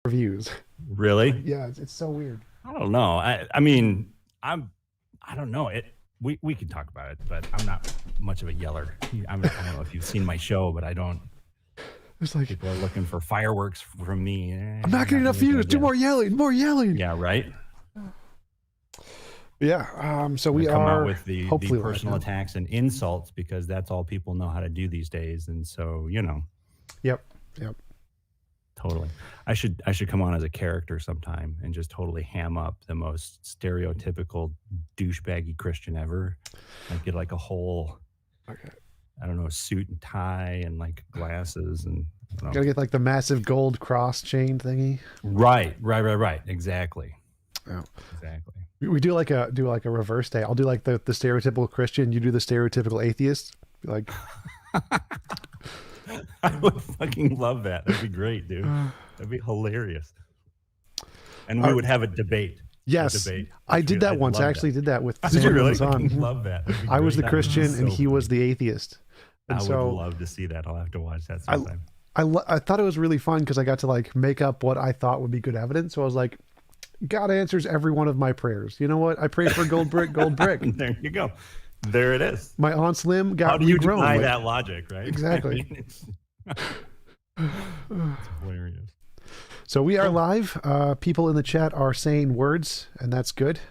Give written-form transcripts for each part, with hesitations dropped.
reviews. Really? Yeah, it's so weird. I don't know. I mean, I don't know. We can talk about it, but I'm not much of a yeller. I don't know if you've seen my show, but I don't. It's like people are looking for fireworks from me. I'm not getting enough views. Do more yelling, more yelling. Yeah, right. Yeah. So we come are out with the personal attacks and insults because that's all people know how to do these days, and so Yep. Totally. I should come on as a character sometime and just totally ham up the most stereotypical douchebaggy Christian ever. Like get like a whole, I don't know, suit and tie and like glasses and. Gotta get like the massive gold cross chain thingy. Right. Exactly. Yeah. Exactly. We do like a reverse day. I'll do like the stereotypical Christian. You do the stereotypical atheist. Like. I would fucking love that. That'd be great, dude. That'd be hilarious. And we would have a debate. Yes, I did that once. I actually did that with. Did you really? Love that. I was the Christian and he was the atheist. And I would love to see that. I'll have to watch that sometime. I thought it was really fun because I got to like make up what I thought would be good evidence. So I was like, God answers every one of my prayers. You know what? I pray for gold brick, gold brick. There you go. There it is. My Aunt Slim got How do you deny that logic, right? Exactly. It's hilarious. So we are live. People in the chat are saying words, and that's good.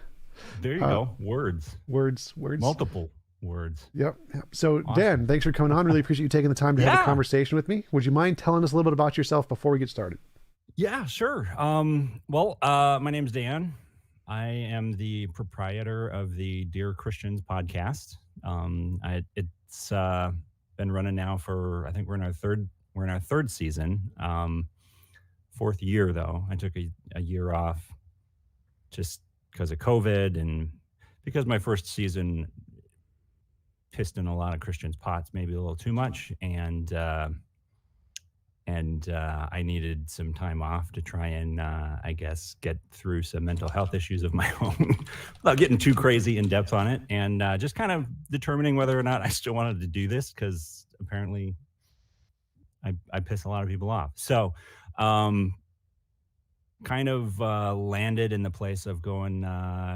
There you go. Words. Multiple words. Yep. So awesome. Dan, thanks for coming on. Really appreciate you taking the time to have a conversation with me. Would you mind telling us a little bit about yourself before we get started? Yeah, sure. My name's Dan. I am the proprietor of the Dear Christians podcast. It's been running now for, I think we're in our third season. Fourth year though. I took a year off just because of COVID and because my first season pissed in a lot of Christians' pots, maybe a little too much, and I needed some time off to try and, I guess, get through some mental health issues of my own without getting too crazy in depth on it, and just kind of determining whether or not I still wanted to do this, because apparently I piss a lot of people off. So kind of landed in the place of going,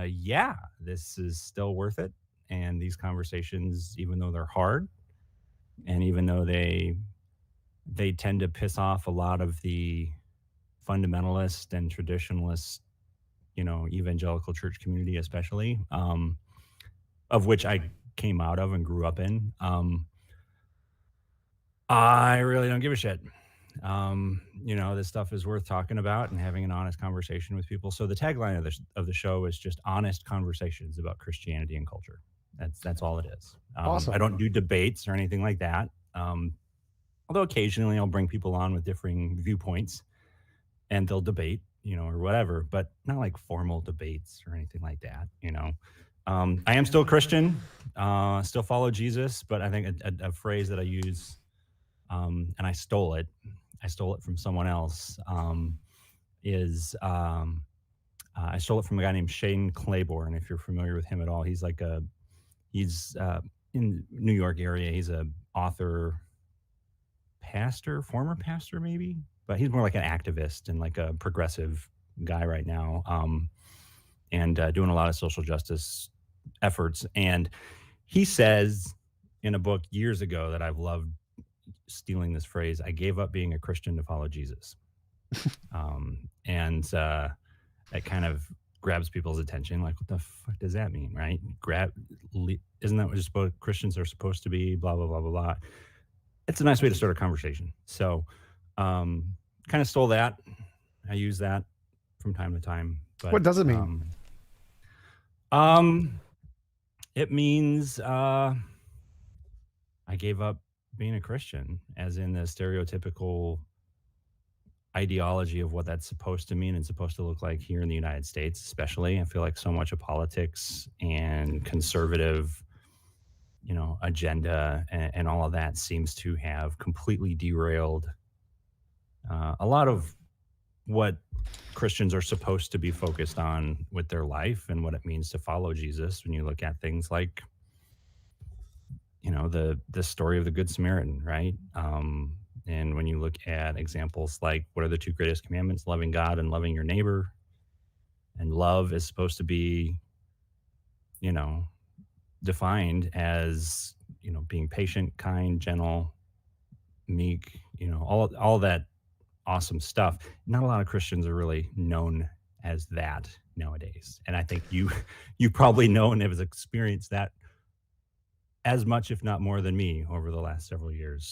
yeah, this is still worth it. And these conversations, even though they're hard, and even though they tend to piss off a lot of the fundamentalist and traditionalist, evangelical church community, especially, of which I came out of and grew up in. I really don't give a shit. This stuff is worth talking about and having an honest conversation with people. So the tagline of the show is just honest conversations about Christianity and culture. That's all it is. Awesome. I don't do debates or anything like that. Although occasionally I'll bring people on with differing viewpoints and they'll debate, or whatever, but not like formal debates or anything like that, I am still Christian, still follow Jesus, but I think a phrase that I use, and I stole it from someone else, I stole it from a guy named Shane Claiborne. If you're familiar with him at all, he's in New York area. He's a author, former pastor maybe, but he's more like an activist and like a progressive guy right now, and doing a lot of social justice efforts. And he says in a book years ago that I've loved stealing this phrase, I gave up being a Christian to follow Jesus. And that kind of grabs people's attention. Like, what the fuck does that mean, right? Isn't that what Christians are supposed to be? Blah, blah, blah, blah, blah. It's a nice way to start a conversation. So kind of stole that. I use that from time to time. But, what does it mean? It means I gave up being a Christian, as in the stereotypical ideology of what that's supposed to mean and supposed to look like here in the United States, especially. I feel like so much of politics and conservative, agenda and all of that seems to have completely derailed a lot of what Christians are supposed to be focused on with their life and what it means to follow Jesus. When you look at things like, the story of the Good Samaritan, right? And when you look at examples like what are the two greatest commandments, loving God and loving your neighbor, and love is supposed to be, you know, defined as, being patient, kind, gentle, meek, all that awesome stuff. Not a lot of Christians are really known as that nowadays. And I think you probably know and have experienced that as much, if not more than me over the last several years.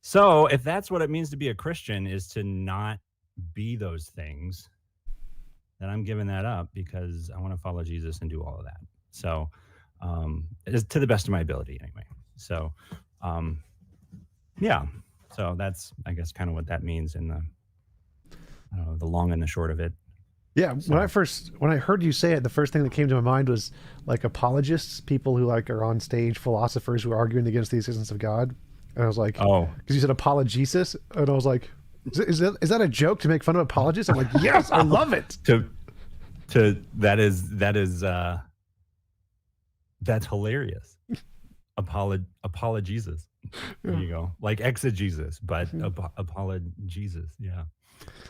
So if that's what it means to be a Christian, is to not be those things, then I'm giving that up because I want to follow Jesus and do all of that. So it's to the best of my ability anyway. So yeah. So that's, I guess, kind of what that means in the long and the short of it. Yeah, So, when I heard you say it, the first thing that came to my mind was like apologists, people who like are on stage, philosophers who are arguing against the existence of God. And I was like, oh, because you said apologesis, and I was like, is that a joke to make fun of apologists? I'm like, yes, I love it. That's hilarious. Apologesis. There you go. Like exegesis, but apologesis. Yeah.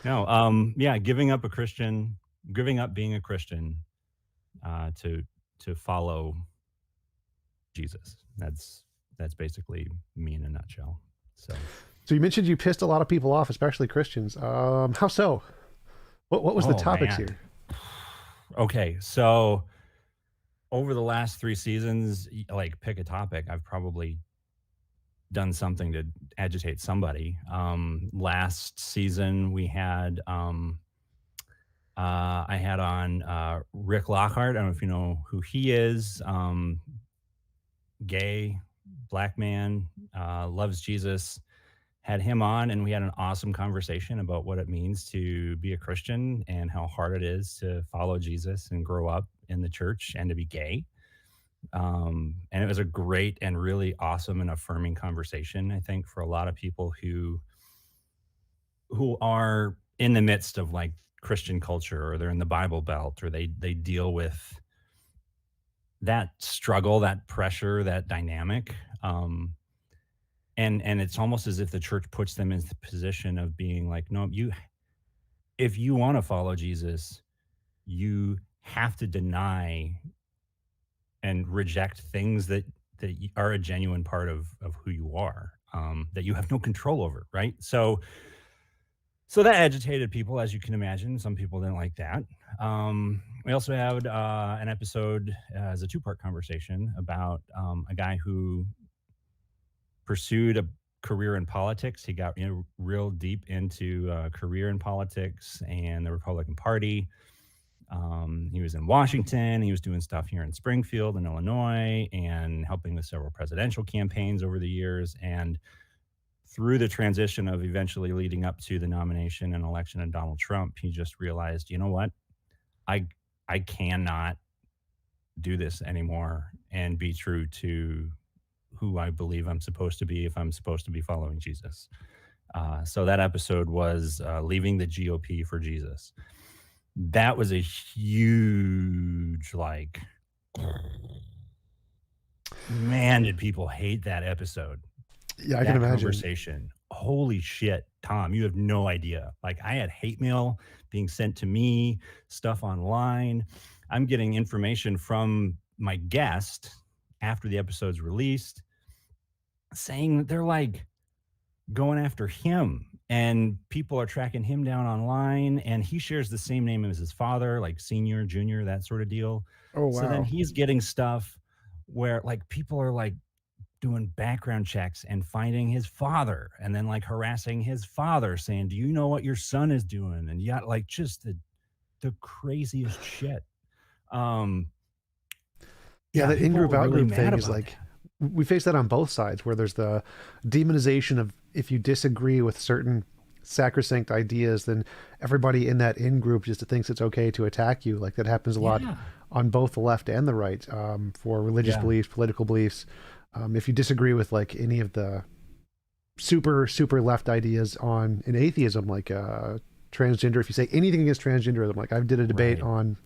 No. Yeah. Giving up being a Christian, to follow Jesus. That's basically me in a nutshell. So you mentioned you pissed a lot of people off, especially Christians. How so? What was the topics here? Okay, so over the last 3 seasons, like pick a topic, I've probably done something to agitate somebody. Last season we had I had on Rick Lockhart. I don't know if you know who he is. Gay, black man, loves Jesus. Had him on, and we had an awesome conversation about what it means to be a Christian and how hard it is to follow Jesus and grow up in the church and to be gay. And it was a great and really awesome and affirming conversation, I think, for a lot of people who are in the midst of like Christian culture, or they're in the Bible Belt, or they deal with that struggle, that pressure, that dynamic. And it's almost as if the church puts them in the position of being like, no, if you want to follow Jesus, you have to deny and reject things that are a genuine part of who you are, that you have no control over, right? So that agitated people, as you can imagine. Some people didn't like that. We also had an episode as a 2-part conversation about a guy who pursued a career in politics. He got real deep into career in politics and the Republican Party. He was in Washington. He was doing stuff here in Springfield in Illinois and helping with several presidential campaigns over the years. And through the transition of eventually leading up to the nomination and election of Donald Trump, he just realized, you know what? I cannot do this anymore and be true to who I believe I'm supposed to be if I'm supposed to be following Jesus. So that episode was leaving the GOP for Jesus. That was a huge, like, man, did people hate that episode? Yeah, I can imagine. Conversation. Holy shit, Tom, you have no idea. Like, I had hate mail being sent to me, stuff online. I'm getting information from my guest after the episode's released saying that they're like going after him, and people are tracking him down online, and he shares the same name as his father, like senior, junior, that sort of deal. Oh, wow. So then he's getting stuff where like people are like doing background checks and finding his father, and then like harassing his father saying, do you know what your son is doing? And yeah, like just the craziest shit. Yeah, the in-group out-group thing is like, that. We face that on both sides, where there's the demonization of if you disagree with certain sacrosanct ideas, then everybody in that in-group just thinks it's okay to attack you. Like that happens a lot on both the left and the right, for religious beliefs, political beliefs. If you disagree with like any of the super left ideas on in atheism, like transgender, if you say anything against transgenderism, like I did a debate on,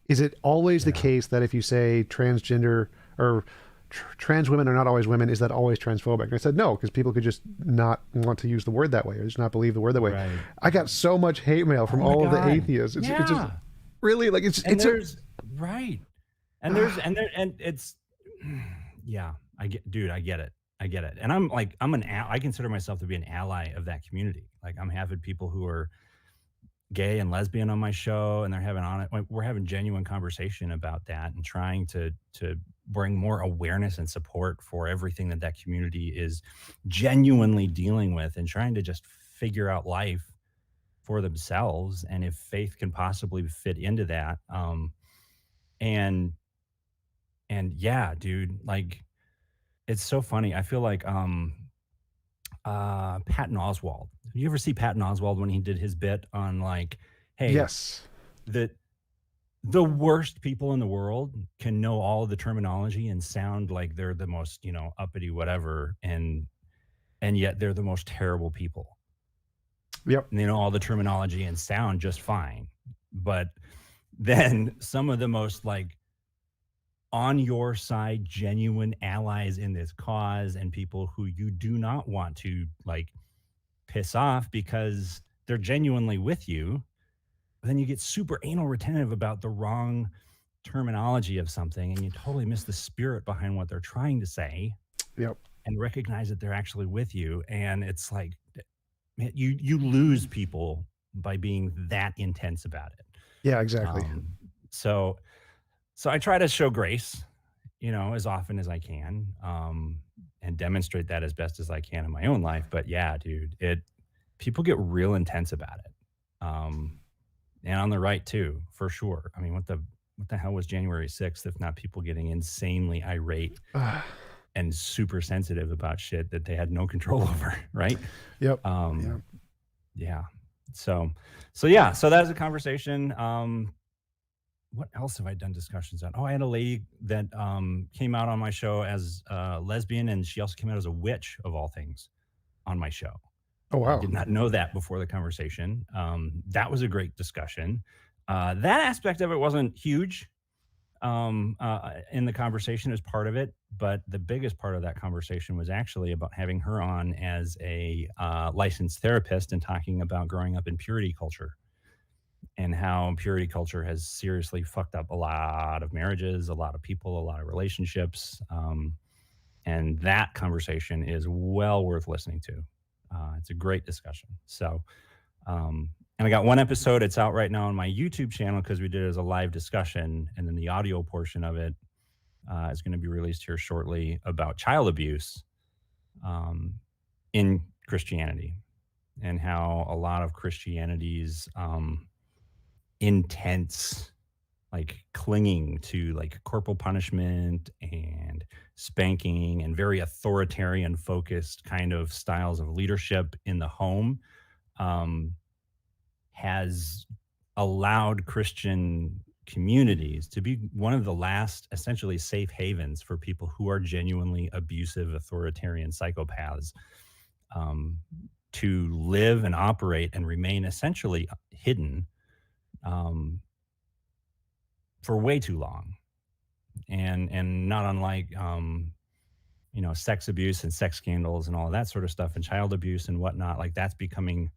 is it always the case that if you say transgender or trans women are not always women. Is that always transphobic? And I said no, because people could just not want to use the word that way, or just not believe the word that way. Right. I got so much hate mail from Oh my all of the God. atheists. It's just Yeah. really like it's And it's a there's right. And there's and it's yeah, I get dude, I get it. I get it. And I'm like I consider myself to be an ally of that community. Like I'm having people who are gay and lesbian on my show, and we're having genuine conversation about that and trying to bring more awareness and support for everything that that community is genuinely dealing with, and trying to just figure out life for themselves, and if faith can possibly fit into that. And yeah, dude, like it's so funny. I feel like Patton Oswalt. You ever see Patton Oswalt when he did his bit on like, hey, yes, the the worst people in the world can know all of the terminology and sound like they're the most, uppity whatever, and yet they're the most terrible people. yep, And they know all the terminology and sound just fine. But then some of the most like on your side, genuine allies in this cause, and people who you do not want to like piss off because they're genuinely with you, but then you get super anal retentive about the wrong terminology of something, and you totally miss the spirit behind what they're trying to say, yep, and recognize that they're actually with you. And it's like, man, you lose people by being that intense about it. yeah, exactly. um, so I try to show grace, as often as I can, and demonstrate that as best as I can in my own life. But yeah, dude, people get real intense about it. And on the right too, for sure. I mean, what the hell was January 6th if not people getting insanely irate and super sensitive about shit that they had no control over, right? Yep, Um, yep. yeah. So yeah, so that was a conversation. What else have I done discussions on? Oh, I had a lady that came out on my show as lesbian, and she also came out as a witch of all things on my show. Oh I wow. did not know that before the conversation. That was a great discussion. That aspect of it wasn't huge in the conversation as part of it, but the biggest part of that conversation was actually about having her on as a licensed therapist and talking about growing up in purity culture, and how purity culture has seriously fucked up a lot of marriages, a lot of people, a lot of relationships. And that conversation is well worth listening to. It's a great discussion. So, and I got one episode. It's out right now on my YouTube channel because we did it as a live discussion. And then the audio portion of it is going to be released here shortly about child abuse in Christianity, and how a lot of Christianity's intense like clinging to like corporal punishment and spanking and very authoritarian focused kind of styles of leadership in the home has allowed Christian communities to be one of the last essentially safe havens for people who are genuinely abusive authoritarian psychopaths to live and operate and remain essentially hidden for way too long. And not unlike sex abuse and sex scandals and all of that sort of stuff, and child abuse and whatnot, like that's becoming,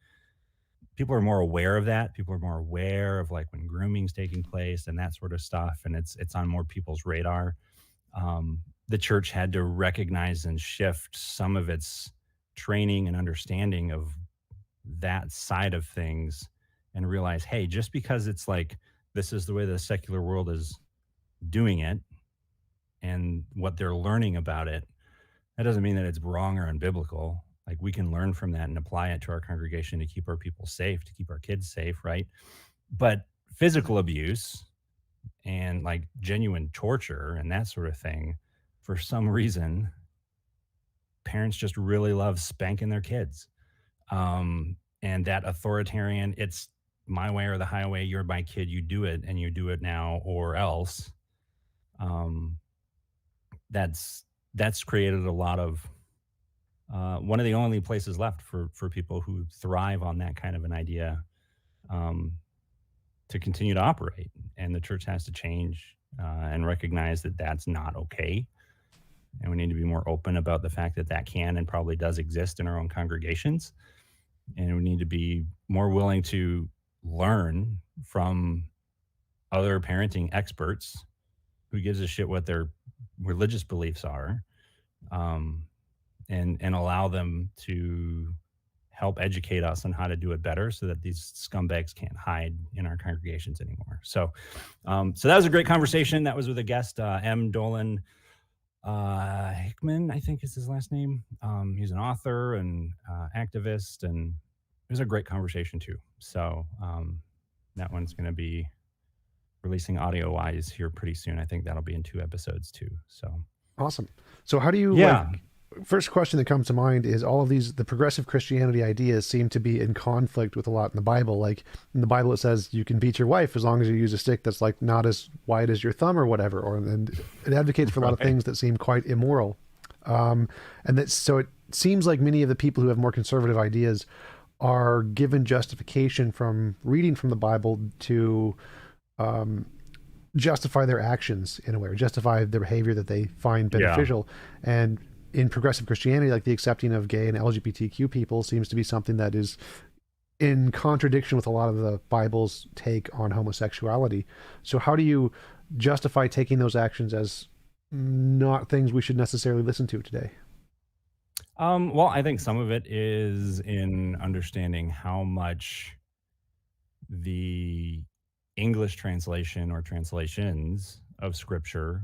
people are more aware of that. People are more aware of like when grooming's taking place and that sort of stuff, and it's on more people's radar. The church had to recognize and shift some of its training and understanding of that side of things, and realize, hey, just because it's like this is the way the secular world is doing it and what they're learning about it, that doesn't mean that it's wrong or unbiblical. Like we can learn from that and apply it to our congregation to keep our people safe, to keep our kids safe, right? But physical abuse and like genuine torture and that sort of thing, for some reason, parents just really love spanking their kids. And that authoritarian, it's my way or the highway, you're my kid, you do it, and you do it now or else. That's created a lot of one of the only places left for people who thrive on that kind of an idea to continue to operate. And the church has to change and recognize that that's not okay. and we need to be more open about the fact that that can and probably does exist in our own congregations. And we need to be more willing to learn from other parenting experts who gives a shit what their religious beliefs are, and allow them to help educate us on how to do it better so that these scumbags can't hide in our congregations anymore. So that was a great conversation. That was with a guest, M. Dolan Hickman, I think is his last name. He's an author and activist, and it was a great conversation too. So that one's going to be releasing audio-wise here pretty soon. I think that'll be in 2 episodes too. So awesome. So how do you first question that comes to mind is all of the progressive Christianity ideas seem to be in conflict with a lot in the Bible. Like in the Bible, it says you can beat your wife as long as you use a stick that's like not as wide as your thumb or whatever. And it advocates for a lot of things that seem quite immoral. So it seems like many of the people who have more conservative ideas are given justification from reading from the Bible to justify their actions in a way, or justify their behavior that they find beneficial. And in progressive Christianity, like the accepting of gay and LGBTQ people seems to be something that is in contradiction with a lot of the Bible's take on homosexuality. So how do you justify taking those actions as not things we should necessarily listen to today? Well, I think some of it is in understanding how much the English translation or translations of Scripture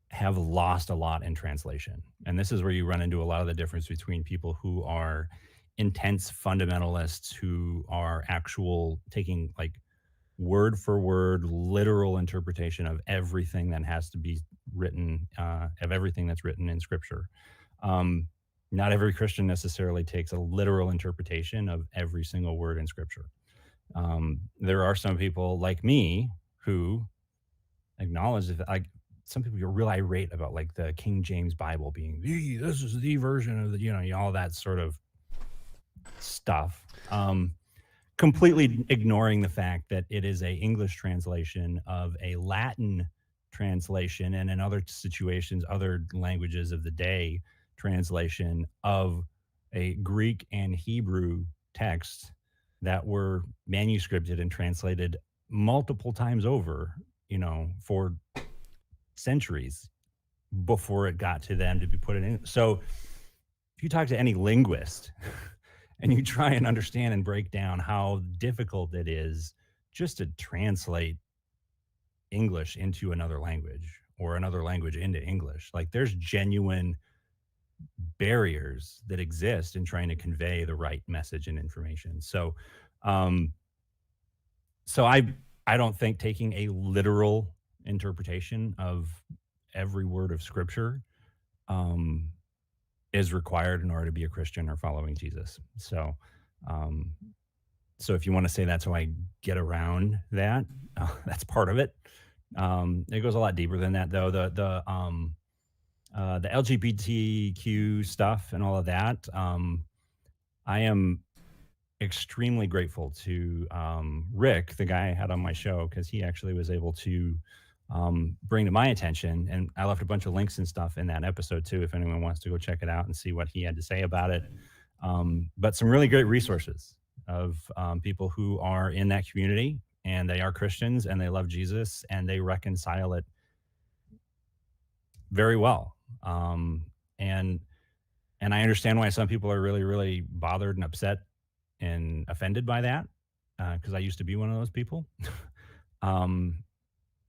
have lost a lot in translation. And this is where you run into a lot of the difference between people who are intense fundamentalists, who are taking like word for word, literal interpretation of everything that has to be written, of everything that's written in Scripture. Not every Christian necessarily takes a literal interpretation of every single word in Scripture. There are some people like me who acknowledge that, like, some people are real irate about like the King James Bible being this is the version of the, all that sort of stuff. Completely ignoring the fact that it is a English translation of a Latin translation, and in other situations, other languages of the day, translation of a Greek and Hebrew text that were manuscripted and translated multiple times over, for centuries before it got to them to be put in. So if you talk to any linguist and you try and understand and break down how difficult it is just to translate English into another language or another language into English, like there's genuine barriers that exist in trying to convey the right message and information. So I don't think taking a literal interpretation of every word of Scripture is required in order to be a Christian or following Jesus. So if you want to say that's how I get around that, that's part of it. It goes a lot deeper than that, though. The LGBTQ stuff and all of that. I am extremely grateful to Rick, the guy I had on my show, because he actually was able to bring to my attention, and I left a bunch of links and stuff in that episode too, if anyone wants to go check it out and see what he had to say about it. But some really great resources of people who are in that community, and they are Christians and they love Jesus and they reconcile it very well. And I understand why some people are really, really bothered and upset and offended by that, because I used to be one of those people.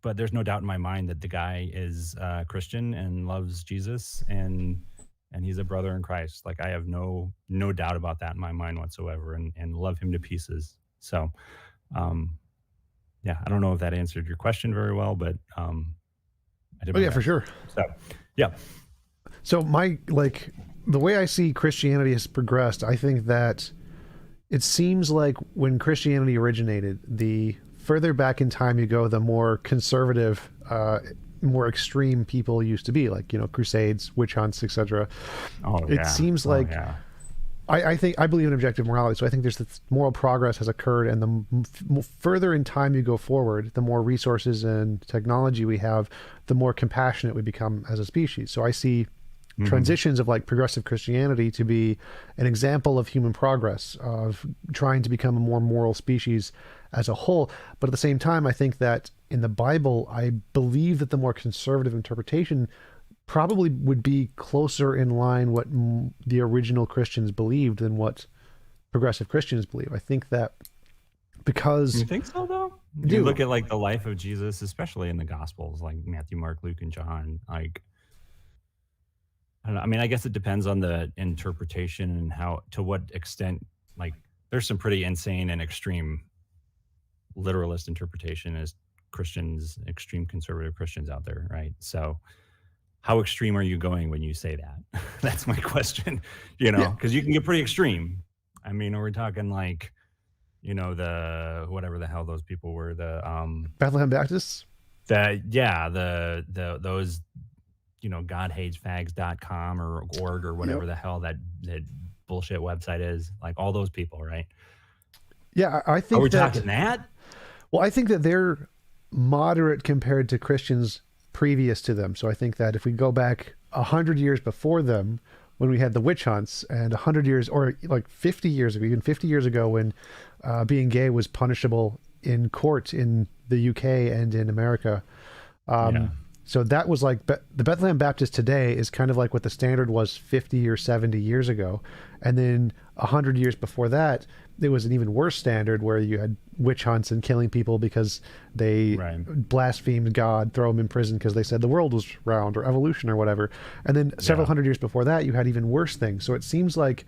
But there's no doubt in my mind that the guy is Christian and loves Jesus, and he's a brother in Christ. Like, I have no doubt about that in my mind whatsoever, and love him to pieces. So, yeah, I don't know if that answered your question very well, but I did. Oh yeah, for sure. So, yeah. So the way I see Christianity has progressed, I think that it seems like when Christianity originated, the further back in time you go, the more conservative, more extreme people used to be, like, crusades, witch hunts, etc. Oh, it seems like I think I believe in objective morality, so I think there's this moral progress has occurred, and further in time you go forward, the more resources and technology we have, the more compassionate we become as a species. So I see transitions of like progressive Christianity to be an example of human progress, of trying to become a more moral species as a whole. But at the same time, I think that in the Bible, I believe that the more conservative interpretation probably would be closer in line what the original Christians believed than what progressive Christians believe. I think that because You think so, though? You look at like the life of Jesus, especially in the Gospels, like Matthew, Mark, Luke, and John. Like, I don't know. I mean, I guess it depends on the interpretation and how, to what extent. Like, there's some pretty insane and extreme literalist interpretation as Christians, extreme conservative Christians out there, right? So, how extreme are you going when you say that? That's my question, because you can get pretty extreme. I mean, are we talking like, the whatever the hell those people were, the Bethlehem Baptists. Those, godhatesfags.com or org or whatever the hell that bullshit website is, like all those people, right? Yeah, I think are we talking that? Well, I think that they're moderate compared to Christians previous to them. So I think that if we go back 100 years before them, when we had the witch hunts, and 100 years, or like 50 years ago, even 50 years ago, when being gay was punishable in court in the UK and in America. So that was like, the Bethlehem Baptist today is kind of like what the standard was 50 or 70 years ago. And then 100 years before that, it was an even worse standard where you had witch hunts and killing people because they blasphemed God, throw them in prison because they said the world was round or evolution or whatever. And then several hundred years before that, you had even worse things. So it seems like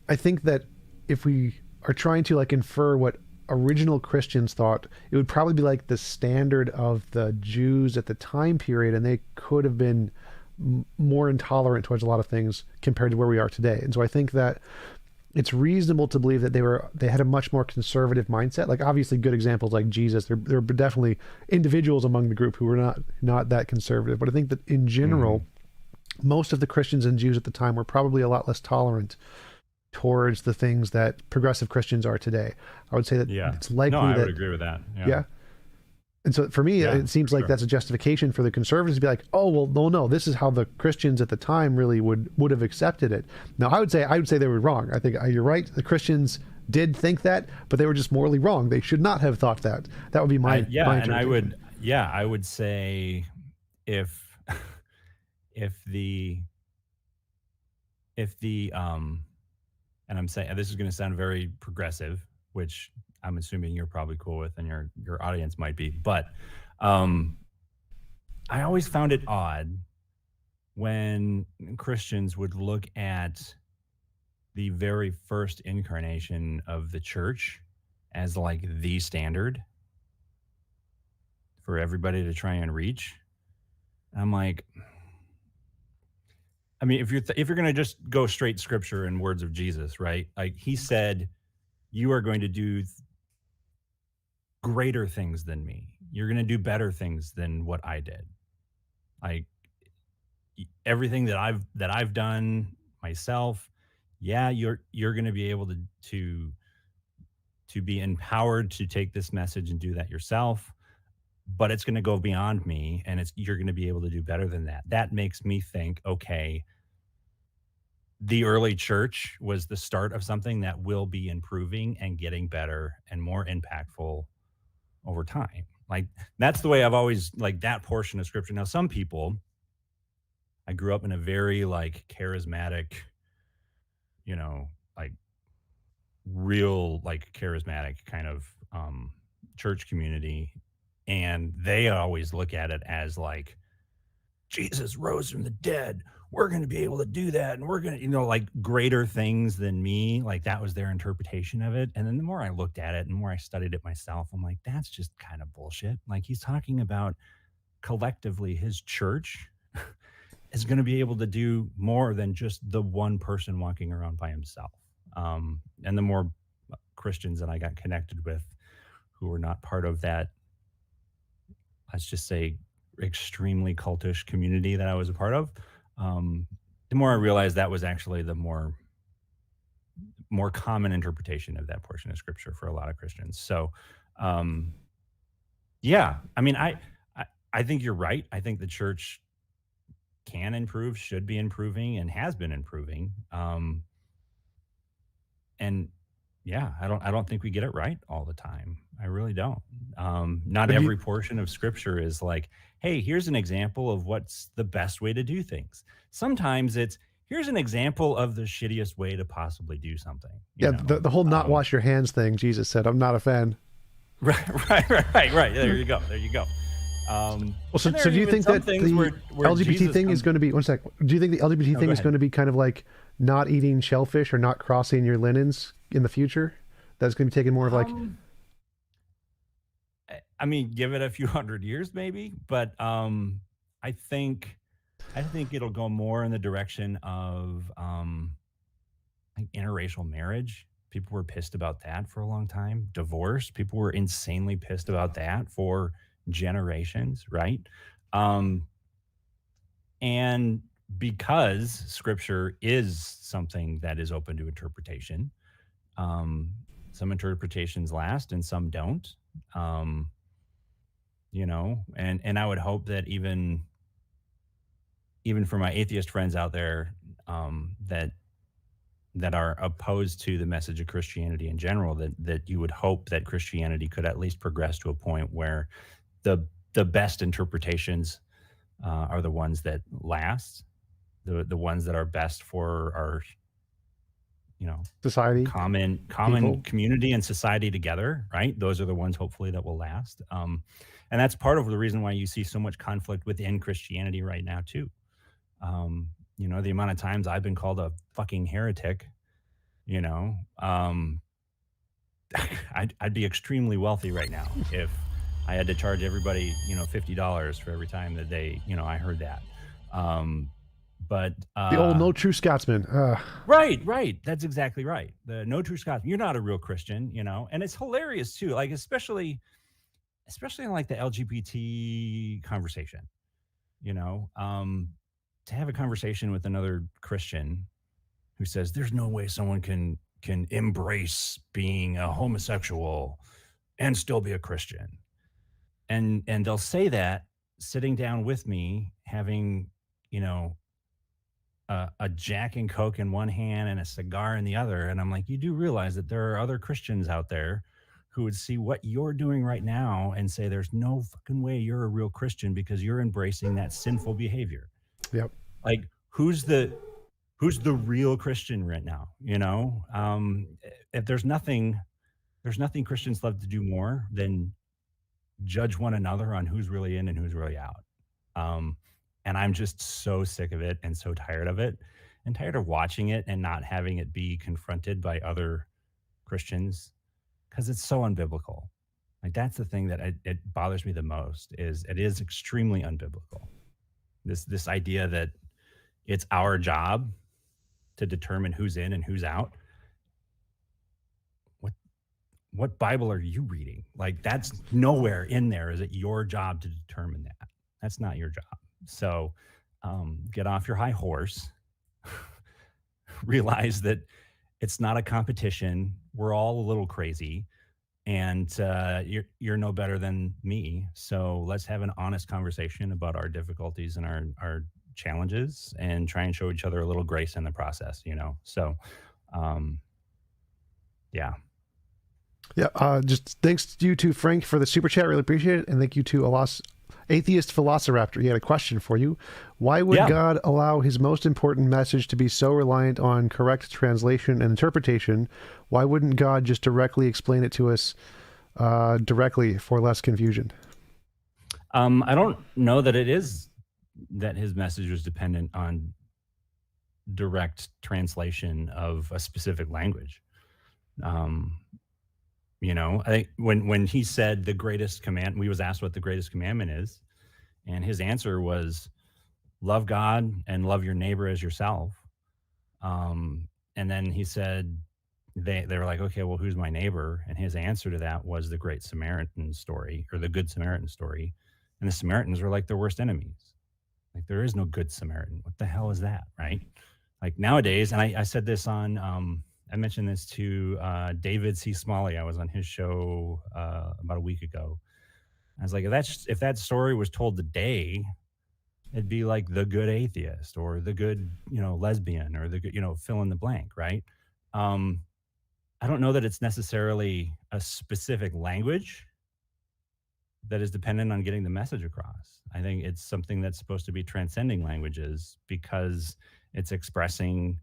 I think that if we are trying to like infer what original Christians thought, it would probably be like the standard of the Jews at the time period, and they could have been more intolerant towards a lot of things compared to where we are today. And so I think that it's reasonable to believe that they had a much more conservative mindset. Like obviously good examples like Jesus, there are definitely individuals among the group who were not that conservative. But I think that in general, most of the Christians and Jews at the time were probably a lot less tolerant towards the things that progressive Christians are today. I would say that it's likely I would agree with that. Yeah. And so for me, it seems like that's a justification for the conservatives to be like, oh, well, no, this is how the Christians at the time really would have accepted it. Now, I would say they were wrong. I think you're right. The Christians did think that, but they were just morally wrong. They should not have thought that. That would be my and I would say if the and I'm saying this is going to sound very progressive, which I'm assuming you're probably cool with, and your audience might be. But I always found it odd when Christians would look at the very first incarnation of the church as like the standard for everybody to try and reach. I'm like, I mean, if you're going to just go straight scripture and words of Jesus, right? Like he said, you are going to do greater things than me. You're going to do better things than what I did. Like everything that I've done myself. Yeah, you're going to be able to be empowered to take this message and do that yourself, but it's going to go beyond me, and you're going to be able to do better than that. That makes me think, okay, the early church was the start of something that will be improving and getting better and more impactful over time. Like that's the way I've always like that portion of scripture. Now, some people, I grew up in a very like charismatic, like real like charismatic kind of church community, and they always look at it as like Jesus rose from the dead. We're going to be able to do that, and we're going to, like greater things than me. Like that was their interpretation of it. And then the more I looked at it and the more I studied it myself, I'm like, that's just kind of bullshit. Like he's talking about collectively his church is going to be able to do more than just the one person walking around by himself. And the more Christians that I got connected with who were not part of that, let's just say, extremely cultish community that I was a part of, the more I realized that was actually the more more common interpretation of that portion of scripture for a lot of Christians. So, um, yeah, I mean, I, I think you're right. I think the church can improve, should be improving, and has been improving. And yeah, I don't think we get it right all the time. I really don't. Not But do you, every portion of scripture is like, hey, here's an example of what's the best way to do things. Sometimes it's here's an example of the shittiest way to possibly do something, you yeah, know. the whole not wash your hands thing, Jesus said, I'm not a fan. Right. There you go. There you go. Well, so, And there so are do you even think some that things the where LGBT Jesus thing is comes. going to be, one sec, do you think the LGBT Oh, thing go is ahead. going to be kind of like not eating shellfish or not crossing your linens in the future? That's going to be taken more of like, Um, I mean, give it a few hundred years, maybe, but I think I think it'll go more in the direction of like interracial marriage. People were pissed about that for a long time. Divorce, people were insanely pissed about that for generations, right? Um, and because scripture is something that is open to interpretation, um, some interpretations last and some don't. Um, and I would hope that even for my atheist friends out there, that are opposed to the message of Christianity in general, that you would hope that Christianity could at least progress to a point where the best interpretations are the ones that last, the ones that are best for our society, common people. community and society together, right? Those are the ones hopefully that will last. And that's part of the reason why you see so much conflict within Christianity right now too. Um, the amount of times I've been called a fucking heretic, you know, um, I'd be extremely wealthy right now if I had to charge everybody, $50 for every time that I heard that. Um, but The old no true Scotsman. right, that's exactly right. The no true Scot, you're not a real Christian, and it's hilarious too. Like especially in like the LGBT conversation, you know, um, to have a conversation with another Christian who says there's no way someone can embrace being a homosexual and still be a Christian. And they'll say that sitting down with me, having, you know, a Jack and Coke in one hand and a cigar in the other. And I'm like, you do realize that there are other Christians out there who would see what you're doing right now and say, there's no fucking way you're a real Christian because you're embracing that sinful behavior. Yep. Like, who's the real Christian right now? If there's nothing Christians love to do more than judge one another on who's really in and who's really out. Um, and I'm just so sick of it and so tired of it and tired of watching it and not having it be confronted by other Christians because it's so unbiblical. Like that's the thing that it bothers me the most is it is extremely unbiblical. This idea that it's our job to determine who's in and who's out. What Bible are you reading? Like that's nowhere in there is it your job to determine that. That's not your job. So get off your high horse. Realize that it's not a competition. We're all a little crazy, and you're no better than me. So let's have an honest conversation about our difficulties and our challenges, and try and show each other a little grace in the process. So um, yeah. Yeah. Just thanks to you to Frank for the super chat. Really appreciate it. And thank you to Atheist Velociraptor. He had a question for you. Why would Yeah. God allow his most important message to be so reliant on correct translation and interpretation? Why wouldn't God just directly explain it to us directly for less confusion? I don't know that that his message was dependent on direct translation of a specific language. I think when he said the greatest command, we was asked what the greatest commandment is, and his answer was love God and love your neighbor as yourself. And then he said they were like, okay, well, who's my neighbor? And his answer to that was the Great Samaritan story or the Good Samaritan story. And the Samaritans were like their worst enemies. Like there is no Good Samaritan. What the hell is that, right? Like nowadays, and I said this on I mentioned this to David C. Smalley. I was on his show about a week ago. I was like, if that story was told today, it'd be like the good atheist or the good, lesbian or the good, fill in the blank, right? I don't know that it's necessarily a specific language that is dependent on getting the message across. I think it's something that's supposed to be transcending languages because it's expressing,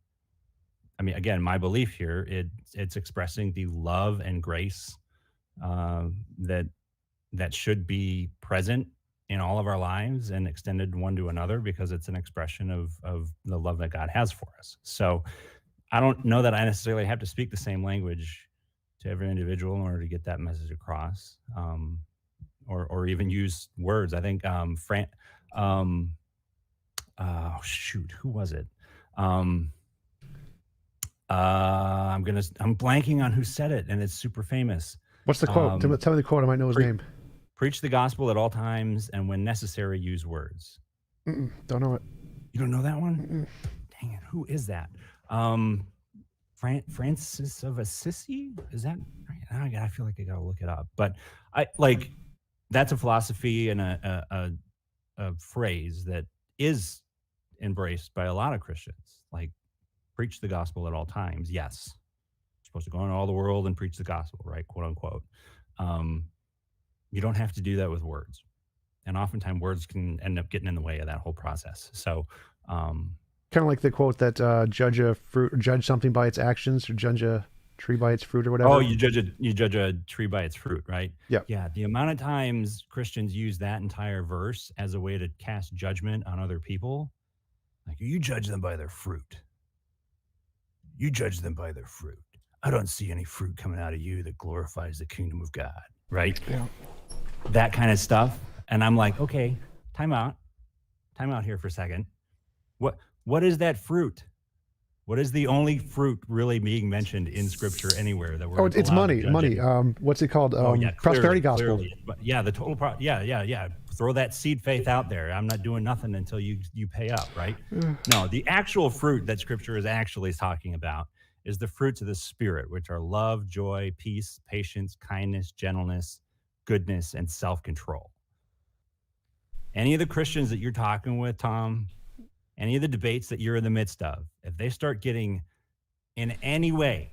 I mean, again, my belief here, it's expressing the love and grace that should be present in all of our lives and extended one to another because it's an expression of the love that God has for us. So I don't know that I necessarily have to speak the same language to every individual in order to get that message across, or even use words. I think who was it? I'm blanking on who said it, and it's super famous. What's the quote? Tell me the quote. I might know his name. Preach the gospel at all times, and when necessary, use words. Don't know it. You don't know that one? Dang it! Who is that? Francis of Assisi? Is that right? I feel like I gotta look it up. But that's a philosophy and a phrase that is embraced by a lot of Christians. Like, preach the gospel at all times. Yes, you're supposed to go into all the world and preach the gospel, right? Quote unquote. You don't have to do that with words, and oftentimes words can end up getting in the way of that whole process. So, kind of like the quote that judge something by its actions, or judge a tree by its fruit, or whatever. Oh, you judge a tree by its fruit, right? Yeah. Yeah. The amount of times Christians use that entire verse as a way to cast judgment on other people, like, you judge them by their fruit. You judge them by their fruit. I don't see any fruit coming out of you that glorifies the kingdom of God, right? Yeah. That kind of stuff. And I'm like, okay, time out here for a second. What is that fruit? What is the only fruit really being mentioned in Scripture anywhere that we're? Oh, it's money. What's it called? Prosperity gospel. But yeah, the total. Yeah. Throw that seed faith out there. I'm not doing nothing until you pay up, right? No, the actual fruit that Scripture is actually talking about is the fruits of the Spirit, which are love, joy, peace, patience, kindness, gentleness, goodness, and self-control. Any of the Christians that you're talking with, Tom, any of the debates that you're in the midst of, if they start getting in any way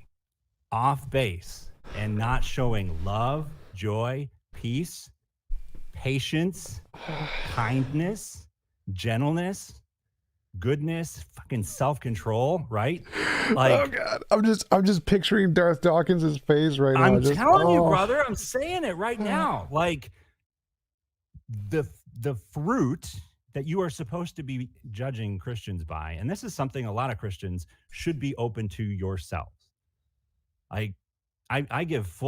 off base and not showing love, joy, peace, patience, kindness, gentleness, goodness, fucking self-control, right? Like, oh God, I'm just picturing Darth Dawkins' face right now. I'm telling you, brother, I'm saying it right now. Like, the fruit that you are supposed to be judging Christians by, and this is something a lot of Christians should be open to yourselves. I give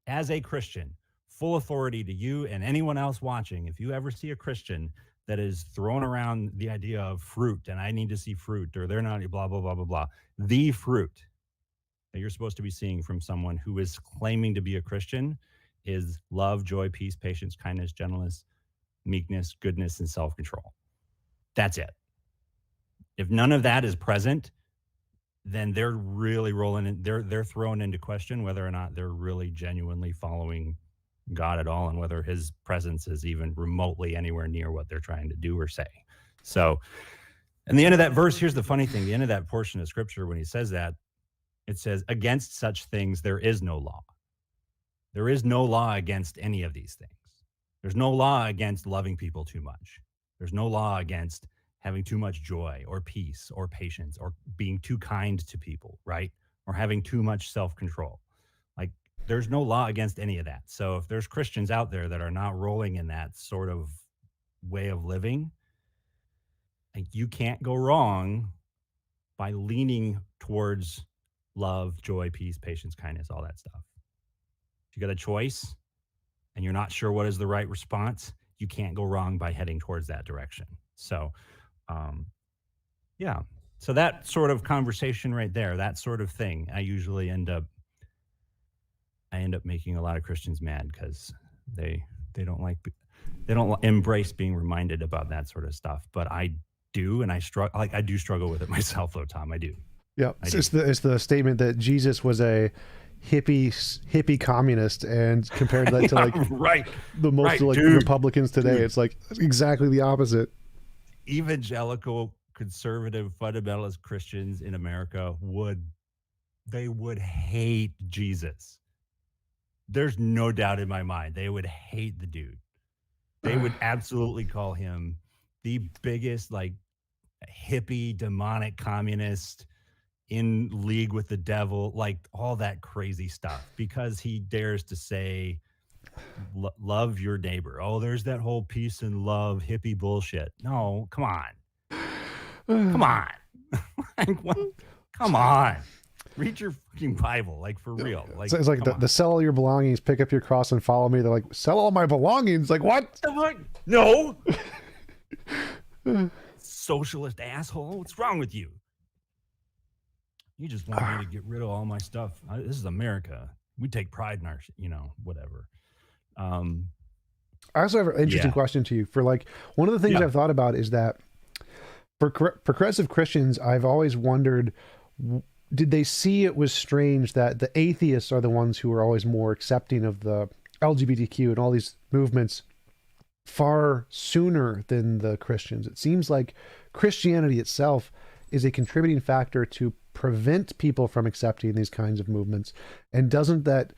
as a Christian, full authority to you and anyone else watching. If you ever see a Christian that is throwing around the idea of fruit, and I need to see fruit, or they're not, blah, blah, blah, blah, blah, the fruit that you're supposed to be seeing from someone who is claiming to be a Christian is love, joy, peace, patience, kindness, gentleness, meekness, goodness, and self-control. That's it. If none of that is present, then they're really they're thrown into question whether or not they're really genuinely following God at all, and whether his presence is even remotely anywhere near what they're trying to do or say. So, in the end of that verse, here's the funny thing. The end of that portion of Scripture, when he says that, it says, against such things, there is no law. There is no law against any of these things. There's no law against loving people too much. There's no law against having too much joy or peace or patience or being too kind to people, right? Or having too much self-control. Like, there's no law against any of that. So if there's Christians out there that are not rolling in that sort of way of living, like, you can't go wrong by leaning towards love, joy, peace, patience, kindness, all that stuff. If you got a choice and you're not sure what is the right response, you can't go wrong by heading towards that direction. So, yeah. So that sort of conversation right there, that sort of thing, I usually end up making a lot of Christians mad because they don't embrace being reminded about that sort of stuff. But I do, and I do struggle with it myself, though, Tom. I do. Yeah, I it's, do. it's the statement that Jesus was a hippie communist, and compared that to like Yeah, right, the most right, like dude, Republicans today, dude. it's like exactly the opposite. Evangelical, conservative, fundamentalist Christians in America would hate Jesus. There's no doubt in my mind they would hate the dude. They would absolutely call him the biggest like hippie demonic communist in league with the devil, like all that crazy stuff, because he dares to say love your neighbor. Oh, there's that whole peace and love hippie bullshit. No, come on. Come on. Like, what? Come on. Read your fucking Bible, like for real. Like, So it's like come the on. sell all your belongings, pick up your cross, and follow me. They're like, sell all my belongings. Like what? No. Socialist asshole. What's wrong with you? You just want me to get rid of all my stuff. This is America. We take pride in our, whatever. I also have an interesting Yeah. question to you. For like one of the things Yeah. I've thought about is that for progressive Christians, I've always wondered, did they see it was strange that the atheists are the ones who are always more accepting of the LGBTQ and all these movements far sooner than the Christians? It seems like Christianity itself is a contributing factor to prevent people from accepting these kinds of movements. And doesn't that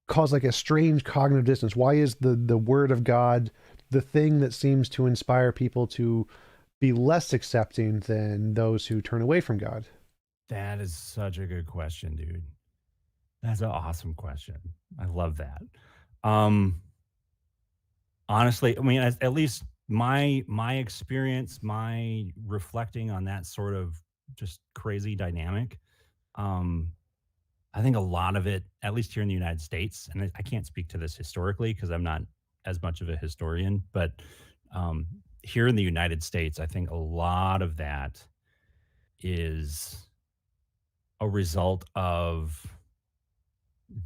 cause like a strange cognitive dissonance? Why is the word of God the thing that seems to inspire people to be less accepting than those who turn away from God? That is such a good question, dude. That's an awesome question. I love that. Honestly, I mean, at least my experience, my reflecting on that sort of just crazy dynamic, um, I think a lot of it, at least here in the United States, and I can't speak to this historically because I'm not as much of a historian, but um, here in the United States, I think a lot of that is a result of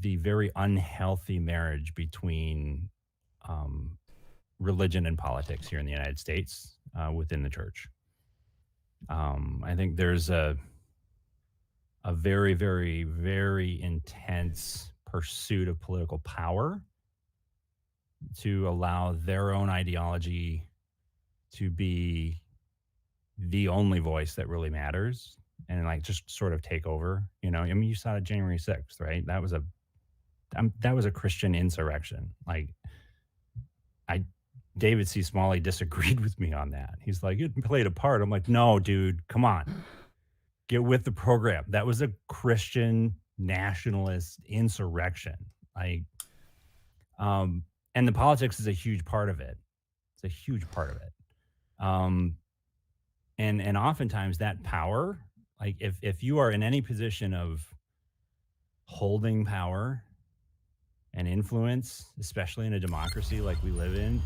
the very unhealthy marriage between um, religion and politics here in the United States within the church. I think there's a very, very, very intense pursuit of political power to allow their own ideology to be the only voice that really matters and like just sort of take over. I mean, you saw it January 6th, right? That was a Christian insurrection. Like I David C. Smalley disagreed with me on that. He's like, it played a part. I'm like, no, dude, come on. Get with the program. That was a Christian nationalist insurrection. Like, and the politics is a huge part of it. It's a huge part of it. And oftentimes that power, like if you are in any position of holding power and influence, especially in a democracy like we live in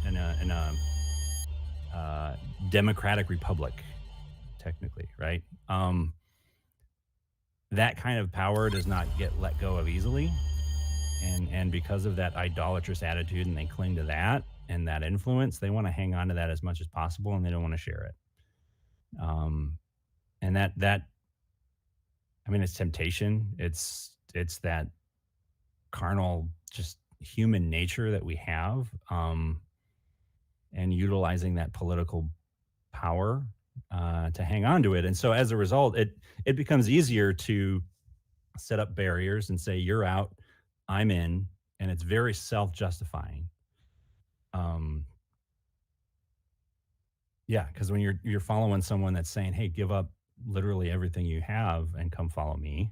a democratic republic, technically, right? That kind of power does not get let go of easily. And because of that idolatrous attitude, and they cling to that and that influence, they want to hang on to that as much as possible, and they don't want to share it. And that I mean, it's temptation. It's that carnal, just human nature that we have, and utilizing that political power to hang on to it. And so as a result, it becomes easier to set up barriers and say, you're out, I'm in, and it's very self-justifying. Yeah, because when you're following someone that's saying, hey, give up literally everything you have and come follow me,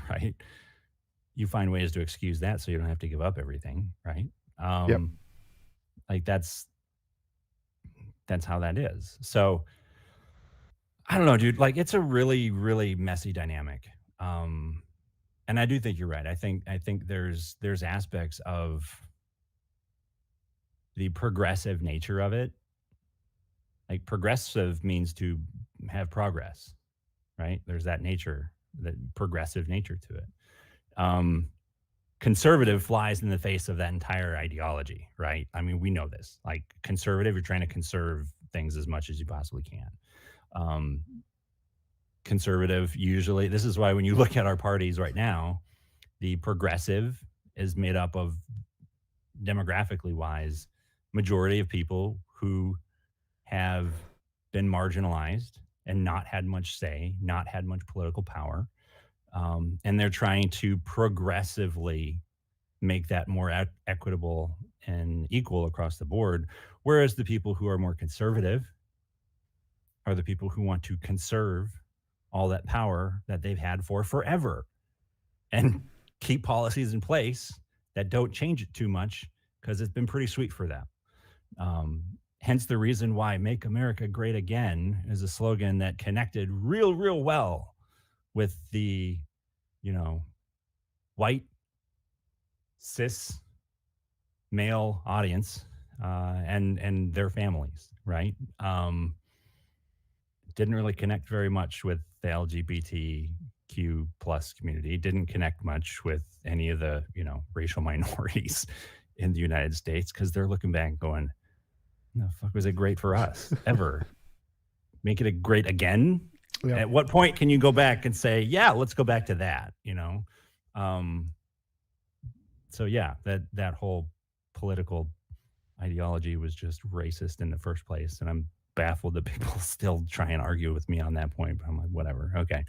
right? You find ways to excuse that so you don't have to give up everything, right? Yep. Like that's how that is. So I don't know, dude. Like it's a really, really messy dynamic. And I do think you're right. I think there's aspects of the progressive nature of it. Like progressive means to have progress, right? There's that nature, that progressive nature to it. Conservative flies in the face of that entire ideology, right? I mean, we know this. Like conservative, you're trying to conserve things as much as you possibly can. conservative usually. This is why when you look at our parties right now, the progressive is made up of, demographically wise, majority of people who have been marginalized and not had much say, not had much political power. And they're trying to progressively make that more equitable and equal across the board. Whereas the people who are more conservative are the people who want to conserve all that power that they've had for forever and keep policies in place that don't change it too much because it's been pretty sweet for them. Hence the reason why Make America Great Again is a slogan that connected real well with the, white, cis, male audience and their families, right? Didn't really connect very much with the LGBTQ plus community. Didn't connect much with any of the, racial minorities in the United States because they're looking back going, no, fuck was it great for us ever? Make it a great again? Yeah. At what point can you go back and say, yeah, let's go back to that, So yeah, that whole political ideology was just racist in the first place. And I'm baffled that people still try and argue with me on that point, but I'm like, whatever. Okay.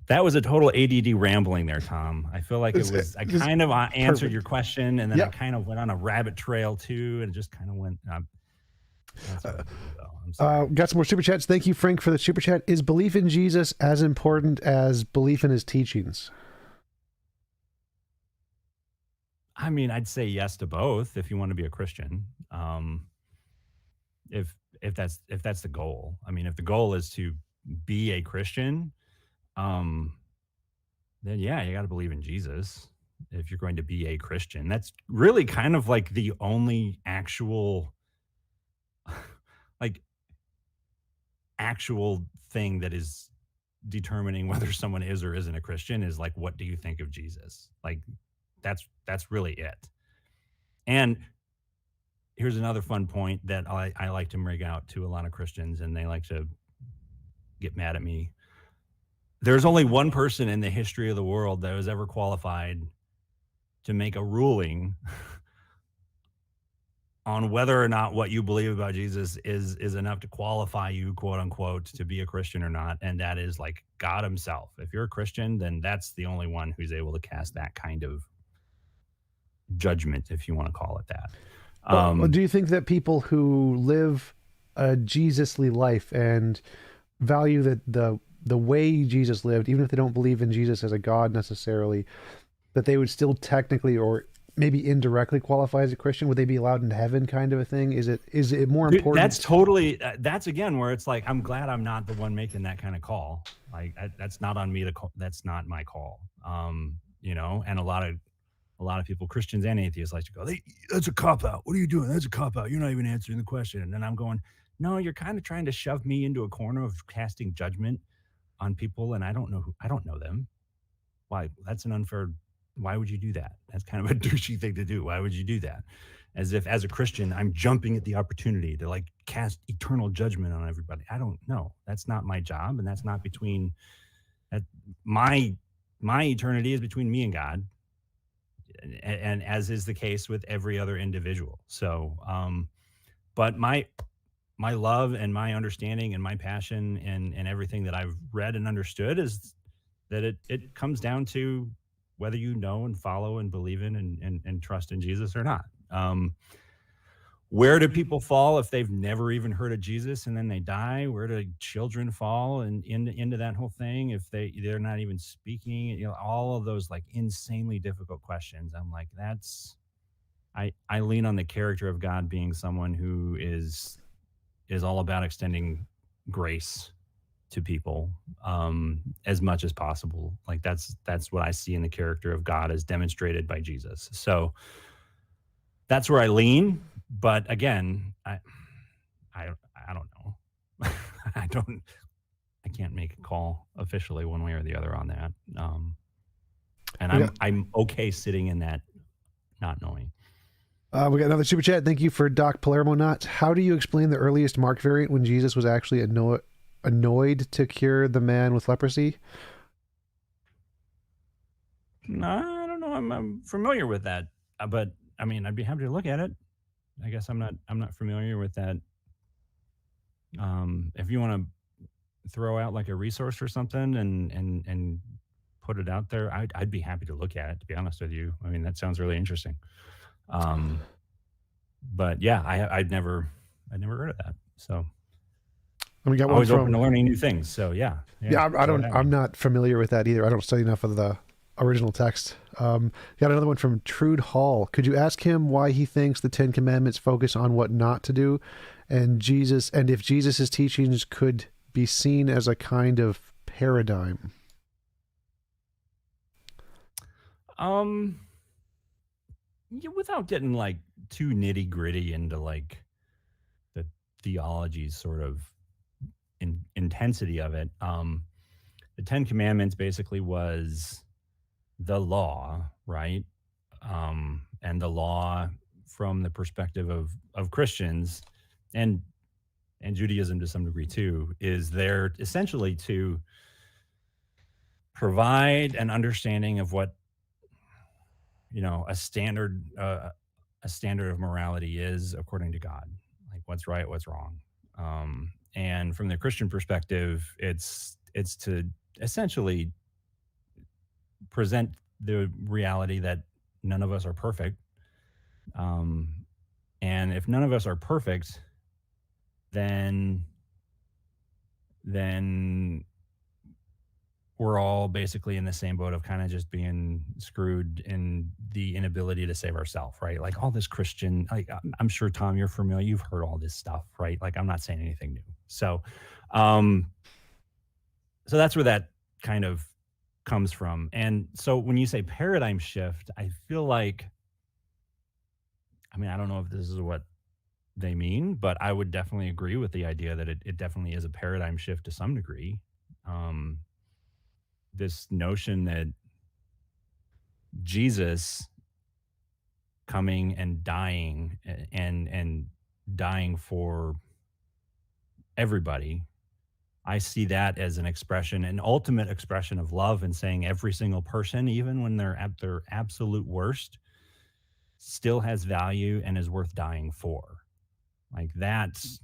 That was a total ADD rambling there, Tom. I feel like I kind of answered your question, and then I kind of went on a rabbit trail too, and just kind of went. Got some more super chats. Thank you, Frank, for the super chat. Is belief in Jesus as important as belief in his teachings? I mean, I'd say yes to both if you want to be a Christian. If that's the goal. I mean, if the goal is to be a Christian, then yeah, you got to believe in Jesus if you're going to be a Christian. That's really kind of like the only actual thing that is determining whether someone is or isn't a Christian is like, what do you think of Jesus? Like, that's really it. And here's another fun point that I like to bring out to a lot of Christians, and they like to get mad at me. There's only one person in the history of the world that was ever qualified to make a ruling on whether or not what you believe about Jesus is enough to qualify you, quote unquote, to be a Christian or not. And that is like God himself. If you're a Christian, then that's the only one who's able to cast that kind of judgment, if you want to call it that. Well, do you think that people who live a Jesus-ly life and value the way Jesus lived, even if they don't believe in Jesus as a God necessarily, that they would still technically or maybe indirectly qualify as a Christian? Would they be allowed into heaven, kind of a thing? Is it more important? That's totally, that's again where it's like, I'm glad I'm not the one making that kind of call. Like that's not on me to call. That's not my call. And a lot of people, Christians and atheists, like to go, that's a cop-out. What are you doing? That's a cop-out. You're not even answering the question. And then I'm going, no, you're kind of trying to shove me into a corner of casting judgment on people, and I don't know them. Why? That's an unfair. Why would you do that? That's kind of a douchey thing to do. Why would you do that? As if as a Christian, I'm jumping at the opportunity to like cast eternal judgment on everybody. I don't know. That's not my job. And that's not between my eternity is between me and God. And as is the case with every other individual. So, but my love and my understanding and my passion and everything that I've read and understood is that it comes down to whether you know and follow and believe in and trust in Jesus or not. Where do people fall if they've never even heard of Jesus and then they die? Where do children fall and into that whole thing if they're not even speaking? All of those like insanely difficult questions. I'm like, I lean on the character of God being someone who is all about extending grace to people as much as possible. Like that's what I see in the character of God as demonstrated by Jesus. So that's where I lean. But again, I don't know. I can't make a call officially one way or the other on that. And I'm okay sitting in that not knowing. We got another super chat. Thank you for Doc Palermo Not. How do you explain the earliest Mark variant when Jesus was actually a annoyed to cure the man with leprosy? No, I don't know. I'm familiar with that, but I mean, I'd be happy to look at it. I guess I'm not familiar with that. If you want to throw out like a resource or something and put it out there, I'd be happy to look at it. To be honest with you, I mean that sounds really interesting. Um, but yeah, I'd never heard of that. So And we got one always open to from, learning new things. So yeah, yeah, yeah, I throw it don't, at me. I'm not familiar with that either. I don't study enough of the original text. Got another one from Trude Hall. Could you ask him why he thinks the Ten Commandments focus on what not to do, and if Jesus's teachings could be seen as a kind of paradigm? Um, yeah, without getting like too nitty gritty into like the theology sort of intensity of it. The Ten Commandments basically was the law, right? And the law from the perspective of Christians and Judaism to some degree too is there essentially to provide an understanding of what a standard of morality is according to God, like what's right, what's wrong. And from the Christian perspective, it's to essentially present the reality that none of us are perfect. Um, and if none of us are perfect, then then we're all basically in the same boat of kind of just being screwed in the inability to save ourselves, right? Like all this Christian, like I'm sure Tom, you're familiar, you've heard all this stuff, right? Like I'm not saying anything new. Um, so that's where that kind of comes from. And so when you say paradigm shift, I feel like, I mean, I don't know if this is what they mean, but I would definitely agree with the idea that it definitely is a paradigm shift to some degree. Um, this notion that Jesus coming and dying and dying for everybody, I see that as an expression, an ultimate expression of love, and saying every single person, even when they're at their absolute worst, still has value and is worth dying for. Like that's,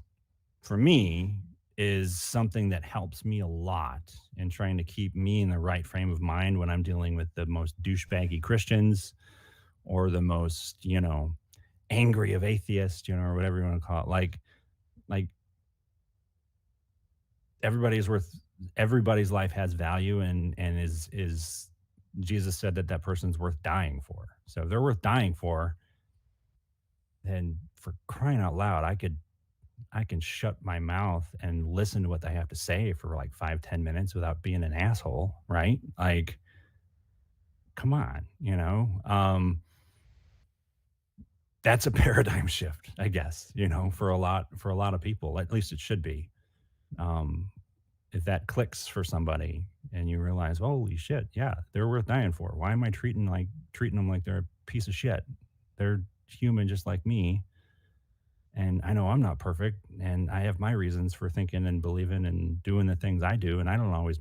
for me, is something that helps me a lot in trying to keep me in the right frame of mind when I'm dealing with the most douchebaggy Christians or the most, angry of atheists, or whatever you want to call it. Like everybody's worth, everybody's life has value and is Jesus said that person's worth dying for. So if they're worth dying for, then for crying out loud, I can shut my mouth and listen to what they have to say for like 5-10 minutes without being an asshole, right? Like, come on, that's a paradigm shift, I guess, for a lot of people. At least it should be. Um, if that clicks for somebody and you realize, holy shit, yeah, they're worth dying for. Why am I treating them like they're a piece of shit? They're human just like me. And I know I'm not perfect and I have my reasons for thinking and believing and doing the things I do. And I don't always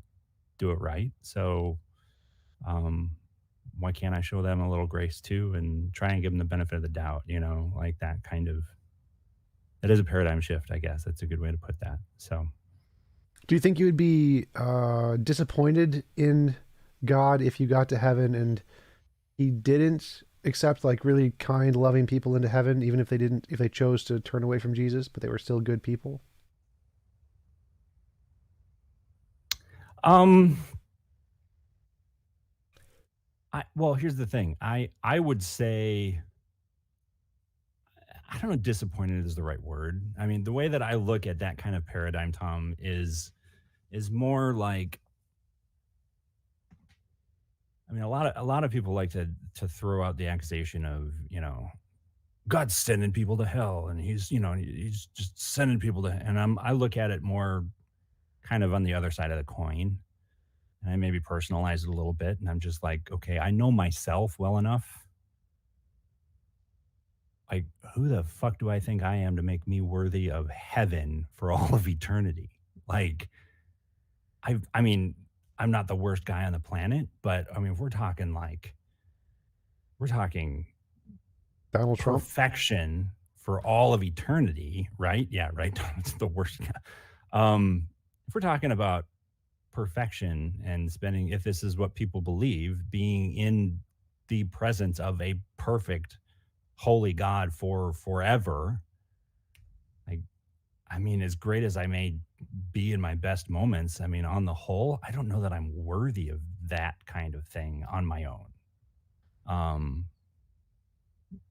do it right. So, um, why can't I show them a little grace too and try and give them the benefit of the doubt, like that kind of, that is a paradigm shift, I guess. That's a good way to put that. So, Do you think you would be disappointed in God if you got to heaven and he didn't accept like really kind, loving people into heaven, even if they chose to turn away from Jesus, but they were still good people? um, well, here's the thing. I would say, I don't know, disappointed is the right word. I mean, the way that I look at that kind of paradigm, Tom, is more like, I mean, a lot of people like to throw out the accusation of, God's sending people to hell and he's just sending people to, and I look at it more kind of on the other side of the coin. And I maybe personalize it a little bit and I'm just like, okay, I know myself well enough. Like, who the fuck do I think I am to make me worthy of heaven for all of eternity? Like, I mean, I'm not the worst guy on the planet, but I mean, if we're talking Donald Trump. perfection for all of eternity, right? Yeah, right. It's the worst. If we're talking about perfection and spending, if this is what people believe, being in the presence of a perfect, holy God for forever, like, I mean, as great as I may be in my best moments, I mean, on the whole, I don't know that I'm worthy of that kind of thing on my own. Um,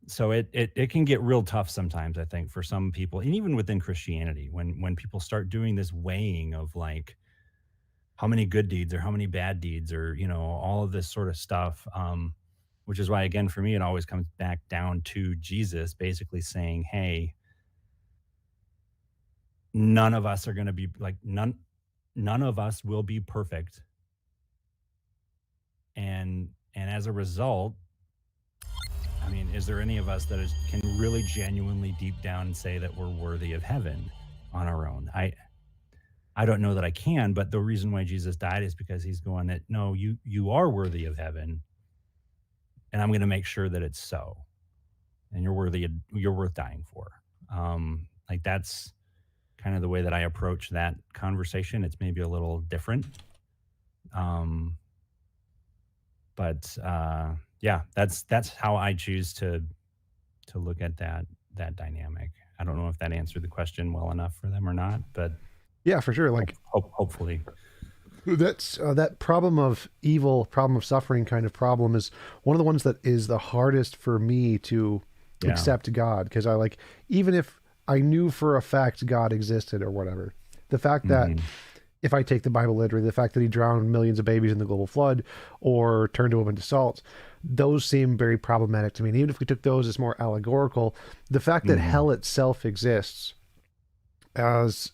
so it can get real tough sometimes, I think, for some people, and even within Christianity, when people start doing this weighing of like how many good deeds or how many bad deeds or all of this sort of stuff. Which is why, again, for me, it always comes back down to Jesus basically saying, "Hey, none of us are going to be like none of us will be perfect, and as a result, I mean, is there any of us that can really genuinely deep down say that we're worthy of heaven on our own? I don't know that I can, but the reason why Jesus died is because he's going that no, you are worthy of heaven, and I'm going to make sure that it's so, and you're worth dying for. Like that's kind of the way that I approach that conversation. It's maybe a little different, um, but yeah, that's how I choose to look at that dynamic. I don't know if that answered the question well enough for them or not, but Yeah, for sure. Like hopefully, that's that problem of evil, problem of suffering kind of problem is one of the ones that is the hardest for me to yeah, accept God, because I like, even if I knew for a fact God existed or whatever, the fact that hmm if I take the Bible literally, the fact that he drowned millions of babies in the global flood or turned a woman to salt, those seem very problematic to me. And even if we took those as more allegorical, the fact that hmm hell itself exists as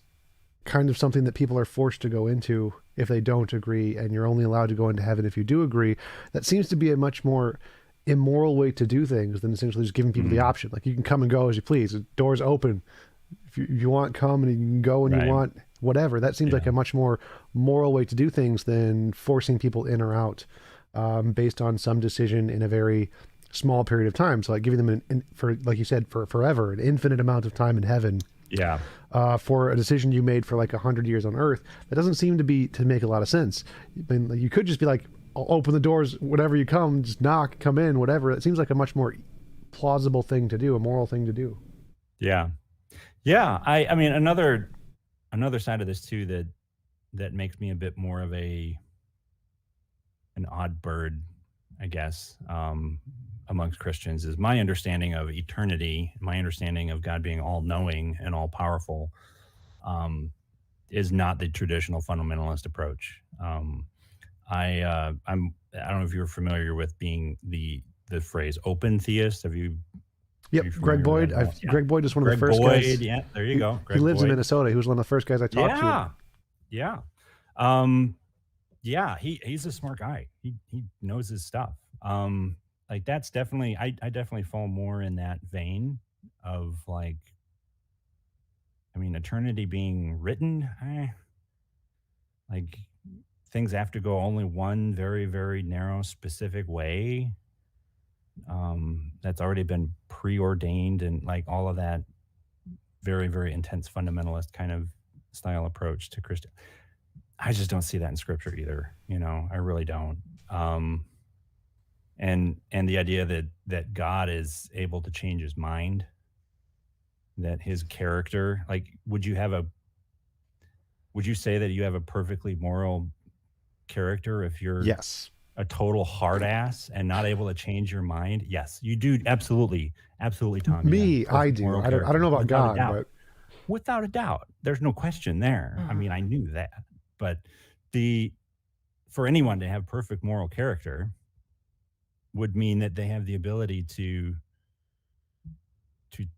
kind of something that people are forced to go into if they don't agree, and you're only allowed to go into heaven if you do agree, that seems to be a much more immoral way to do things than essentially just giving people the hmm option. Like, you can come and go as you please. The door's open. If you want, come, and you can go when you right, want, whatever. That seems like yeah, a much more moral way to do things than forcing people in or out, based on some decision in a very small period of time. So like giving them for, like you said, for forever, an infinite amount of time in heaven, yeah, for a decision you made for like 100 years on Earth. That doesn't seem to make a lot of sense. I mean, like, you could just be like, I'll open the doors whenever you come, just knock, come in, whatever. It seems like a much more plausible thing to do, a moral thing to do. yeah, yeah. I mean, another side of this too that makes me a bit more of an odd bird, I guess, amongst Christians is my understanding of eternity, my understanding of God being all knowing and all powerful, um, is not the traditional fundamentalist approach. I don't know if you're familiar with being the phrase open theist. Are Yep, you familiar with that at all? Yeah. Greg Boyd is one of the Greg first Boyd. guys. Yeah, there you He, go. he Greg lives in Boyd. Minnesota. He was one of the first guys I talked to. Yeah. Yeah. Um, Yeah, he's a smart guy. He knows his stuff. Like that's definitely I definitely fall more in that vein of like, I mean, eternity being written. Like things have to go only one very very narrow specific way. That's already been preordained and like all of that very very intense fundamentalist kind of style approach to Christian. I just don't see that in scripture either. I really don't. Um, and the idea that God is able to change his mind, that his character, like would you say that you have a perfectly moral character if you're Yes. a total hard ass and not able to change your mind? Yes, you do. Absolutely. Absolutely, Tom. You have Me, I perfect do. moral I don't character know about without a God, doubt. but Without a doubt. There's no question there. I mean, I knew that. But the for anyone to have perfect moral character would mean that they have the ability to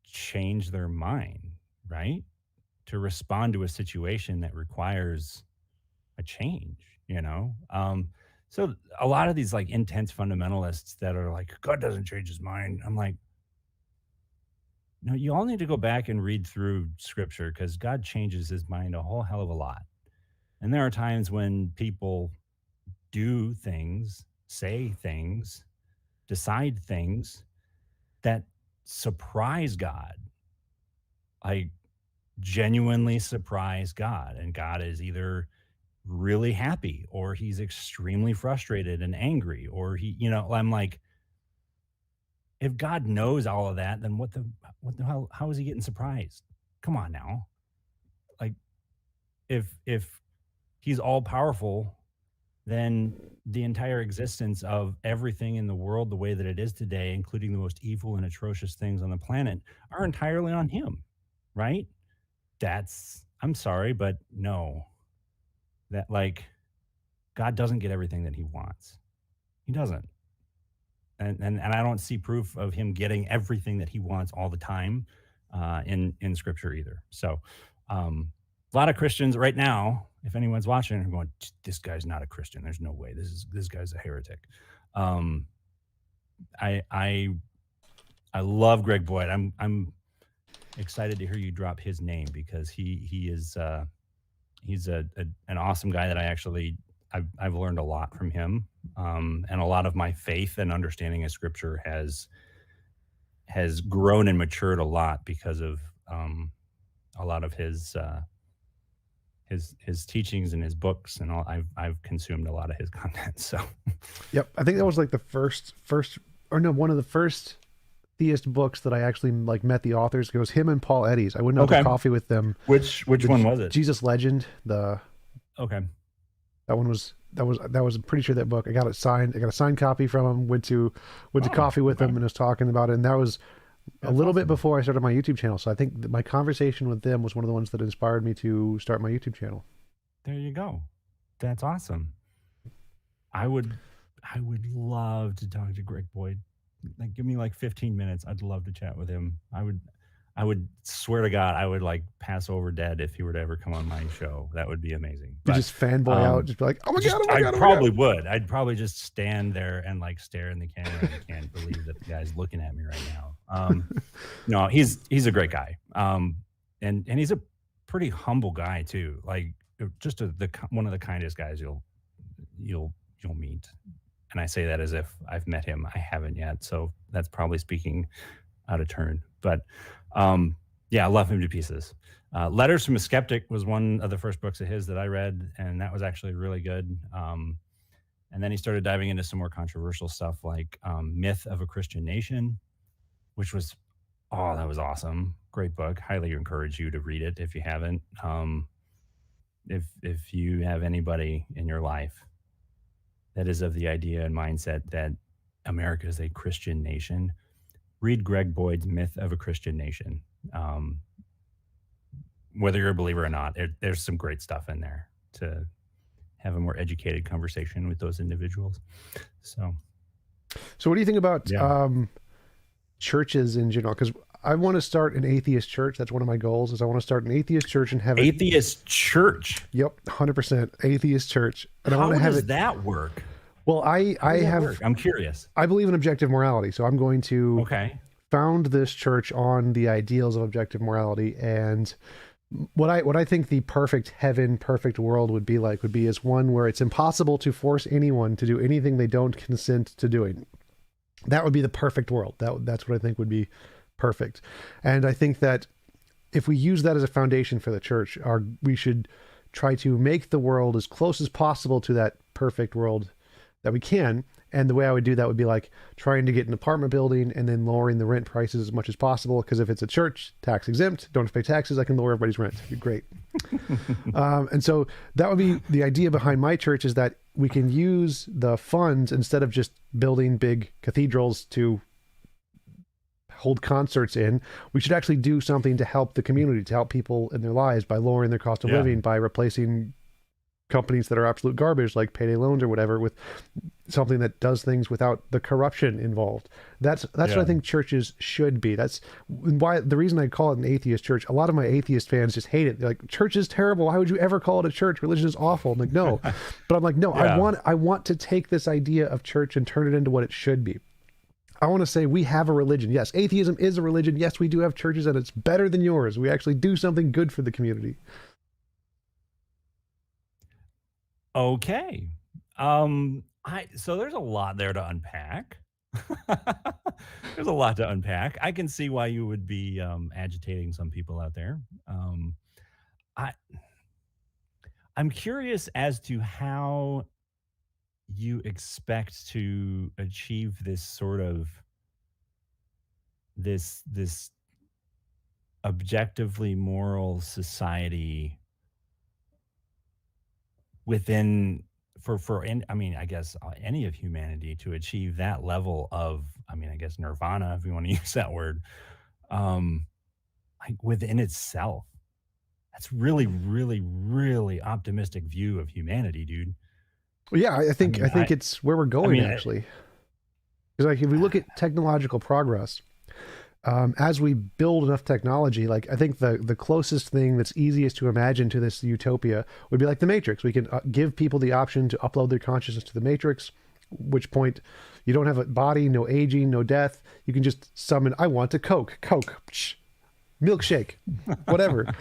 change their mind, right? To respond to a situation that requires a change. So a lot of these like intense fundamentalists that are like, God doesn't change his mind. I'm like, no, you all need to go back and read through scripture because God changes his mind a whole hell of a lot. And there are times when people do things, say things, decide things that surprise God, like genuinely surprise God. And God is either really happy or he's extremely frustrated and angry, or I'm like, if God knows all of that, then what the hell, how is he getting surprised? Come on now. Like, if he's all powerful, then the entire existence of everything in the world the way that it is today, including the most evil and atrocious things on the planet, are entirely on him, right? I'm sorry, but no. That, like, God doesn't get everything that he wants. He doesn't. And I don't see proof of him getting everything that he wants all the time in Scripture either. So a lot of Christians right now, if anyone's watching, are going, "This guy's not a Christian. There's no way. This guy's a heretic." I love Greg Boyd. I'm excited to hear you drop his name, because he's an awesome guy that I've learned a lot from him, and a lot of my faith and understanding of Scripture has grown and matured a lot because of a lot of his teachings and his books, and all. I've consumed a lot of his content. So, yep, I think that was like the one of the first theist books that I actually like met the authors. It was him and Paul Eddies. I went out to coffee with them. Which one was it? Jesus Legend. Okay. That was I'm pretty sure that book. I got it signed. I got a signed copy from him. Went to coffee with him and was talking about it. And that was a little bit before I started my YouTube channel. So I think that my conversation with them was one of the ones that inspired me to start my YouTube channel. There you go. That's awesome. I would love to talk to Greg Boyd. Like, give me like 15 minutes. I'd love to chat with him. I would swear to God, I would like pass over dead if he were to ever come on my show. That would be amazing. You just fanboy out, just be like, "Oh my God, oh my God, I probably would. I'd probably just stand there and like stare in the camera. I can't believe that the guy's looking at me right now. No, he's a great guy. And he's a pretty humble guy too. Like, just one of the kindest guys you'll meet. And I say that as if I've met him. I haven't yet, so that's probably speaking out of turn. But yeah, I love him to pieces. Letters from a Skeptic was one of the first books of his that I read, and that was actually really good. And then he started diving into some more controversial stuff, like Myth of a Christian Nation, which was, that was awesome. Great book. Highly encourage you to read it if you haven't. If you have anybody in your life that is of the idea and mindset that America is a Christian nation, read Greg Boyd's Myth of a Christian Nation. Whether you're a believer or not, there's some great stuff in there to have a more educated conversation with those individuals. So what do you think about churches in general? Because I want to start an atheist church. That's one of my goals. Is I want to start an atheist church and have atheist church. Yep, 100% atheist church. And how I want to have does that work? Well, I'm curious. I believe in objective morality, so I'm going to found this church on the ideals of objective morality. And what I think the perfect heaven, perfect world would be is one where it's impossible to force anyone to do anything they don't consent to doing. That would be the perfect world. That's what I think would be perfect. And I think that if we use that as a foundation for the church, we should try to make the world as close as possible to that perfect world that we can. And the way I would do that would be like trying to get an apartment building and then lowering the rent prices as much as possible. Because if it's a church, tax exempt, don't have to pay taxes, I can lower everybody's rent. It'd be great. And so that would be the idea behind my church, is that we can use the funds, instead of just building big cathedrals to hold concerts in, we should actually do something to help the community, to help people in their lives by lowering their cost of living, by replacing companies that are absolute garbage like payday loans or whatever with something that does things without the corruption involved. That's what I think churches should be. That's why the reason I call it an atheist church. A lot of my atheist fans just hate it. They're like, church is terrible. Why would you ever call it a church? Religion is awful. I'm like, no. But I'm like, no, I want to take this idea of church and turn it into what it should be. I want to say we have a religion. Yes, atheism is a religion. Yes, we do have churches, and it's better than yours. We actually do something good for the community. Okay. So there's a lot there to unpack. There's a lot to unpack. I can see why you would be agitating some people out there. I I'm curious as to how you expect to achieve this sort of this objectively moral society within I mean, I guess any of humanity to achieve that level of, I mean, I guess nirvana, if you want to use that word, um, like within itself. That's really, really, really optimistic view of humanity, dude. Well, yeah, I I think mean, I think it's where we're I going mean, actually. Because like if we look at technological progress, as we build enough technology, like I think the closest thing that's easiest to imagine to this utopia would be like the Matrix. We can give people the option to upload their consciousness to the Matrix, which point you don't have a body, no aging, no death. You can just summon, I want a Coke, psh, milkshake, whatever.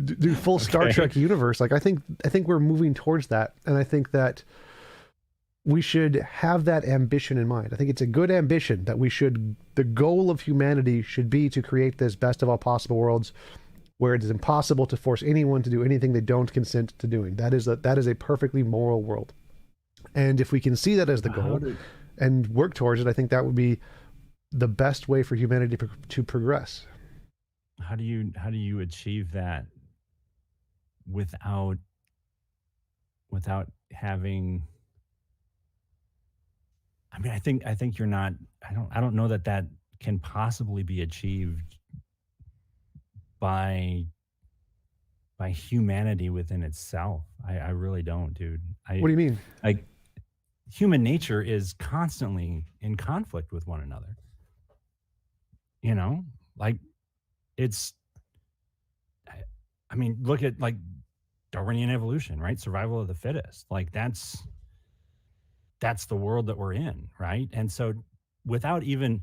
Do full Star Trek universe. Like I think we're moving towards that, and I think that we should have that ambition in mind. I think it's a good ambition that the goal of humanity should be to create this best of all possible worlds where it is impossible to force anyone to do anything they don't consent to doing. That is a perfectly moral world. And if we can see that as the goal and work towards it, I think that would be the best way for humanity to progress. How do you achieve that without having, I mean, I think you're not, I don't know that can possibly be achieved by humanity within itself. I really don't, dude. What do you mean? Like, human nature is constantly in conflict with one another. You know, like I mean, look at like Darwinian evolution, right? Survival of the fittest. Like that's the world that we're in, right? And so without even,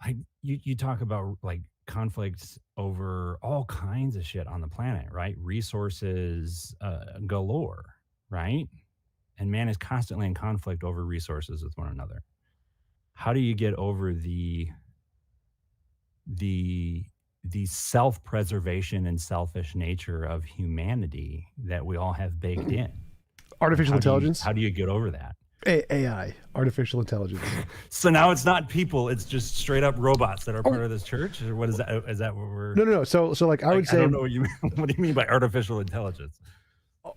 like, you talk about like conflicts over all kinds of shit on the planet, right? Resources galore, right? And man is constantly in conflict over resources with one another. How do you get over the self-preservation and selfish nature of humanity that we all have baked in? Artificial intelligence? How do you get over that? AI, artificial intelligence. So now it's not people; it's just straight up robots that are part of this church. Or what is that? Is that what we're? No. So like I would say, I don't know what you mean. What do you mean by artificial intelligence?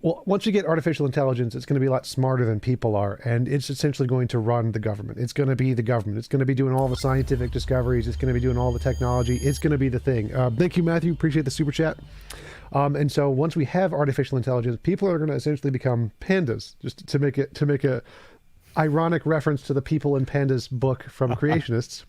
Well, once you get artificial intelligence, it's going to be a lot smarter than people are, and it's essentially going to run the government. It's going to be the government. It's going to be doing all the scientific discoveries. It's going to be doing all the technology. It's going to be the thing. Thank you, Matthew. Appreciate the super chat. And so once we have artificial intelligence, people are going to essentially become pandas. Just to make a ironic reference to the People and Pandas book from creationists.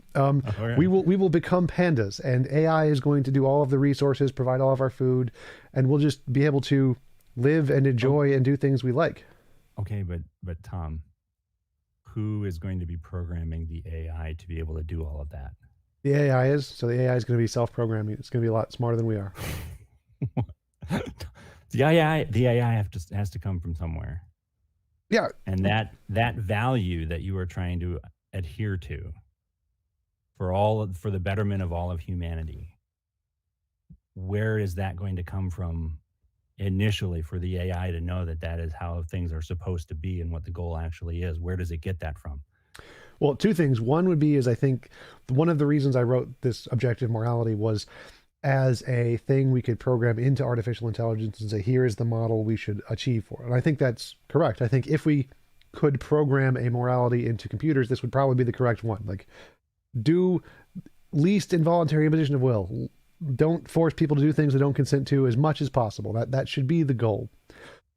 We will become pandas, and AI is going to do all of the resources, provide all of our food, and we'll just be able to live and enjoy and do things we like. Okay, but Tom, who is going to be programming the AI to be able to do all of that? The AI is. So the AI is going to be self-programming. It's going to be a lot smarter than we are. The AI has to come from somewhere. Yeah. And that value that you are trying to adhere to for the betterment of all of humanity, where is that going to come from initially for the AI to know that is how things are supposed to be and what the goal actually is? Where does it get that from? Well, two things. One would be is I think one of the reasons I wrote this objective morality was as a thing we could program into artificial intelligence and say, here is the model we should achieve for. And I think that's correct. I think if we could program a morality into computers, this would probably be the correct one. Like, do least involuntary imposition of will. Don't force people to do things they don't consent to as much as possible. That should be the goal.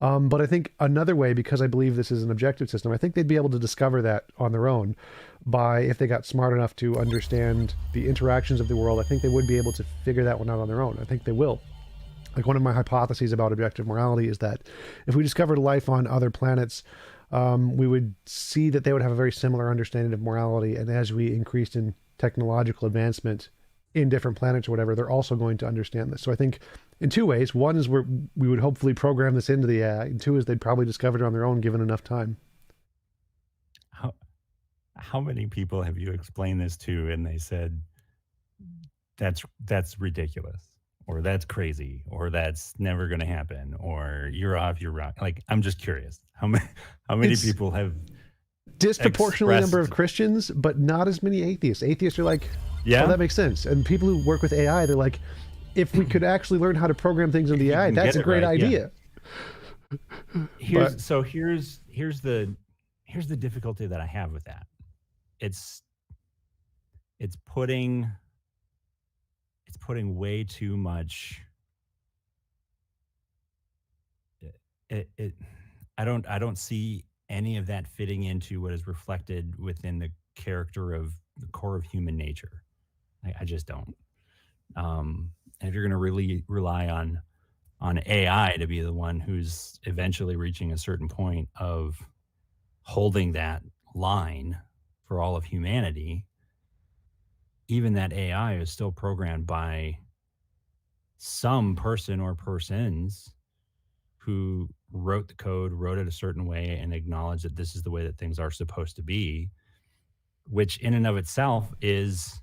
But I think another way, because I believe this is an objective system, I think they'd be able to discover that on their own by, if they got smart enough to understand the interactions of the world, I think they would be able to figure that one out on their own. I think they will. Like, one of my hypotheses about objective morality is that if we discovered life on other planets, we would see that they would have a very similar understanding of morality. And as we increased in technological advancement in different planets or whatever, they're also going to understand this. So I think in two ways. One is where we would hopefully program this into the AI, and two is they'd probably discover it on their own given enough time. How many people have you explained this to and they said that's ridiculous, or that's crazy, or that's never going to happen, or you're off your rock? Like, I'm just curious, how many people have disproportionately number of Christians, but not as many atheists. Atheists are like, yeah, oh, that makes sense. And people who work with AI, they're like, if we could actually learn how to program things in the AI, that's a great idea. Yeah. Here's the difficulty that I have with that. It's putting way too much. I don't see any of that fitting into what is reflected within the character of the core of human nature. I just don't. And if you're going to really rely on AI to be the one who's eventually reaching a certain point of holding that line for all of humanity, even that AI is still programmed by some person or persons who wrote the code, wrote it a certain way, and acknowledged that this is the way that things are supposed to be, which in and of itself is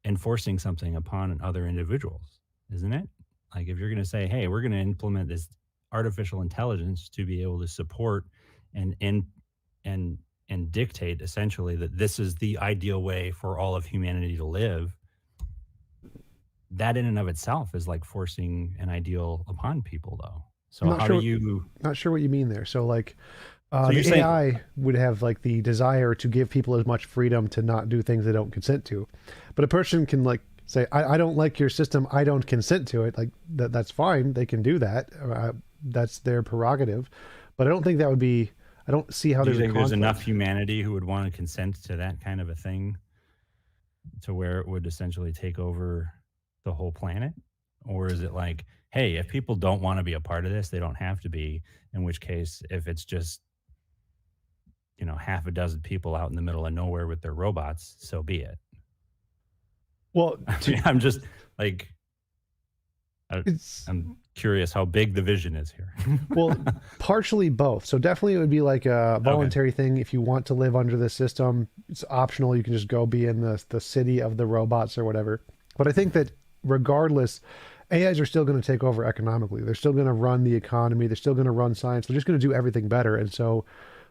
enforcing something upon other individuals, isn't it? Like, if you're going to say, hey, we're going to implement this artificial intelligence to be able to support and dictate essentially that this is the ideal way for all of humanity to live, that in and of itself is like forcing an ideal upon people, though. So not sure what you mean there. So like, the AI would have like the desire to give people as much freedom to not do things they don't consent to, but a person can like say, I don't like your system, I don't consent to it. Like that's fine, they can do that. That's their prerogative, but I don't think that would be. I don't see how there's enough humanity who would want to consent to that kind of a thing, to where it would essentially take over the whole planet? Or is it like, hey, if people don't want to be a part of this, they don't have to be, in which case, if it's just, half a dozen people out in the middle of nowhere with their robots, so be it. Well, I'm just like, I'm curious how big the vision is here. Well, partially both. So definitely it would be like a voluntary thing. If you want to live under the system, it's optional. You can just go be in the city of the robots or whatever. But I think that regardless, AIs are still going to take over economically. They're still going to run the economy. They're still going to run science. They're just going to do everything better. And so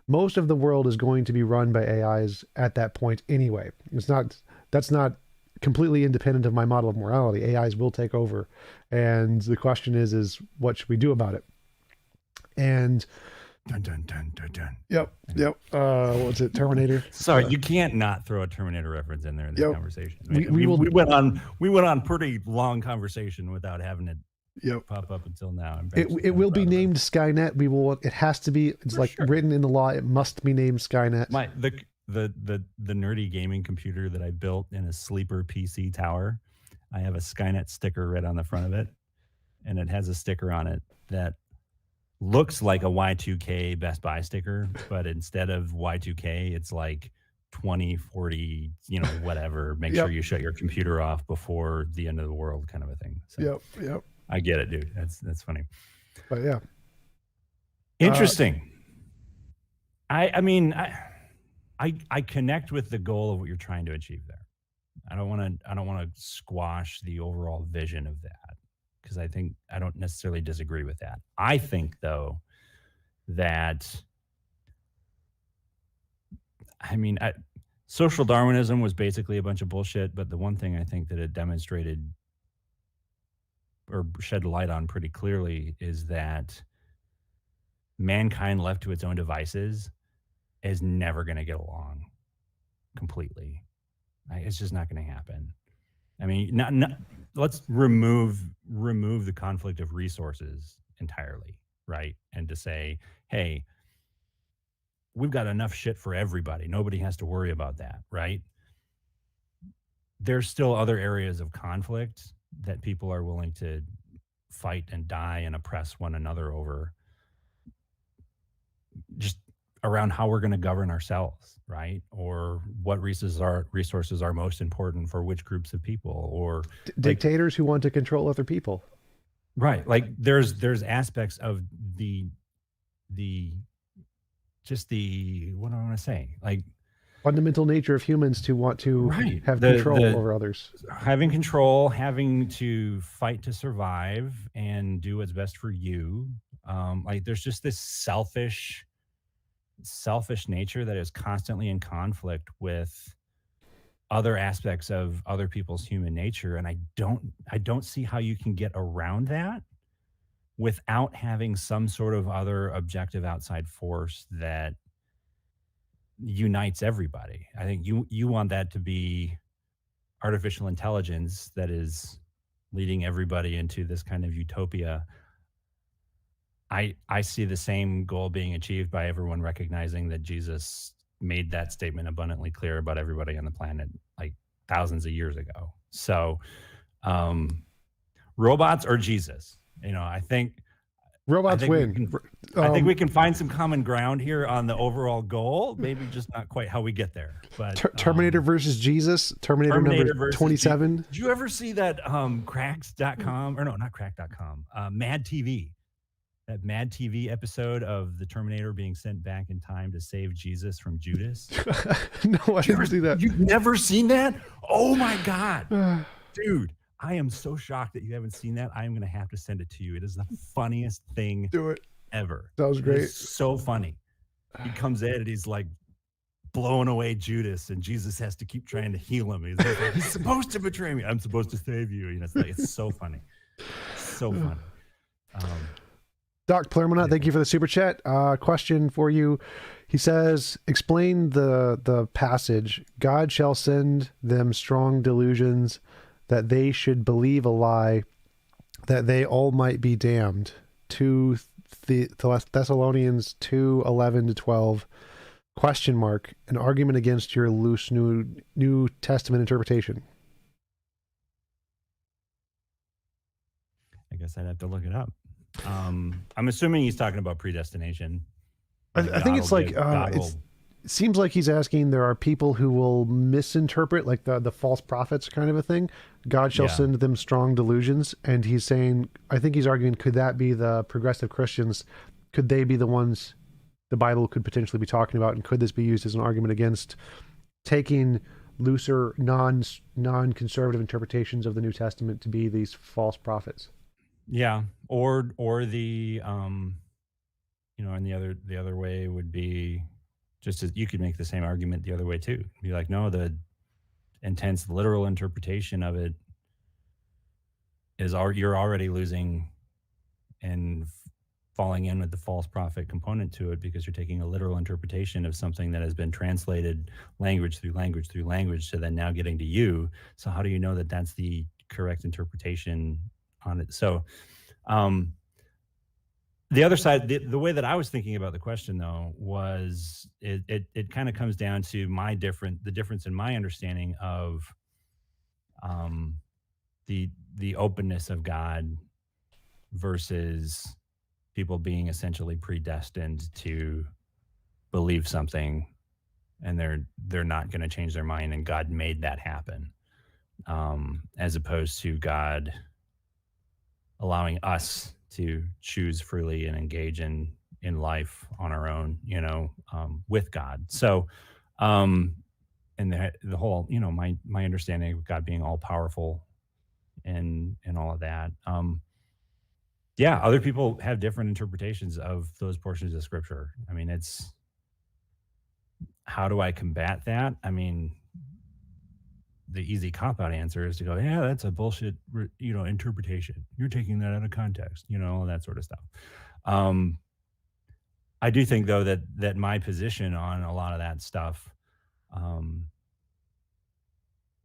most of the world is going to be run by AIs at that point anyway. That's not completely independent of my model of morality. AIs will take over. And the question is what should we do about it? And dun, dun, dun, dun, dun. Yep. What's it? Terminator. Sorry, you can't not throw a Terminator reference in there in this conversation. We went on pretty long conversation without having it pop up until now. It will be named Skynet. It has to be. It's written in the law. It must be named Skynet. The nerdy gaming computer that I built in a sleeper PC tower, I have a Skynet sticker right on the front of it, and it has a sticker on it that looks like a Y2K Best Buy sticker, but instead of Y2K, it's like 2040, whatever. Make sure you shut your computer off before the end of the world, kind of a thing. So Yep. I get it, dude. That's funny. But yeah, interesting. I connect with the goal of what you're trying to achieve there. I don't want to squash the overall vision of that, because I don't necessarily disagree with that. I think, though, that social Darwinism was basically a bunch of bullshit, but the one thing I think that it demonstrated or shed light on pretty clearly is that mankind left to its own devices is never going to get along completely. It's just not going to happen. Let's remove the conflict of resources entirely, right? And to say, hey, we've got enough shit for everybody. Nobody has to worry about that, right? There's still other areas of conflict that people are willing to fight and die and oppress one another over, just around how we're going to govern ourselves, right? Or what resources are most important for which groups of people, or dictators who want to control other people. Right. Like there's aspects of the just the what do I want to say? Like Fundamental nature of humans to want to right. have control The over others. having control, having to fight to survive and do what's best for you. Like there's just this selfish nature that is constantly in conflict with other aspects of other people's human nature, and I don't see how you can get around that without having some sort of other objective outside force that unites everybody. I think you want that to be artificial intelligence that is leading everybody into this kind of utopia. I see the same goal being achieved by everyone recognizing that Jesus made that statement abundantly clear about everybody on the planet like thousands of years ago. So, robots or Jesus, I Robots think we win. can. I think we can find some common ground here on the overall goal. Maybe just not quite how we get there. But Terminator versus Jesus. Terminator number versus 27. Did you ever see that cracks.com or no, not crack.com, Mad TV? That Mad TV episode of the Terminator being sent back in time to save Jesus from Judas? No, I didn't see that. You've never seen that? Oh my God. Dude, I am so shocked that you haven't seen that. I am going to have to send it to you. It is the funniest thing Do it. ever. That was great. It's so funny. He comes in and he's like blowing away Judas, and Jesus has to keep trying to heal him. He's supposed to betray me. I'm supposed to save you. It's so funny. So funny. Doc Plermona, thank you for the super chat. Question for you. He says, explain the passage. God shall send them strong delusions that they should believe a lie, that they all might be damned. 2 Thessalonians 2:11-12. Question mark. An argument against your loose New Testament interpretation. I guess I'd have to look it up. I'm assuming he's talking about predestination. I think it's like it seems like he's asking, there are people who will misinterpret, like the false prophets kind of a thing. God shall send them strong delusions, and he's saying, I think he's arguing, could that be the progressive Christians? Could they be the ones the Bible could potentially be talking about, and could this be used as an argument against taking looser, non-conservative interpretations of the New Testament to be these false prophets? Yeah, or the and the other way would be just as you could make the same argument the other way too. Be like, no, the intense literal interpretation of it is you're already losing and falling in with the false prophet component to it, because you're taking a literal interpretation of something that has been translated language through language through language to then now getting to you. So how do you know that that's the correct interpretation on it? So the other side, the way that I was thinking about the question though was it kind of comes down to the difference in my understanding of the openness of God versus people being essentially predestined to believe something, and they're not going to change their mind, and God made that happen, as opposed to God allowing us to choose freely and engage in life on our own, with God. So, and the whole, my understanding of God being all powerful and all of that. Other people have different interpretations of those portions of scripture. I mean, how do I combat that? I mean, the easy cop-out answer is to go, yeah, that's a bullshit, interpretation. You're taking that out of context, all that sort of stuff. I do think though that my position on a lot of that stuff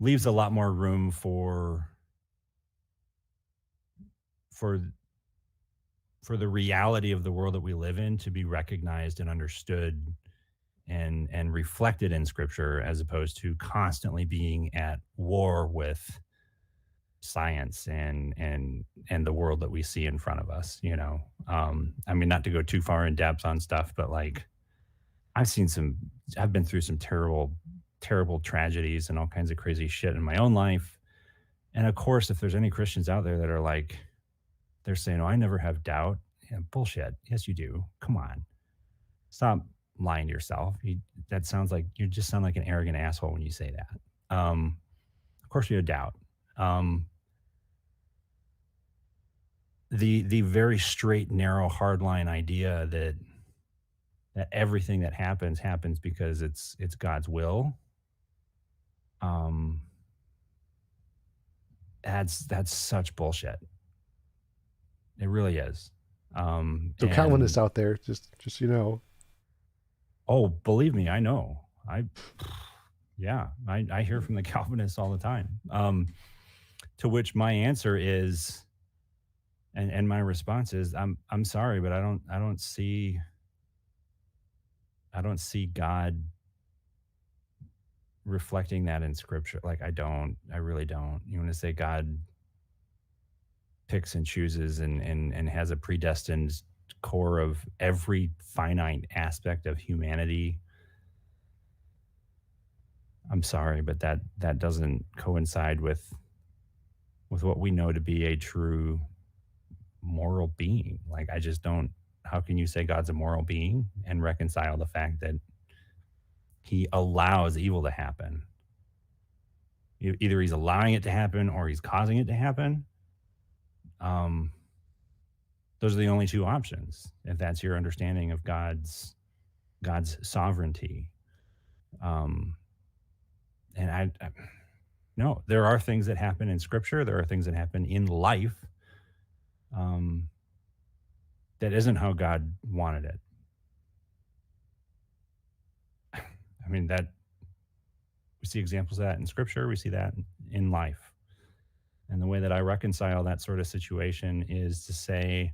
leaves a lot more room for the reality of the world that we live in to be recognized and understood and reflected in scripture, as opposed to constantly being at war with science and the world that we see in front of us. I mean, not to go too far in depth on stuff, but like I've been through some terrible tragedies and all kinds of crazy shit in my own life. And of course, if there's any Christians out there that are like, they're saying, "Oh, I never have doubt." Yeah, bullshit. Yes, you do. Come on, stop lying to yourself. That sounds like you just sound like an arrogant asshole when you say that. Of course, you have doubt. Um, the very straight, narrow, hardline idea that everything that happens because it's God's will. Um, that's such bullshit. It really is. So And Calvinists out there, just oh, believe me, I know. Yeah, I hear from the Calvinists all the time. To which my answer is, and my response is, I'm sorry, but I don't see God reflecting that in Scripture. Like I really don't. You want to say God picks and chooses and has a predestined core of every finite aspect of humanity. I'm sorry, but that doesn't coincide with what we know to be a true moral being. Like I just don't. How can you say God's a moral being and reconcile the fact that he allows evil to happen? Either he's allowing it to happen or he's causing it to happen. Um, those are the only two options. If that's your understanding of God's sovereignty, um, and I no, there are things that happen in Scripture. There are things that happen in life. That isn't how God wanted it. I mean, that we see examples of that in Scripture. We see that in life. And the way that I reconcile that sort of situation is to say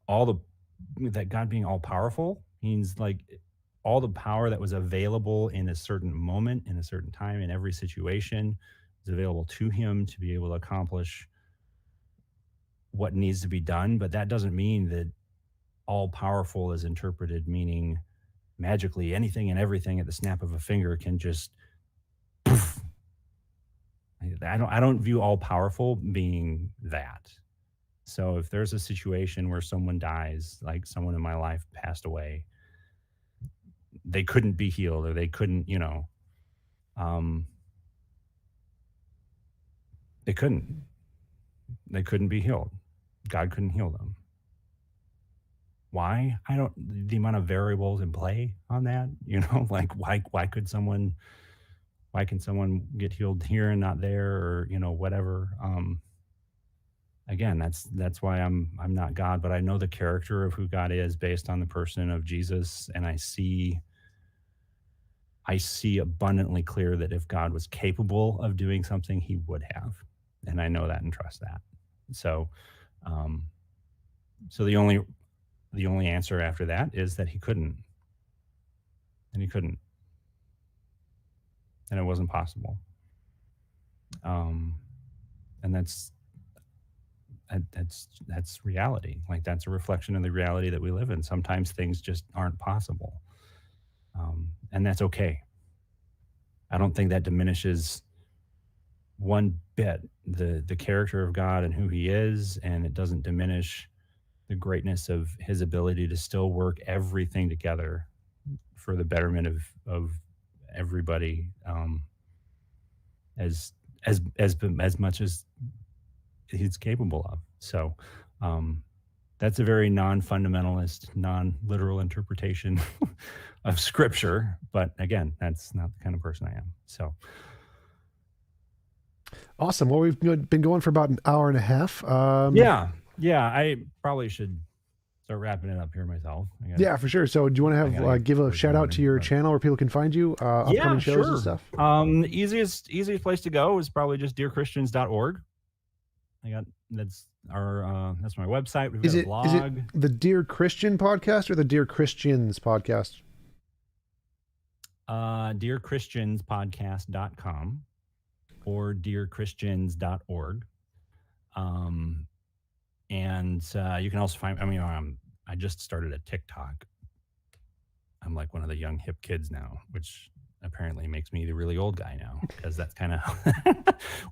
that God being all powerful means like all the power that was available in a certain moment, in a certain time, in every situation is available to him to be able to accomplish what needs to be done. But that doesn't mean that all powerful is interpreted, meaning magically anything and everything at the snap of a finger can just poof. I don't view all powerful being that. So if there's a situation where someone dies, like someone in my life passed away, they couldn't be healed or they couldn't, um, they couldn't. They couldn't be healed. God couldn't heal them. Why? I don't. The amount of variables in play on that, like why can someone get healed here and not there, or whatever. Again, that's why I'm not God, but I know the character of who God is based on the person of Jesus, and I see abundantly clear that if God was capable of doing something, he would have. And I know that and trust that. So, um, so the only answer after that is that he couldn't. And he couldn't. And it wasn't possible. And that's reality. Like that's a reflection of the reality that we live in. Sometimes things just aren't possible. And that's okay. I don't think that diminishes one bit the character of God and who he is, and it doesn't diminish the greatness of his ability to still work everything together for the betterment of everybody, as much as he's capable of. So that's a very non-fundamentalist, non-literal interpretation of Scripture. But again, that's not the kind of person I am. So awesome. Well, we've been going for about an hour and a half. Yeah. I probably should start wrapping it up here myself. Yeah, for sure. So do you want to have give a shout out to your channel where people can find you, upcoming shows and stuff? Easiest place to go is probably just DearChristians.org. That's my website. We've got a blog. Is it the Dear Christian podcast or the Dear Christians podcast? DearChristianPodcast.com or DearChristians.org. And you can also find, I just started a TikTok. I'm like one of the young hip kids now, which apparently makes me the really old guy now, because that's kind of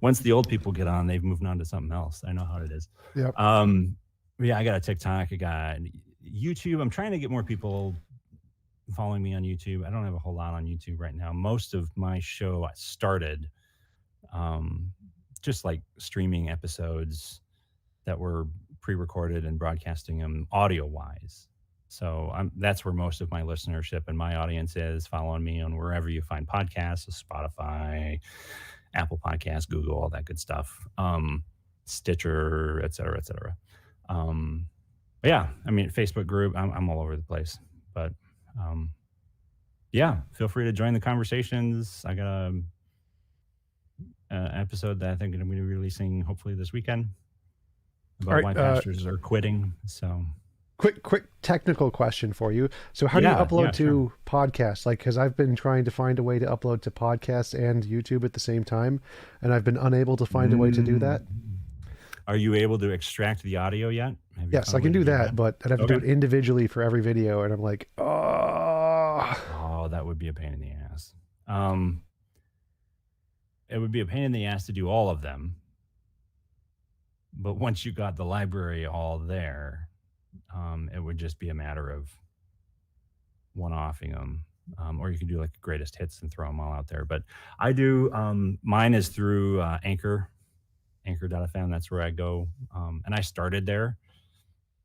once the old people get on, they've moved on to something else. I know how it is. Yep. Yeah, I got a TikTok, I got YouTube. I'm trying to get more people following me on YouTube. I don't have a whole lot on YouTube right now. Most of my show I started just like streaming episodes that were pre-recorded and broadcasting them audio-wise. So that's where most of my listenership and my audience is, following me on wherever you find podcasts, Spotify, Apple Podcasts, Google, all that good stuff, Stitcher, et cetera, et cetera. But yeah, I mean, Facebook group, I'm all over the place. But yeah, feel free to join the conversations. I got a episode that I think I'm going to be releasing hopefully this weekend about why pastors are quitting. So quick technical question for you. So how do you upload to podcasts? Like, because I've been trying to find a way to upload to podcasts and YouTube at the same time, and I've been unable to find a way to do that. Are you able to extract the audio yet? Yes, I can do that, but I'd have to do it individually for every video, and I'm like, oh, that would be a pain in the ass. It would be a pain in the ass to do all of them. But once you got the library all there, it would just be a matter of one-offing them. Or you can do like greatest hits and throw them all out there. But I do, mine is through anchor.fm. That's where I go. And I started there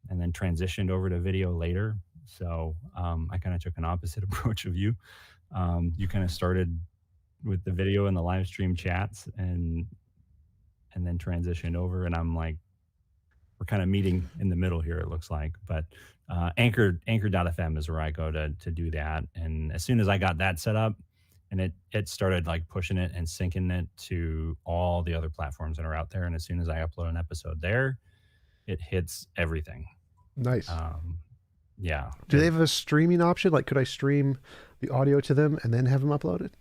and then transitioned over to video later. So I kind of took an opposite approach of you. You kind of started with the video and the live stream chats and then transitioned over, and I'm like, we're kind of meeting in the middle here, it looks like. But anchor.fm is where I go to do that. And as soon as I got that set up, and it started like pushing it and syncing it to all the other platforms that are out there. And as soon as I upload an episode there, it hits everything. Nice. Yeah. Do they have a streaming option? Like, could I stream the audio to them and then have them uploaded?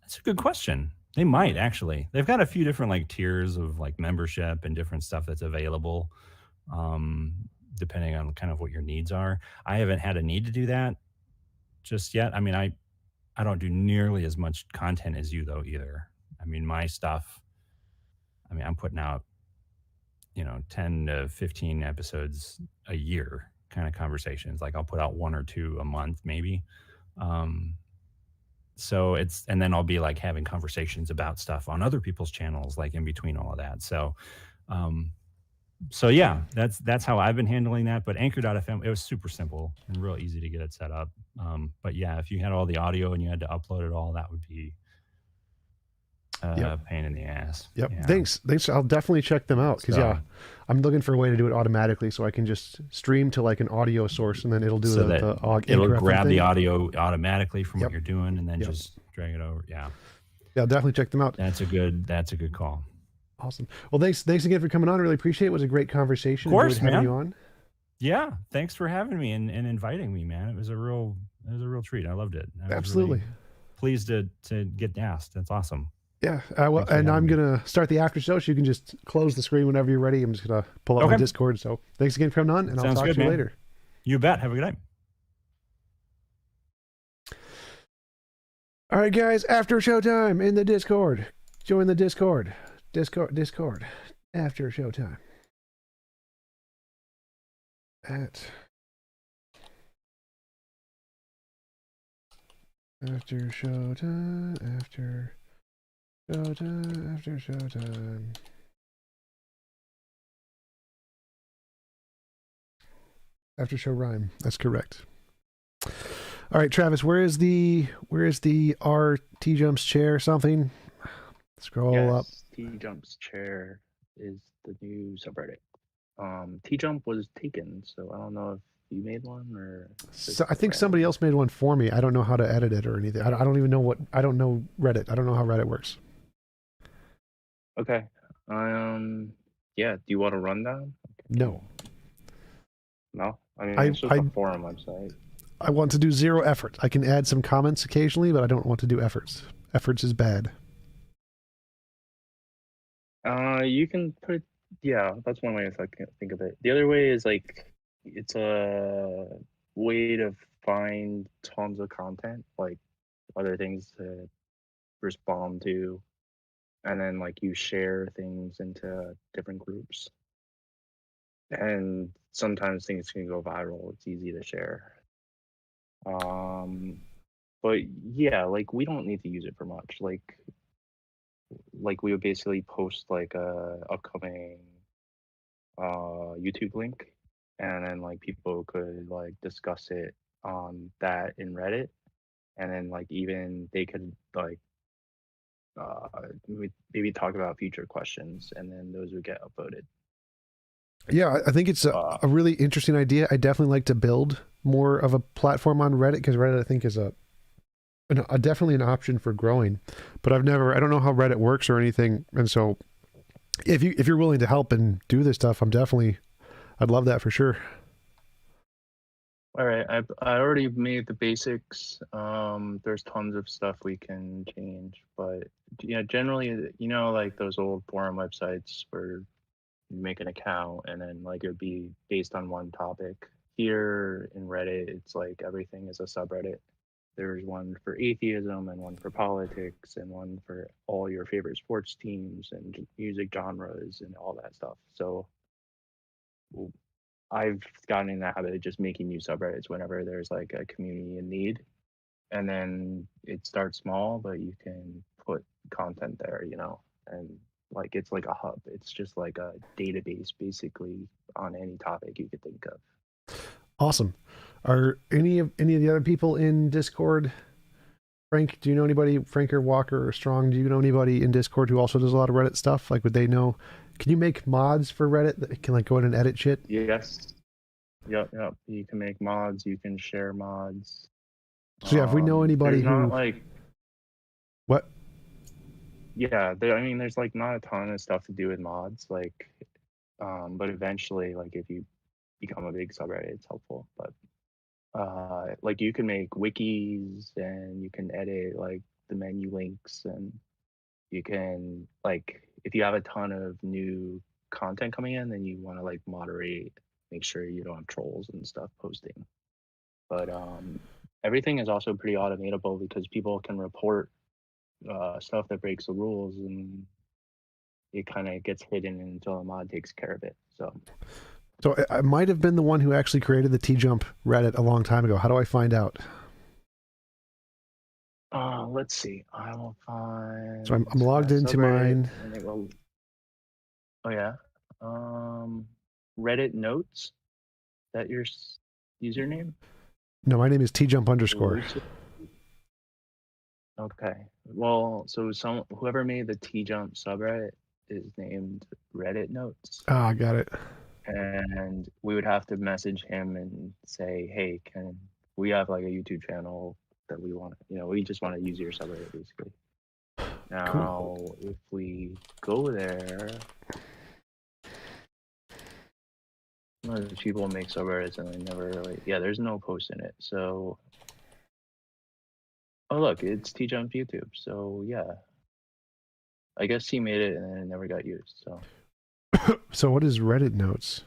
That's a good question. They might, actually. They've got a few different like tiers of like membership and different stuff that's available, depending on kind of what your needs are. I haven't had a need to do that just yet. I mean, I don't do nearly as much content as you though either. I mean, my stuff, I'm putting out, 10 to 15 episodes a year kind of conversations. Like I'll put out 1 or 2 a month, maybe. So and then I'll be like having conversations about stuff on other people's channels, like in between all of that. So yeah, that's how I've been handling that. But anchor.fm, it was super simple and real easy to get it set up. But yeah, if you had all the audio and you had to upload it all, that would be a pain in the ass. Yep. Yeah. Thanks. I'll definitely check them out. Cause I'm looking for a way to do it automatically so I can just stream to like an audio source and then it'll do it'll grab the audio automatically from what you're doing and then just drag it over. Yeah. Yeah. I'll definitely check them out. That's a good call. Awesome. Well, thanks again for coming on. I really appreciate it. It was a great conversation. Of course, man. Having you on. Yeah. Thanks for having me and inviting me, man. It was a real treat. I loved it. Absolutely. Really pleased to get asked. That's awesome. Yeah, and I'm going to start the after show, so you can just close the screen whenever you're ready. I'm just going to pull up my Discord. So thanks again for coming on, and I'll talk to you later. You bet. Have a good night. All right, guys, after show time in the Discord. Join the Discord. Discord. After show time. After show time. After showtime. After show rhyme. That's correct. All right, Travis, where is the TJump's chair something? Scroll up. TJump's chair is the new subreddit. TJump was taken, so I don't know if you made one or. So I think somebody else made one for me. I don't know how to edit it or anything. I don't even know I don't know Reddit. I don't know how Reddit works. Okay. Yeah. Do you want a rundown? No. No? I mean, it's just a forum website. I want to do zero effort. I can add some comments occasionally, but I don't want to do efforts. Efforts is bad. You can put, yeah, that's one way I can think of it. The other way is like, it's a way to find tons of content. Like, other things to respond to, and then like you share things into different groups. And sometimes things can go viral. It's easy to share. Um, but yeah, like we don't need to use it for much. Like we would basically post like a upcoming YouTube link, and then like people could like discuss it on that in Reddit, and then like even they could like uh maybe talk about future questions, and then those would get upvoted. Yeah, I think it's a really interesting idea. I definitely like to build more of a platform on Reddit, because Reddit I think is a definitely an option for growing. But I don't know how Reddit works or anything, and so if you're willing to help and do this stuff, I'd love that for sure. All right, I already made the basics. There's tons of stuff we can change, but yeah, generally, like those old forum websites where you make an account and then like it would be based on one topic. Here in Reddit, it's like everything is a subreddit. There's one for atheism and one for politics and one for all your favorite sports teams and music genres and all that stuff. So I've gotten in the habit of just making new subreddits whenever there's like a community in need. And then it starts small, but you can put content there, and like it's like a hub. It's just like a database basically on any topic you could think of. Awesome. Are any of the other people in Discord? Frank, do you know anybody, Frank or Walker or Strong, do you know anybody in Discord who also does a lot of Reddit stuff? Like, would they know? Can you make mods for Reddit that can like go in and edit shit? Yes. Yep. You can make mods. You can share mods. So yeah, if we know anybody there's who, not like, what? yeah, I mean, there's like not a ton of stuff to do with mods, like, but eventually, like if you become a big subreddit, it's helpful. But like you can make wikis and you can edit like the menu links, and you can like if you have a ton of new content coming in, then you want to like moderate, make sure you don't have trolls and stuff posting. But everything is also pretty automatable because people can report stuff that breaks the rules, and it kind of gets hidden until a mod takes care of it. So I might have been the one who actually created the TJump Reddit a long time ago. How do I find out? Let's see. I will find. So I'm logged into mine. And it will. Oh yeah. Reddit notes. Is that your username? No, my name is TJump_. Okay. Well, so whoever made the TJump subreddit is named Reddit Notes. Ah, got it. And we would have to message him and say, hey, can we have like a YouTube channel that we want to, we just want to use your subreddit basically. Now, cool. If we go there, most people make subreddits and they never like, there's no post in it. So, oh look, it's TJump YouTube. So yeah, I guess he made it and then it never got used. So. So what is Reddit Notes?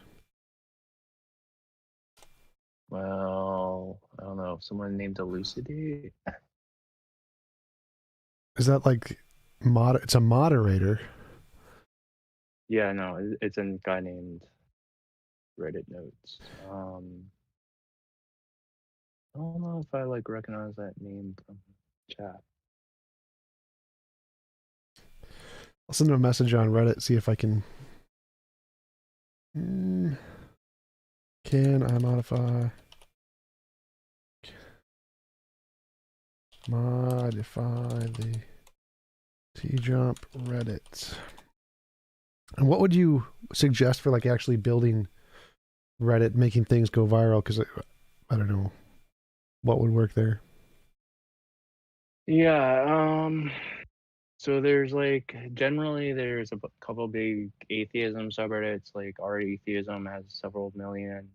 Well, I don't know. Someone named Elucidate. Is that like it's a moderator? Yeah, no, it's a guy named Reddit Notes. I don't know if I like recognize that name from chat. I'll send him a message on Reddit, see if I can. Can I modify the TJump Reddit? And what would you suggest for like actually building Reddit, making things go viral? Because I don't know what would work there. Yeah, so there's like generally there's a couple big atheism subreddits. Like our atheism has several million.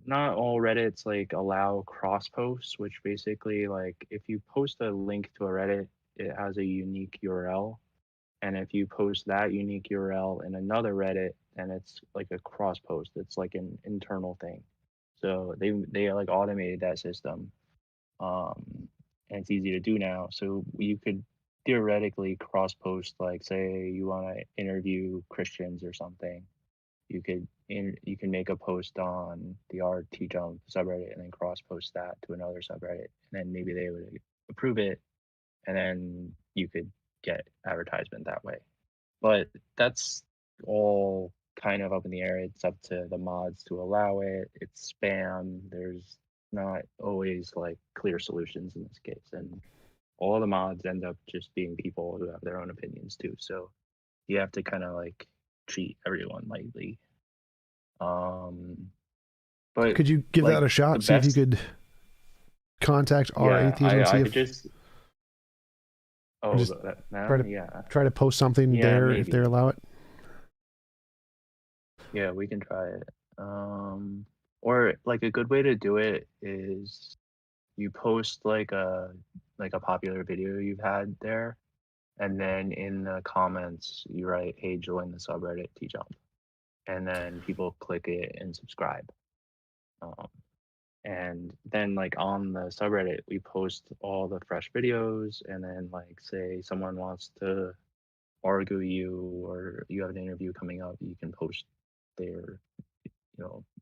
Not all Reddits like allow cross posts, which basically like if you post a link to a Reddit, it has a unique URL. And if you post that unique URL in another Reddit, then it's like a cross post. It's like an internal thing. So they like automated that system. and it's easy to do now. So you could theoretically cross post, like say you want to interview Christians or something. You can make a post on the TJump subreddit and then cross post that to another subreddit, and then maybe they would approve it, and then you could get advertisement that way. But that's all kind of up in the air. It's up to the mods to allow it. It's spam. There's not always like clear solutions in this case, and all the mods end up just being people who have their own opinions too. So you have to kind of like treat everyone lightly. But Could you give like that a shot? See if you could contact our yeah, atheism and see I if just just now yeah, try to post something yeah, there maybe. if they allow it. Yeah, we can try it. Or like a good way to do it is you post like a popular video you've had there, and then in the comments you write, "Hey, join the subreddit TJump," and then people click it and subscribe. And then like on the subreddit we post all the fresh videos, and then like say someone wants to argue you or you have an interview coming up, you can post their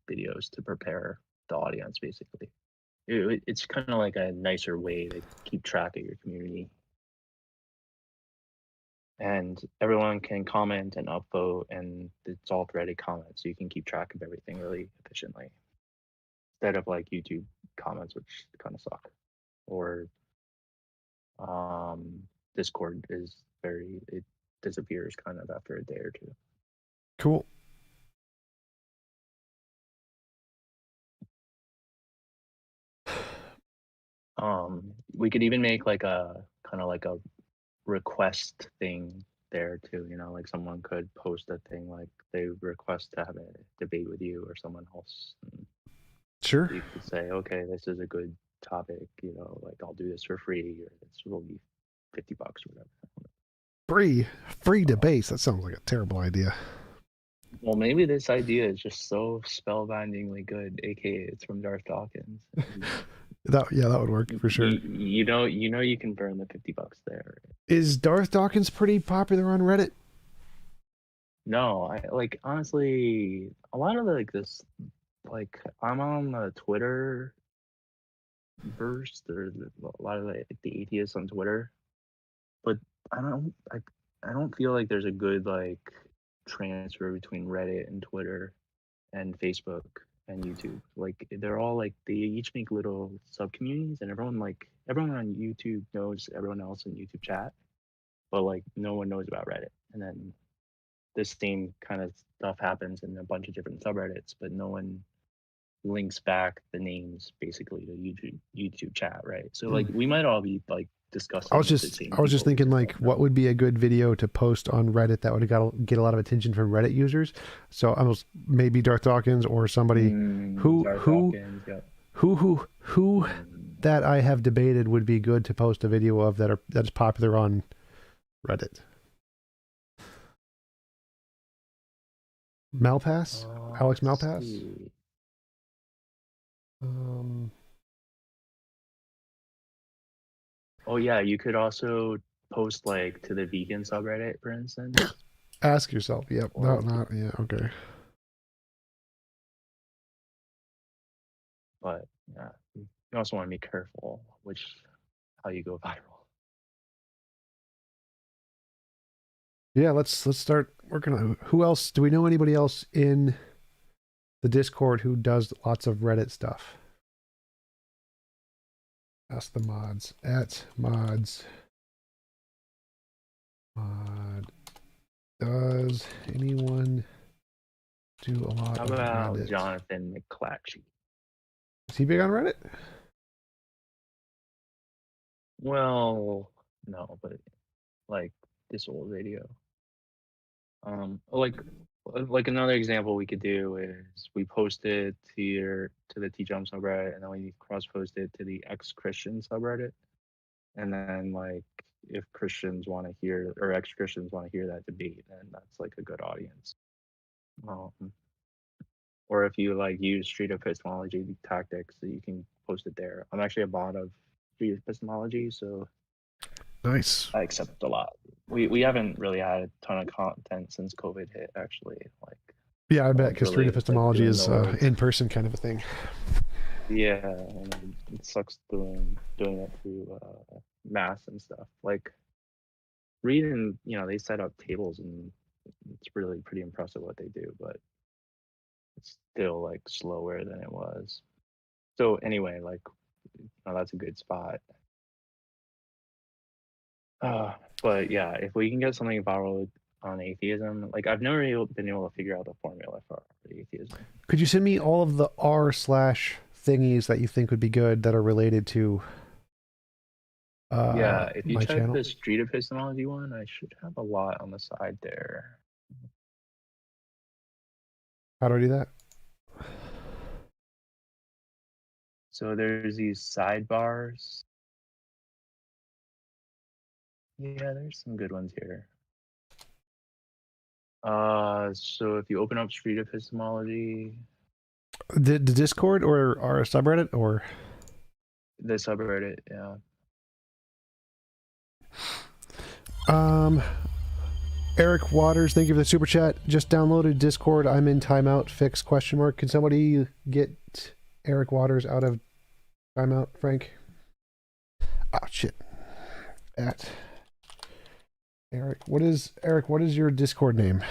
videos to prepare the audience basically. It's kind of like a nicer way to keep track of your community, and everyone can comment and upvote, and it's all threaded comments, so you can keep track of everything really efficiently instead of like YouTube comments, which kind of suck, or Discord is it disappears kind of after a day or two. Cool. We could even make like a kind of like a request thing there too, like someone could post a thing like they request to have a debate with you or someone else, and Sure. you could say, okay, this is a good topic, like I'll do this for free, or this will be $50 or whatever. Free debates. That sounds like a terrible idea. Well, maybe this idea is just so spellbindingly good, aka it's from Darth Dawkins. That would work for sure. You can burn the $50 there. Is Darth Dawkins pretty popular on Reddit? No, I like honestly a lot of like I'm on the Twitter burst, or a lot of the atheists on Twitter, but I don't feel like there's a good like transfer between Reddit and Twitter and Facebook and YouTube. Like they're all like they each make little sub communities, and everyone on YouTube knows everyone else in YouTube chat, but like no one knows about Reddit. And then this same kind of stuff happens in a bunch of different subreddits, but no one links back the names basically to YouTube chat, right? So like we might all be like discussing. I was just thinking like what would be a good video to post on Reddit that would get a lot of attention from Reddit users. So almost maybe Darth Dawkins or somebody who that I have debated would be good to post a video of that's popular on Reddit. Malpass? Alex Malpass? Oh yeah, you could also post like to the vegan subreddit, for instance. Ask yourself. Yep. Yeah. Okay. But yeah, you also want to be careful how you go viral. Yeah, let's start working on. Who else? Do we know anybody else in the Discord who does lots of Reddit stuff? Ask the mods at mods. Mod. Does anyone do a lot How of about Reddit? Jonathan McClatchy? Is he big on Reddit? Well, no, but like this old video. Like another example we could do is we posted to the TJump subreddit, and then we cross posted to the ex-Christian subreddit, and then like if Christians want to hear, or ex-Christians want to hear that debate, then that's like a good audience. Or if you like use street epistemology tactics, so you can post it there. I'm actually a bot of street epistemology, so Nice. I accept a lot. We haven't really had a ton of content since COVID hit, actually. Like, Yeah, I no bet, one's because street really like epistemology doing is the work. in person kind of a thing. Yeah, and it sucks doing it through mass and stuff. Like reading, they set up tables and it's really pretty impressive what they do, but it's still like slower than it was. So anyway, like, that's a good spot. But yeah, if we can get something viral on atheism, like I've never been able to figure out the formula for atheism. Could you send me all of the r/thingies that you think would be good that are related to Yeah, if you my check channel? the street epistemology one, I should have a lot on the side there. How do I do that? So there's these sidebars. Yeah, there's some good ones here. So if you open up street epistemology, The Discord or our subreddit or the subreddit, yeah. Eric Waters, thank you for the super chat. Just downloaded Discord. I'm in timeout. Fix question mark. Can somebody get Eric Waters out of timeout, Frank? Oh shit. At Eric. What is your Discord name?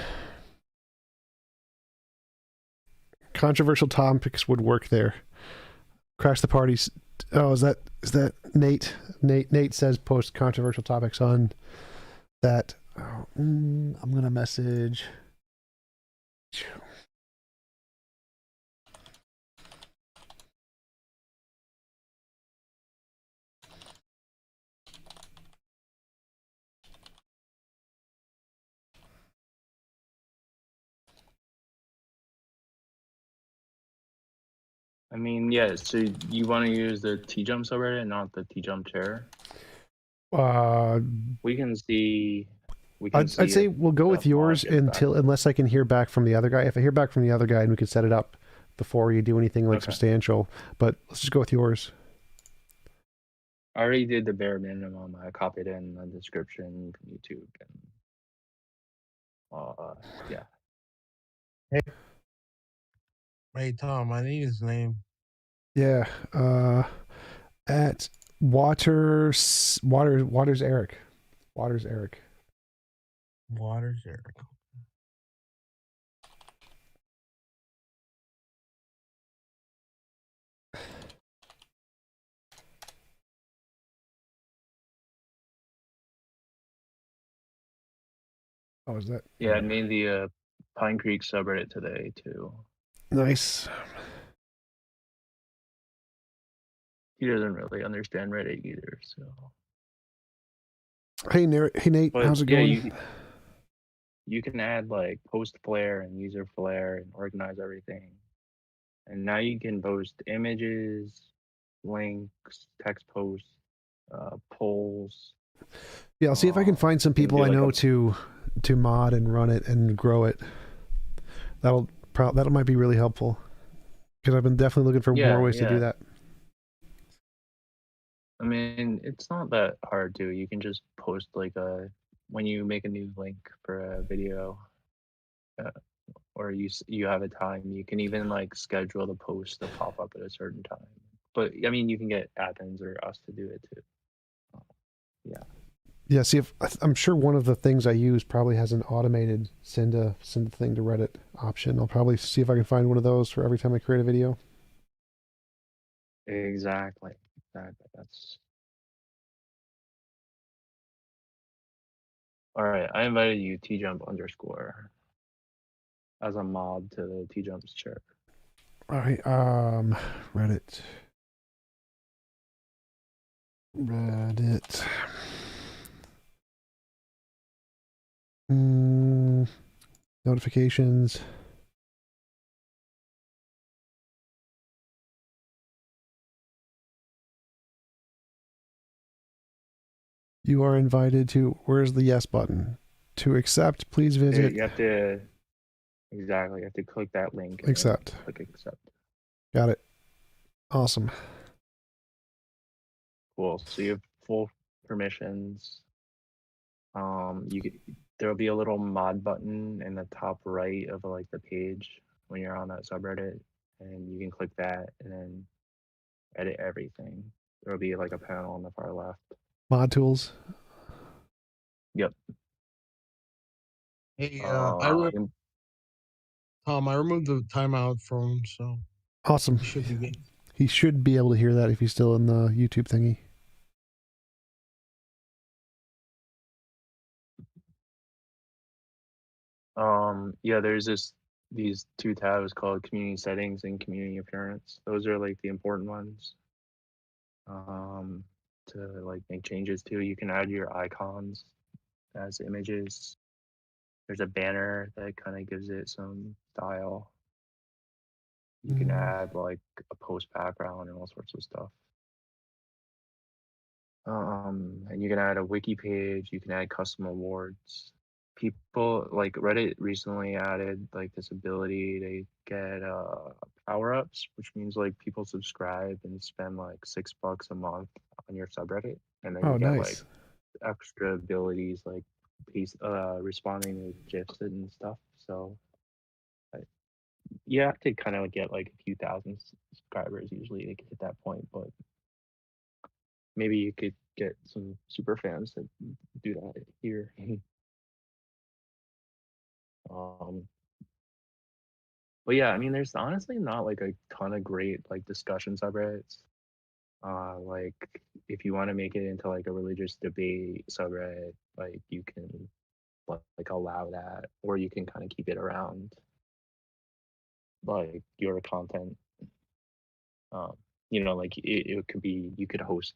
Controversial topics would work there. Crash the parties. Oh, is that Nate? Nate says post controversial topics on that. Oh, I'm gonna message. I mean, yeah, so you want to use the TJump subreddit, not the TJump chair? We can see. I'd say we'll go with yours unless I can hear back from the other guy. If I hear back from the other guy, and we can set it up before you do anything like substantial. But let's just go with yours. I already did the bare minimum. I copied in the description from YouTube, and yeah. Hey Tom, I need his name. Yeah, at Waters Eric. Waters Eric. Waters Eric. Oh, is that? Yeah, I made the Pine Creek subreddit today too. Nice. He doesn't really understand Reddit either, so. Hey Nate, But, how's it going? You can add like post flare and user flare and organize everything. And now you can post images, links, text posts, polls. Yeah, I'll see if I can find some people I know to mod and run it and grow it. That might be really helpful because I've been definitely looking for more ways to do that. I mean, it's not that hard to. You can just post like when you make a new link for a video, or you have a time, you can even like schedule the post to pop up at a certain time. But I mean, you can get Athens or us to do it too. Yeah. Yeah. See, I'm sure one of the things I use probably has an automated send a thing to Reddit option. I'll probably see if I can find one of those for every time I create a video. Exactly. That's all right. I invited you TJump _ as a mod to the TJump's chair. All right. Reddit. Notifications. You are invited to. Where's the yes button? To accept, please visit. You have to exactly. You have to click that link. Accept. Click accept. Got it. Awesome. Cool. So you have full permissions. There'll be a little mod button in the top right of like the page when you're on that subreddit, and you can click that and then edit everything. There'll be like a panel on the far left. Mod tools. Yep. Hey, Um, Tom, I removed the timeout from him, so Awesome. he should be good. He should be able to hear that if he's still in the YouTube thingy. yeah, there's these two tabs called community settings and community appearance. Those are like the important ones. To like make changes to. You can add your icons as images. There's a banner that kind of gives it some style. You can add like a post background and all sorts of stuff. And you can add a wiki page. You can add custom awards. People like Reddit recently added like this ability to get power ups, which means like people subscribe and spend like $6 a month on your subreddit, and then Oh, you get like nice. extra abilities like responding to gifs and stuff. So you have to kind of get like a few thousand subscribers usually to get to that point, but maybe you could get some super fans that do that here. um, but yeah, I mean, there's honestly not like a ton of great like discussion subreddits. Like if you want to make it into like a religious debate subreddit, like you can like allow that, or you can kind of keep it around like your content. Um, like it could be, you could host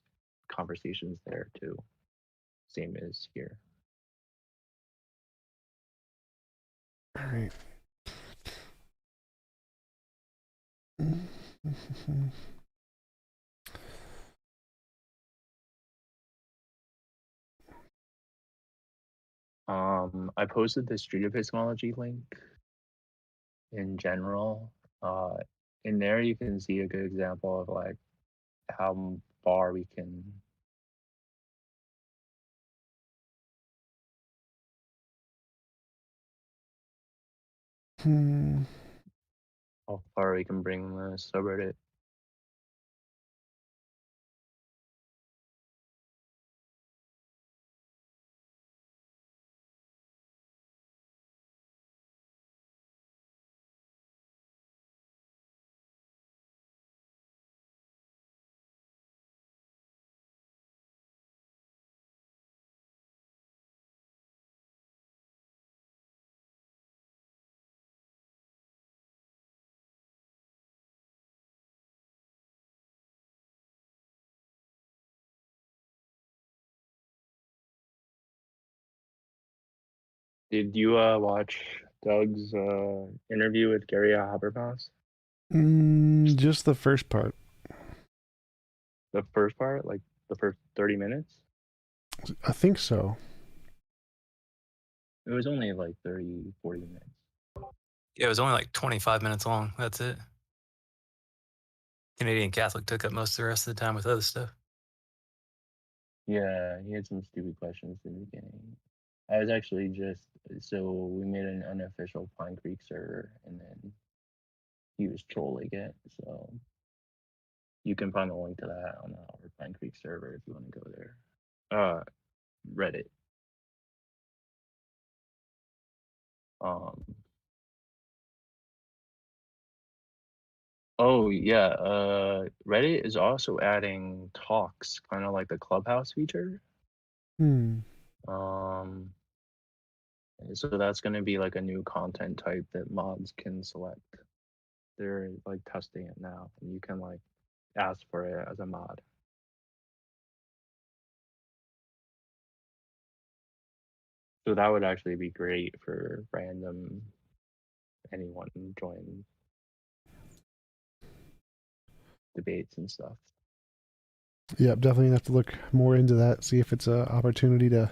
conversations there too, same as here. All right. I posted the street epistemology link in general. Uh, in there, you can see a good example of like how far we can. How far we can bring the subreddit. Did you watch Doug's interview with Gary Habermas? Just the first part. The first part, like the first 30 minutes? I think so. It was only like 30, 40 minutes. Yeah, it was only like 25 minutes long. That's it. Canadian Catholic took up most of the rest of the time with other stuff. Yeah, he had some stupid questions in the beginning. I was actually so we made an unofficial Pine Creek server, and then he was trolling it. So you can find the link to that on our Pine Creek server if you want to go there. Reddit. Um. Oh yeah. Reddit is also adding talks, kind of like the Clubhouse feature. Um. So that's going to be like a new content type that mods can select. They're like testing it now, and you can like ask for it as a mod. So that would actually be great for random anyone join debates and stuff. Yep, definitely have to look more into that, see if it's an opportunity to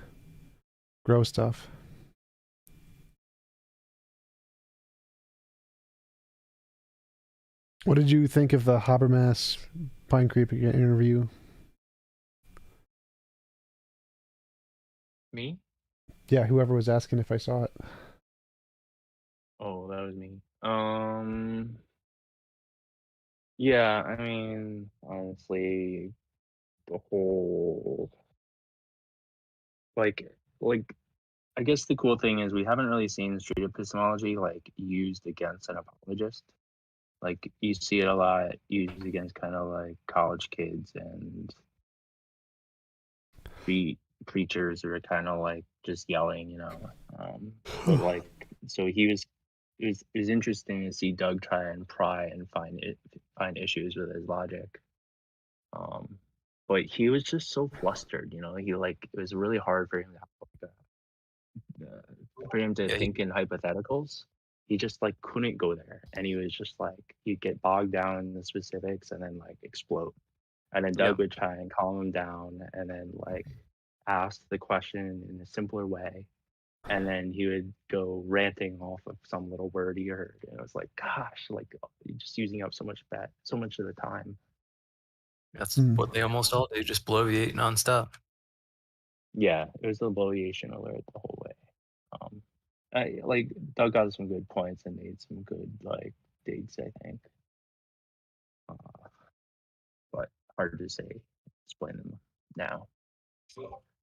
grow stuff. What did you think of the Habermas Pine Creek interview? Me? Yeah, whoever was asking if I saw it. Oh, that was me. Yeah, I mean, honestly, the whole like like I guess the cool thing is we haven't really seen street epistemology like used against an apologist. Like you see it a lot used against kind of like college kids and preachers who are kind of like just yelling, you know. But like, so it was interesting to see Doug try and pry and find issues with his logic. Um, but he was just so flustered, you know. He like it was really hard for him to have, for him to Yeah, think in hypotheticals. He just like couldn't go there, and he was just like he'd get bogged down in the specifics and then like explode. And then yeah, Doug would try and calm him down, and then like ask the question in a simpler way, and then he would go ranting off of some little word he heard, and it was like, gosh, like you're just using up so much of the time. that's Hmm. what they almost all do. Just bloviate nonstop. Yeah, it was the bloviation alert the whole way. I like Doug got some good points and made some good like digs, I think, uh, but hard to say explain them now.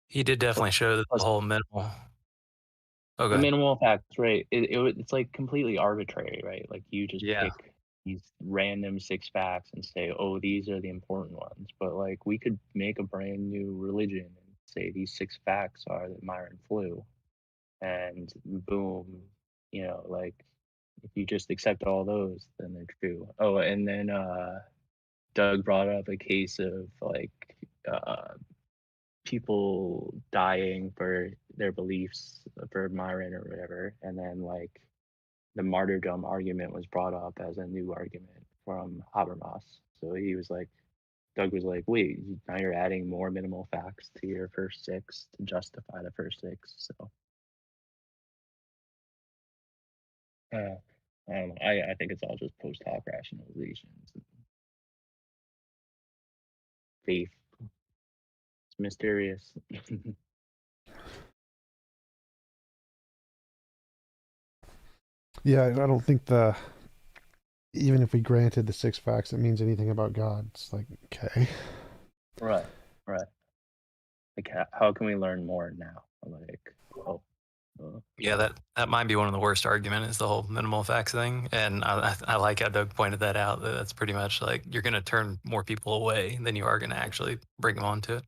He did definitely show that the Plus, whole minimal. Oh, go the ahead. minimal facts, right? It's like completely arbitrary, right? Like you just Yeah, pick these random six facts and say, oh, these are the important ones. But like we could make a brand new religion and say these six facts are that Myron flew, and boom, you know, like if you just accept all those, then they're true. Oh, and then Doug brought up a case of like uh, people dying for their beliefs for Myron or whatever, and then like the martyrdom argument was brought up as a new argument from Habermas. So he was like, Doug was like, wait, now you're adding more minimal facts to your first six to justify the first six. So I don't know. I think it's all just post hoc rationalizations. Faith. It's mysterious. Yeah, I don't think even if we granted the six facts, it means anything about God. It's like, okay. Right, right. Like, how can we learn more now? Like, oh, yeah. That might be one of the worst argument is the whole minimal facts thing, and I like how Doug pointed that out. That's pretty much like you're going to turn more people away than you are going to actually bring them onto it.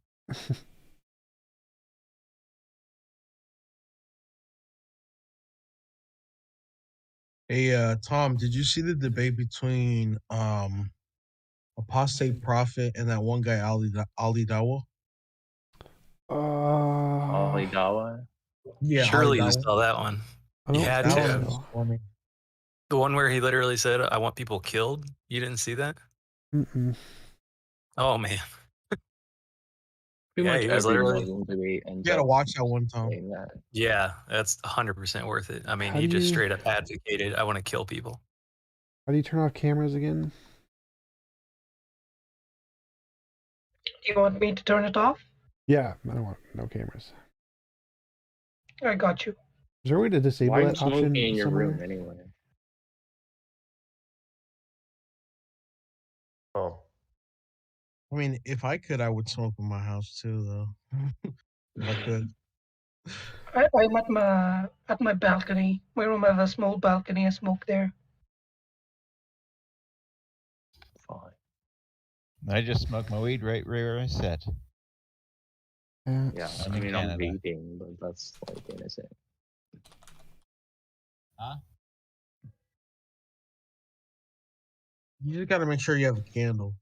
Hey, Tom, did you see the debate between apostate prophet and that one guy Ali Dawa? Uh, Alidawa. Yeah, Ali Surely you Dawa. saw that one. I You don't had That to think one have. was so. funny. The one where he literally said, "I want people killed." You didn't see that? Mm-mm. Oh man, Pretty yeah, much he was every literally. Muslim debate ends You got to up watch that one, Tom. saying that. Yeah, that's 100% worth it. I mean, How he do just you straight up advocated, "I want to kill people." turn off cameras again? You want me to turn it off? Yeah, I don't want no cameras. I got you. Is there a way to disable Why are you that smoking option in your room somewhere? anyway? Oh, I mean, if I could, I would smoke in my house too, though. If I could. I'm at my balcony. My room has a small balcony. I smoke there. Fine. I just smoke my weed right where I sit. Yeah, That's, I'm I in mean, I'm Canada. vaping, but that's like innocent. Huh? You just got to make sure you have a candle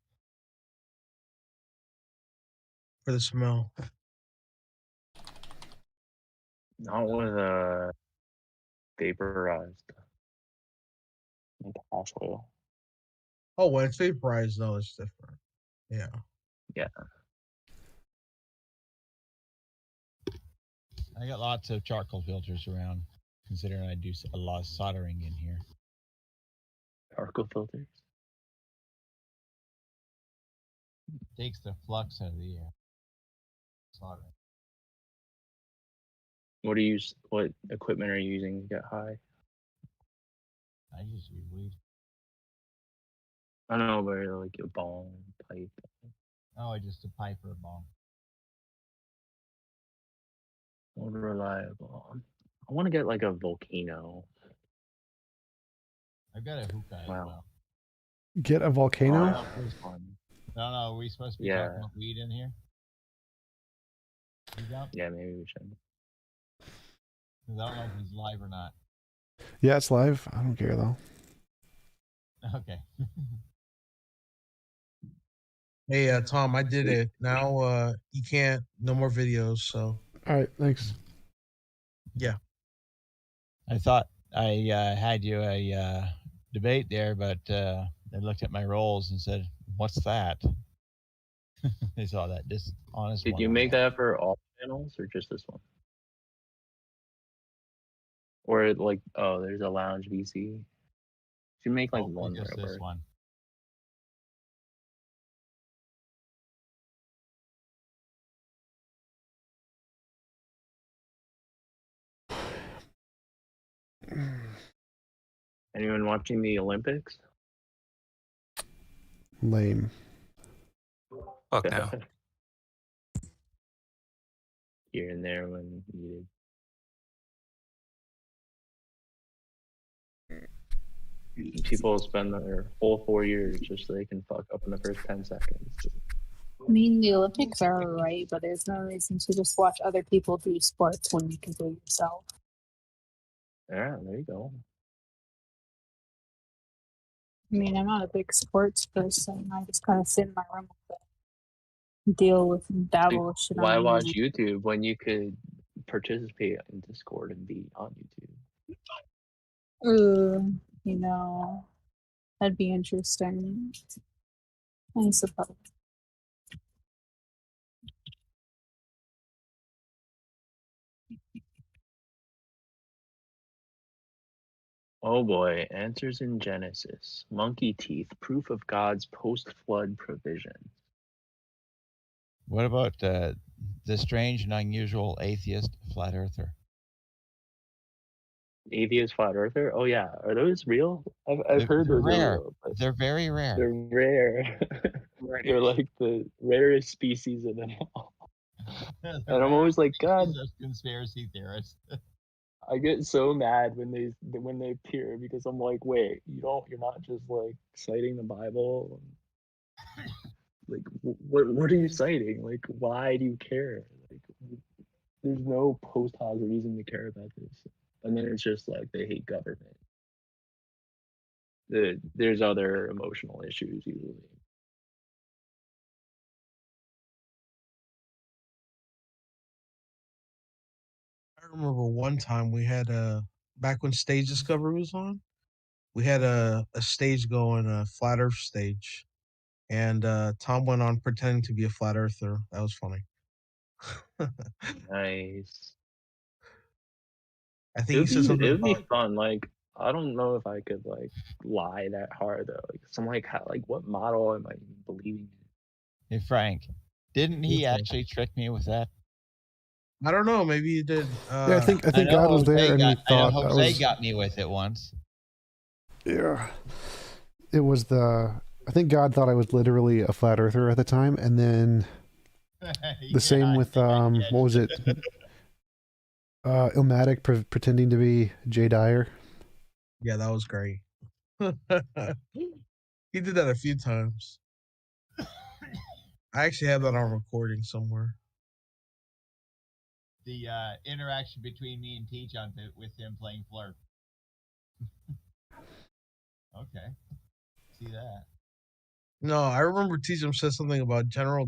for the smell. Not with vaporized, like hash oil. Oh, when it's vaporized, though, it's different. Yeah. Yeah. I got lots of charcoal filters around, considering I do a lot of soldering in here. Charcoal filters. Takes the flux out of the air. Soldering. What what equipment are you using to get high? I usually weed. I don't know, but like a bong, pipe. Oh, just a pipe or a bong. More reliable. I want to get like a volcano. I've got a hookah as Wow. well. Get a Oh, volcano? that was fun. No, are we supposed to be Yeah. talking about weed in here? Yeah, maybe we should. Because I don't know if he's live or not. Yeah, it's live. I don't care though. Okay. Hey, Tom, I did it. Now, you can't. No more videos. So. All right, thanks. Yeah. I thought I had you a debate there, but they looked at my rolls and said, "What's that?" They saw that dishonest. Did you make that for all channels or just this one? Or like, oh, there's a lounge VC. Should make like one just this forever. one. Anyone watching the Olympics? Lame. Fuck no. Here and there when needed. People spend their whole 4 years just so they can fuck up in the first 10 seconds. I mean, the Olympics are alright, but there's no reason to just watch other people do sports when you can do it yourself. Yeah, there you go. I mean, I'm not a big sports person. I just kind of sit in my room with it, deal with dabble with shit. Why watch YouTube when you could participate in Discord and be on YouTube? You know, that'd be interesting. I suppose. Oh boy, answers in Genesis. Monkey teeth, proof of God's post-flood provision. What about the strange and unusual atheist flat earther? Atheist flat earther? Oh yeah, are those real? I've heard those rare. are real. But they're very rare. They're rare. They're like the rarest species of them all. And I'm always like, God, conspiracy theorists. I get so mad when they appear because I'm like, wait, you're not just like citing the Bible. Like, what are you citing? Like, why do you care? Like, there's no post hoc reason to care about this. And then it's just like they hate government. There's other emotional issues usually. I remember one time we had back when Stage Discovery was on, we had a stage going, a flat Earth stage, and Tom went on pretending to be a flat earther. That was funny. Nice. I think he said something It would be about fun. Like, I don't know if I could like lie that hard though. Like, so I'm like, what model am I believing in? Hey Frank, didn't he actually trick me with that? I don't know. Maybe he did. Yeah, I think God was there, and he thought that Jose got me with it once. Yeah, it was I think God thought I was literally a flat earther at the time, and then the same with what was it? Ilmatic pretending to be Jay Dyer. Yeah, that was great. He did that a few times. I actually have that on recording somewhere. The interaction between me and TJump with him playing Flirt. Okay. See that. No, I remember TJump said something about general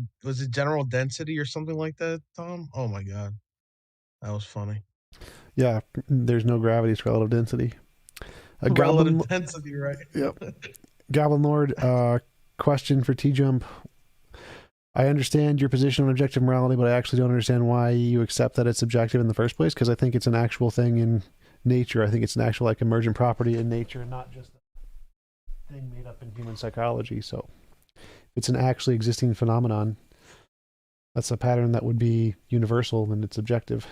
density or something like that, Tom? Oh my god. That was funny. Yeah, there's no gravity, it's relative density. Relative density, right? Yep. Goblin Lord, question for TJump. I understand your position on objective morality, but I actually don't understand why you accept that it's subjective in the first place, because I think it's an actual thing in nature. I think it's an actual like emergent property in nature, and not just a thing made up in human psychology. So it's an actually existing phenomenon. That's a pattern that would be universal, and it's objective.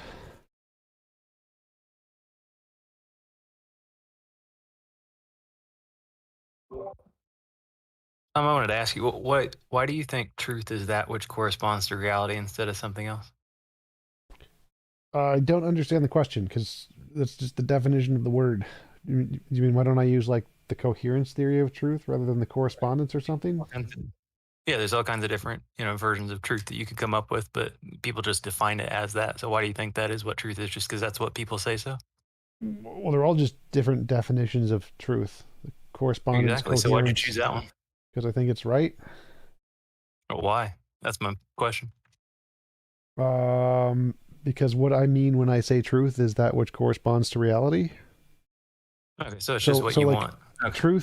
I wanted to ask you, why do you think truth is that which corresponds to reality instead of something else? I don't understand the question because that's just the definition of the word. You mean why don't I use like the coherence theory of truth rather than the correspondence or something? Yeah, there's all kinds of different, versions of truth that you could come up with, but people just define it as that. So why do you think that is what truth is? Just because that's what people say so? Well, they're all just different definitions of truth. The correspondence, Exactly. So why'd you coherence, choose that one? because I think it's right. Why? That's my question. Because what I mean when I say truth is that which corresponds to reality. Okay, so it's just what you want. Okay.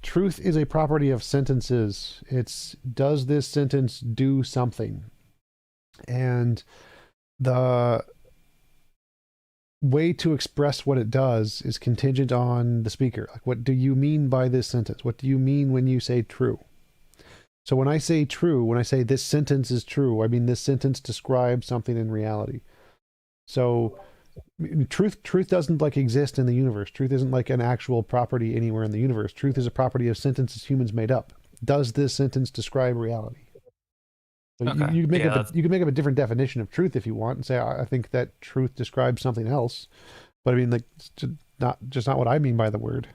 Truth is a property of sentences. It's, does this sentence do something? And the way to express what it does is contingent on the speaker. Like, what do you mean by this sentence? What do you mean when you say true? So when I say true, when I say this sentence is true, I mean this sentence describes something in reality. So truth doesn't like exist in the universe. Truth isn't like an actual property anywhere in the universe. Truth is a property of sentences humans made up. Does this sentence describe reality? So Okay. you can make up a different definition of truth if you want and say, I think that truth describes something else. But I mean, like, it's just not what I mean by the word.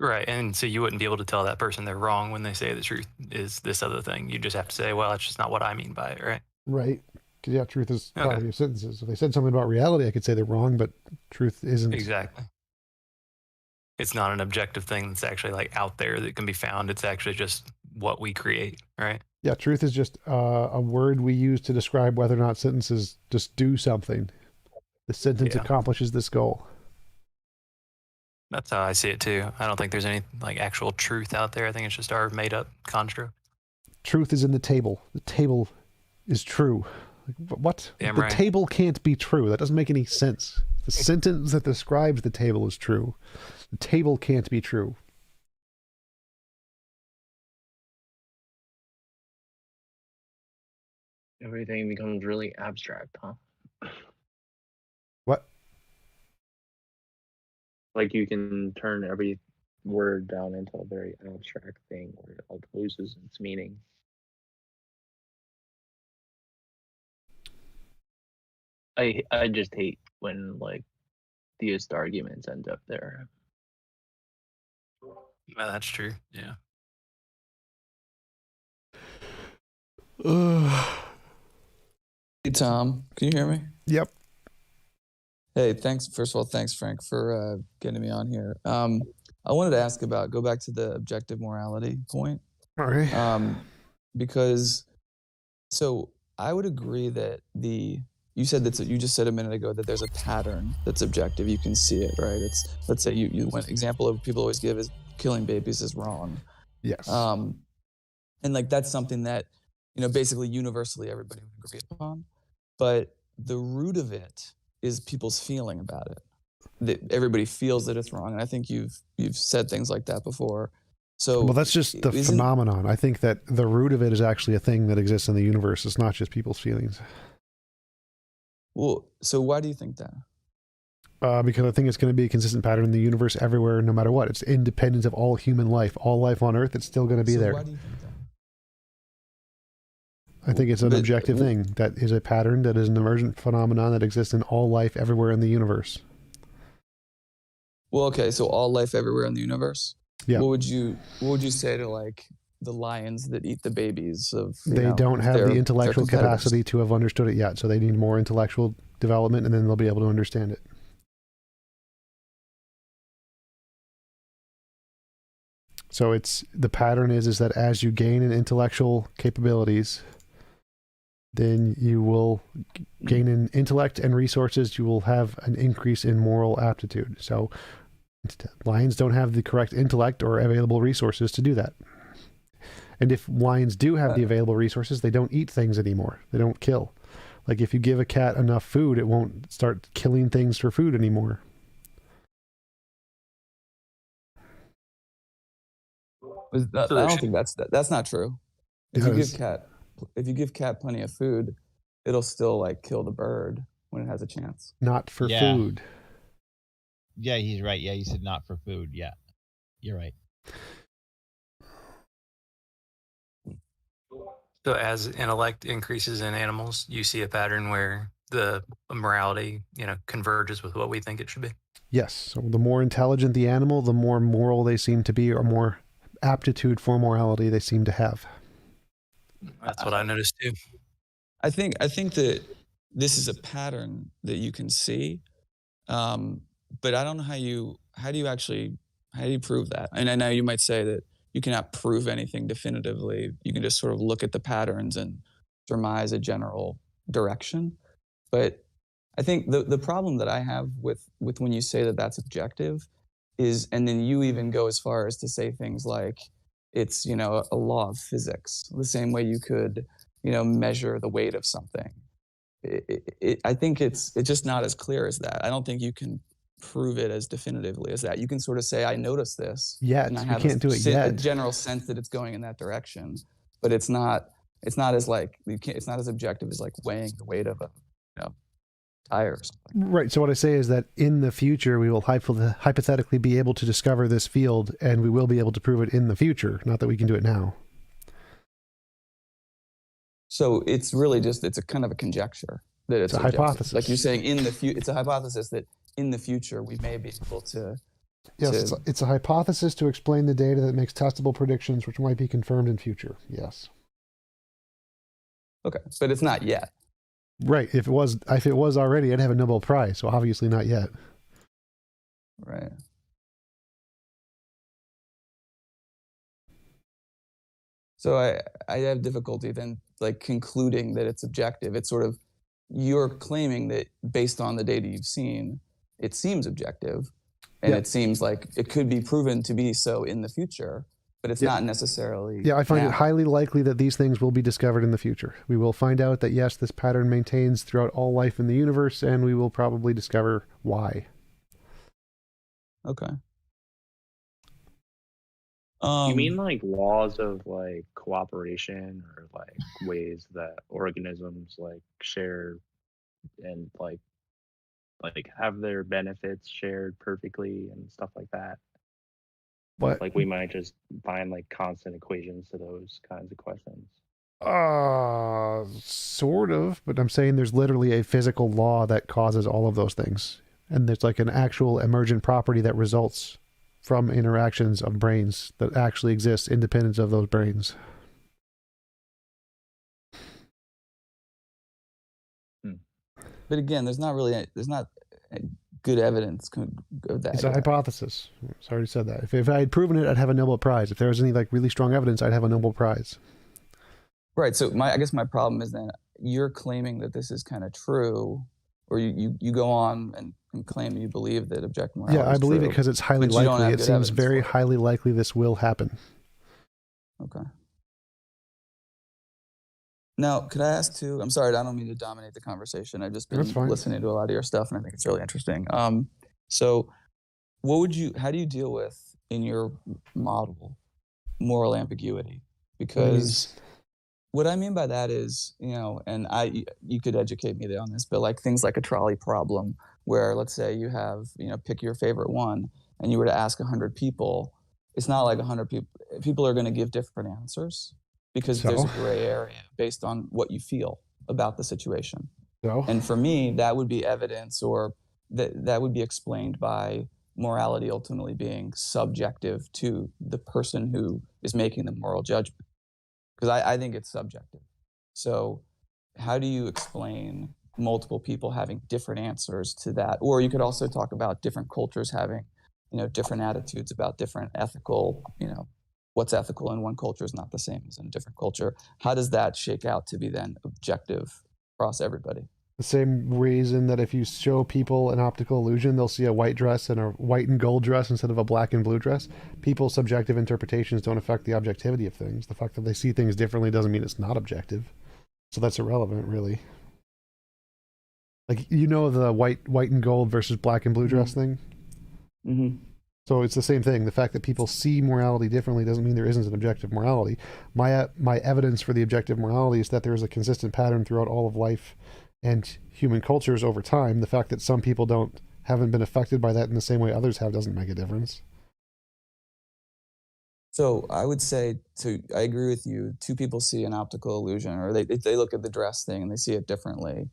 Right. And so you wouldn't be able to tell that person they're wrong when they say the truth is this other thing. You just have to say, well, that's just not what I mean by it, right? Right. Because, yeah, truth is Okay. property of sentences. If they said something about reality, I could say they're wrong, but truth isn't. Exactly. It's not an objective thing that's actually like out there that can be found. It's actually just what we create, right? Yeah, truth is just a word we use to describe whether or not sentences just do something. The sentence accomplishes this goal. That's how I see it too. I don't think there's any like actual truth out there. I think it's just our made up construct. Truth is in the table. The table is true. Like, what? Damn the right. table can't be true. That doesn't make any sense. The sentence that describes the table is true. The table can't be true. Everything becomes really abstract, huh? What? Like you can turn every word down into a very abstract thing where it like loses its meaning. I just hate when like theist arguments end up there. Well, that's true. Yeah. Hey Tom, can you hear me? Yep. Hey, thanks. First of all, thanks Frank for getting me on here. I wanted to go back to the objective morality point. All right. Because so I would agree that you just said a minute ago that there's a pattern that's objective. You can see it, right? It's, let's say one example of people always give is killing babies is wrong. Yes. And like that's something that, basically universally everybody would agree upon. But the root of it is people's feeling about it. That everybody feels that it's wrong. And I think you've said things like that before. So well, that's just the phenomenon. I think that the root of it is actually a thing that exists in the universe. It's not just people's feelings. Well, so why do you think that? Because I think it's going to be a consistent pattern in the universe everywhere, no matter what. It's independent of all human life. All life on Earth, it's still going to be there. Why do you think that? I think it's an objective thing. That is a pattern, that is an emergent phenomenon that exists in all life everywhere in the universe. Well, okay, so all life everywhere in the universe? Yeah. What would you say to like the lions that eat the babies of they don't have the intellectual capacity to have understood it yet, so they need more intellectual development and then they'll be able to understand it. So it's the pattern is that as you gain in intellectual capabilities, then you will gain in intellect and resources, you will have an increase in moral aptitude. So lions don't have the correct intellect or available resources to do that. And if lions do have the available resources, they don't eat things anymore. They don't kill. Like if you give a cat enough food, it won't start killing things for food anymore. I don't think that's not true. If you give cat plenty of food, it'll still like kill the bird when it has a chance. Not for food. Yeah, he's right. Yeah, you said not for food. Yeah, you're right. So as intellect increases in animals, you see a pattern where the morality, converges with what we think it should be. Yes. So the more intelligent the animal, the more moral they seem to be, or more aptitude for morality they seem to have. That's what I noticed too. I think that this is a pattern that you can see, but I don't know how do you prove that? And I know you might say that you cannot prove anything definitively. You can just sort of look at the patterns and surmise a general direction. But I think the problem that I have with when you say that that's objective is, and then you even go as far as to say things like it's, a law of physics, the same way you could, measure the weight of something. I think it's just not as clear as that. I don't think you can prove it as definitively as that. You can sort of say, I noticed this. Yet, and I you have can't do it yet. a general sense that it's going in that direction, but it's not as like, it's not as objective as like weighing the weight of a tire or something. Right. So what I say is that in the future, we will hypothetically be able to discover this field, and we will be able to prove it in the future. Not that we can do it now. So it's really just, it's a kind of a conjecture that it's a objective. hypothesis. Like you're saying, it's a hypothesis that in the future we may be able to. Yes, it's a hypothesis to explain the data that makes testable predictions, which might be confirmed in future. Yes. Okay, but it's not yet. Right. If it was already, I'd have a Nobel Prize. So obviously not yet. Right. So I have difficulty then like concluding that it's objective. It's sort of, you're claiming that based on the data you've seen, it seems objective, and it seems like it could be proven to be so in the future, but it's not necessarily. Yeah, I find it highly likely that these things will be discovered in the future. We will find out that, yes, this pattern maintains throughout all life in the universe, and we will probably discover why. Okay. You mean like laws of like cooperation, or like ways that organisms like share and like have their benefits shared perfectly and stuff like that? What? Like we might just find like constant equations to those kinds of questions. Sort of, but I'm saying there's literally a physical law that causes all of those things. And there's like an actual emergent property that results from interactions of brains that actually exists independent of those brains. But again, there's not good evidence of that. It's a hypothesis. I already said that. If I had proven it, I'd have a Nobel Prize. If there was any like really strong evidence, I'd have a Nobel Prize. Right. So I guess my problem is that you're claiming that this is kind of true, or you go on and claim you believe that objective morality I believe it because it's highly likely. It seems very highly likely this will happen. Okay. Now, could I ask too? I'm sorry, I don't mean to dominate the conversation. I've just been listening to a lot of your stuff, and I think it's really interesting. So, how do you deal with in your model moral ambiguity? Because what I mean by that is, and you could educate me on this, but like things like a trolley problem, where let's say you have, pick your favorite one, and you were to ask 100 people, it's not like 100 people are going to give different answers, because there's a gray area based on what you feel about the situation. And for me, that would be evidence, or that would be explained by morality ultimately being subjective to the person who is making the moral judgment. Because I think it's subjective. So how do you explain multiple people having different answers to that? Or you could also talk about different cultures having, different attitudes about different ethical, what's ethical in one culture is not the same as in a different culture. How does that shake out to be then objective across everybody? The same reason that if you show people an optical illusion, they'll see a white dress and a white and gold dress instead of a black and blue dress. People's subjective interpretations don't affect the objectivity of things. The fact that they see things differently doesn't mean it's not objective. So that's irrelevant, really. Like, the white and gold versus black and blue dress thing? Mm-hmm. So it's the same thing. The fact that people see morality differently doesn't mean there isn't an objective morality. My evidence for the objective morality is that there is a consistent pattern throughout all of life and human cultures over time. The fact that some people haven't been affected by that in the same way others have doesn't make a difference. So I would say I agree with you. Two people see an optical illusion, or they look at the dress thing and they see it differently.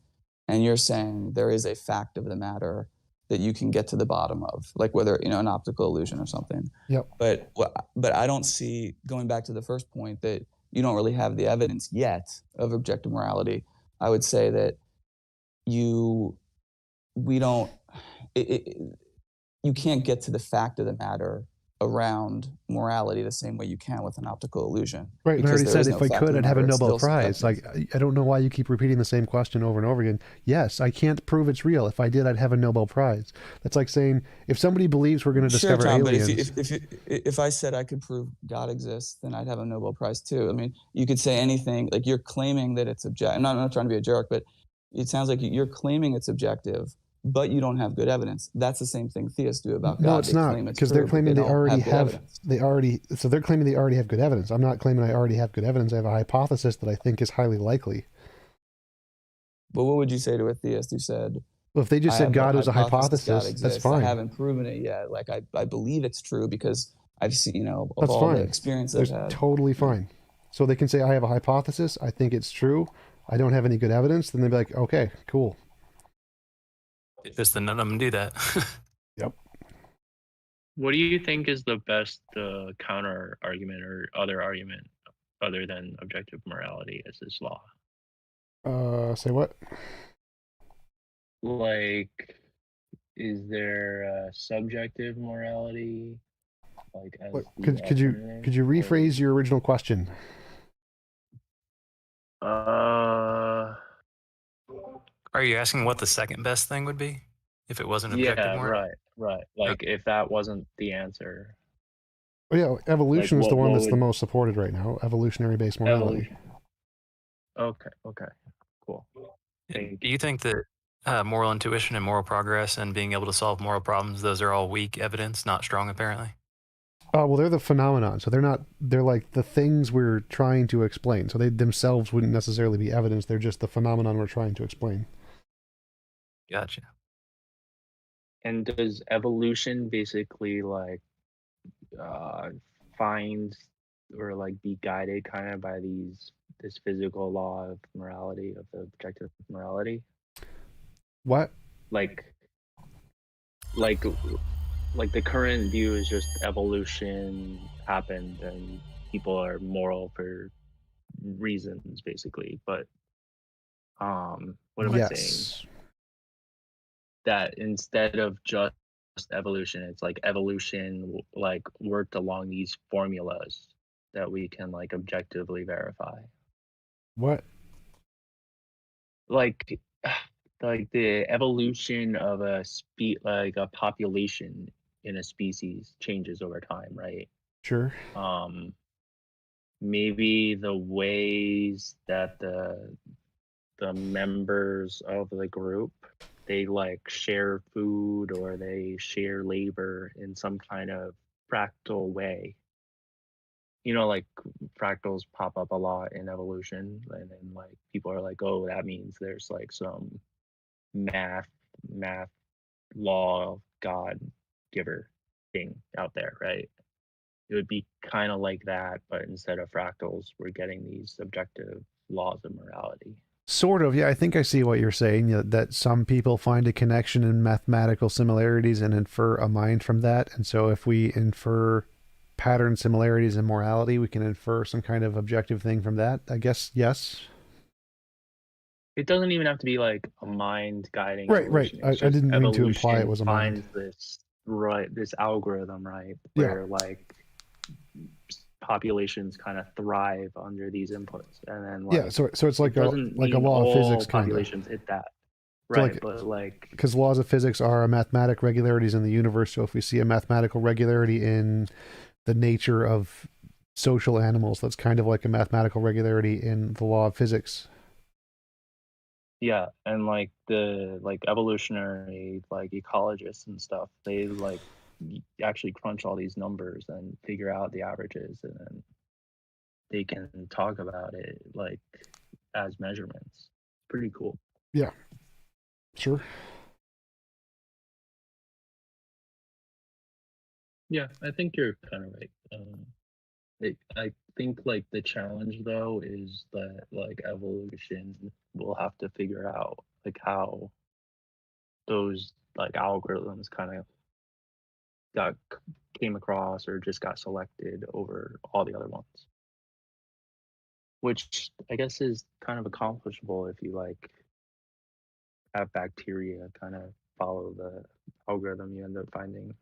And you're saying there is a fact of the matter that you can get to the bottom of, like whether, an optical illusion or something. Yep. But I don't see, going back to the first point, that you don't really have the evidence yet of objective morality. I would say that we don't, you can't get to the fact of the matter around morality the same way you can with an optical illusion. Right, and I Because already there said is if no I fact of could, the I'd have a matter, it's Nobel still Prize. subjective. Like, I don't know why you keep repeating the same question over and over again. Yes, I can't prove it's real. If I did, I'd have a Nobel Prize. That's like saying, if somebody believes we're going to Sure, discover Tom, aliens... but if I said I could prove God exists, then I'd have a Nobel Prize too. I mean, you could say anything. Like, you're claiming that it's objective. I'm not trying to be a jerk, but it sounds like you're claiming it's objective, but you don't have good evidence. That's the same thing theists do about God. No, it's not, because they're claiming they already have... So they're claiming they already have good evidence. I'm not claiming I already have good evidence. I have a hypothesis that I think is highly likely. But what would you say to a theist who said, well, if they just said God was a hypothesis, God exists, that's fine. I haven't proven it yet. Like, I believe it's true because I've seen, of that's all fine. the experience That's I've had. Totally fine. So they can say, I have a hypothesis. I think it's true. I don't have any good evidence. Then they'd be like, okay, cool. Just that none of them do that. Yep. What do you think is the best counter argument or other argument other than objective morality as this law? Say what? Like, is there subjective morality? Like, as Could you rephrase your original question? Are you asking what the second best thing would be if it wasn't objective morality? Right. Like, if that wasn't the answer. Oh, yeah, evolution is the one that's the most supported right now. Evolutionary based morality. Okay, cool. Do you think that moral intuition and moral progress and being able to solve moral problems, those are all weak evidence, not strong apparently? Well, they're the phenomenon, so they're like the things we're trying to explain. So they themselves wouldn't necessarily be evidence. They're just the phenomenon we're trying to explain. Gotcha. And does evolution basically like find or like be guided kind of by this physical law of morality, of the objective morality? What? Like the current view is just evolution happened and people are moral for reasons basically, but what am I saying? That instead of just evolution, it's like evolution like worked along these formulas that we can like objectively verify. What? Like the evolution of like a population in a species changes over time, right? Sure. Maybe the ways that the members of the group, they like share food or they share labor in some kind of fractal way. Like fractals pop up a lot in evolution, and then like people are like, oh, that means there's like some math law of God giver thing out there, right? It would be kind of like that, but instead of fractals, we're getting these objective laws of morality. Sort of, yeah. I think I see what you're saying, that some people find a connection in mathematical similarities and infer a mind from that. And so if we infer pattern similarities in morality, we can infer some kind of objective thing from that, I guess, yes. It doesn't even have to be like a mind guiding. Right. I didn't mean to imply it was a mind. This algorithm, right? Where like populations kind of thrive under these inputs, and then like, so it's like a law of physics kind of. Populations hit that, right? So but like, because laws of physics are mathematic regularities in the universe. So if we see a mathematical regularity in the nature of social animals, that's kind of like a mathematical regularity in the law of physics. Yeah, and like the evolutionary ecologists and stuff, they like actually crunch all these numbers and figure out the averages, and then they can talk about it like as measurements. Pretty cool. Yeah, sure. Yeah, I think you're kind of right. I think like the challenge though is that like evolution will have to figure out like how those like algorithms kind of came across or just got selected over all the other ones, which I guess is kind of accomplishable if you like have bacteria kind of follow the algorithm you end up finding.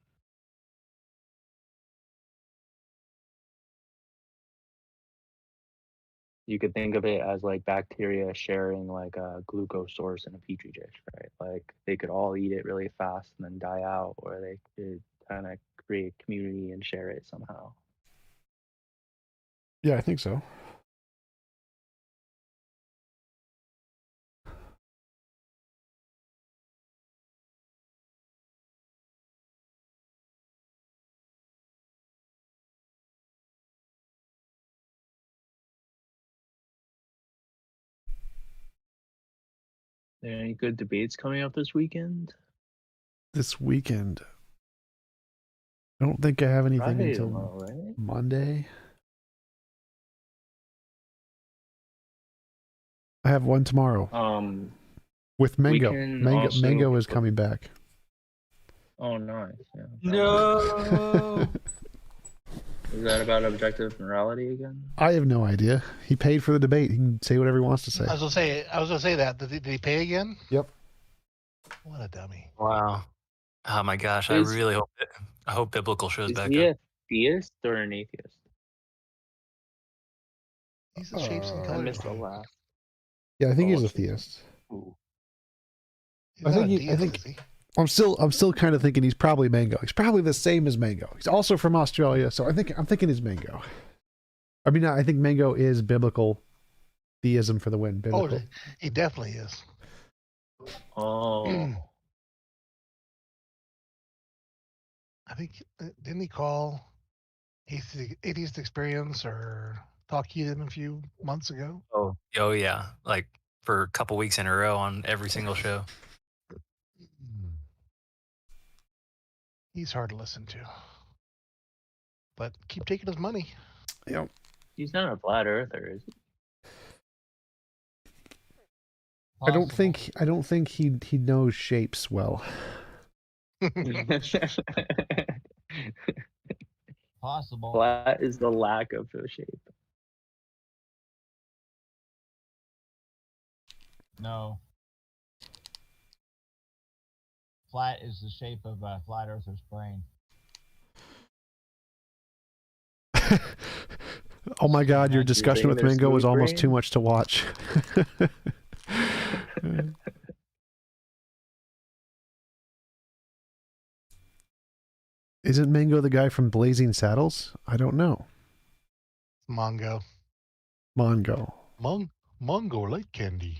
You could think of it as like bacteria sharing like a glucose source in a petri dish, right? Like they could all eat it really fast and then die out, or they could kind of create community and share it somehow. Yeah, I think so. Any good debates coming up this weekend? This weekend, I don't think I have anything Friday until tomorrow, right? Monday. I have one tomorrow with Mango. Mango is coming back. Oh, nice. Yeah. No. Is that about objective morality again? I have no idea. He paid for the debate. He can say whatever he wants to say. I was gonna say that. Did he pay again? Yep. What a dummy. Wow. Oh my gosh. I really hope biblical shows back Is he up. a theist or an atheist? He's the shapes and I colors. missed the last. Yeah, I think he's a theist. Ooh. He's not a deist, is he? I'm still kind of thinking he's probably Mango. He's probably the same as Mango. He's also from Australia, so I'm thinking he's Mango. I mean, I think Mango is biblical theism for the win. Biblical. Oh, he definitely is. Oh. I think didn't he call Atheist Experience or talk to him a few months ago? Oh yeah, like for a couple weeks in a row on every single show. He's hard to listen to, but keep taking his money. Yep. He's not a flat earther, is he? I don't think he knows shapes well. Possible. Flat is the lack of a shape. No. Flat is the shape of a flat earther's brain. Oh my God, your discussion with Mango was almost too much to watch. Isn't Mango the guy from Blazing Saddles? I don't know. Mongo. Mongo like candy.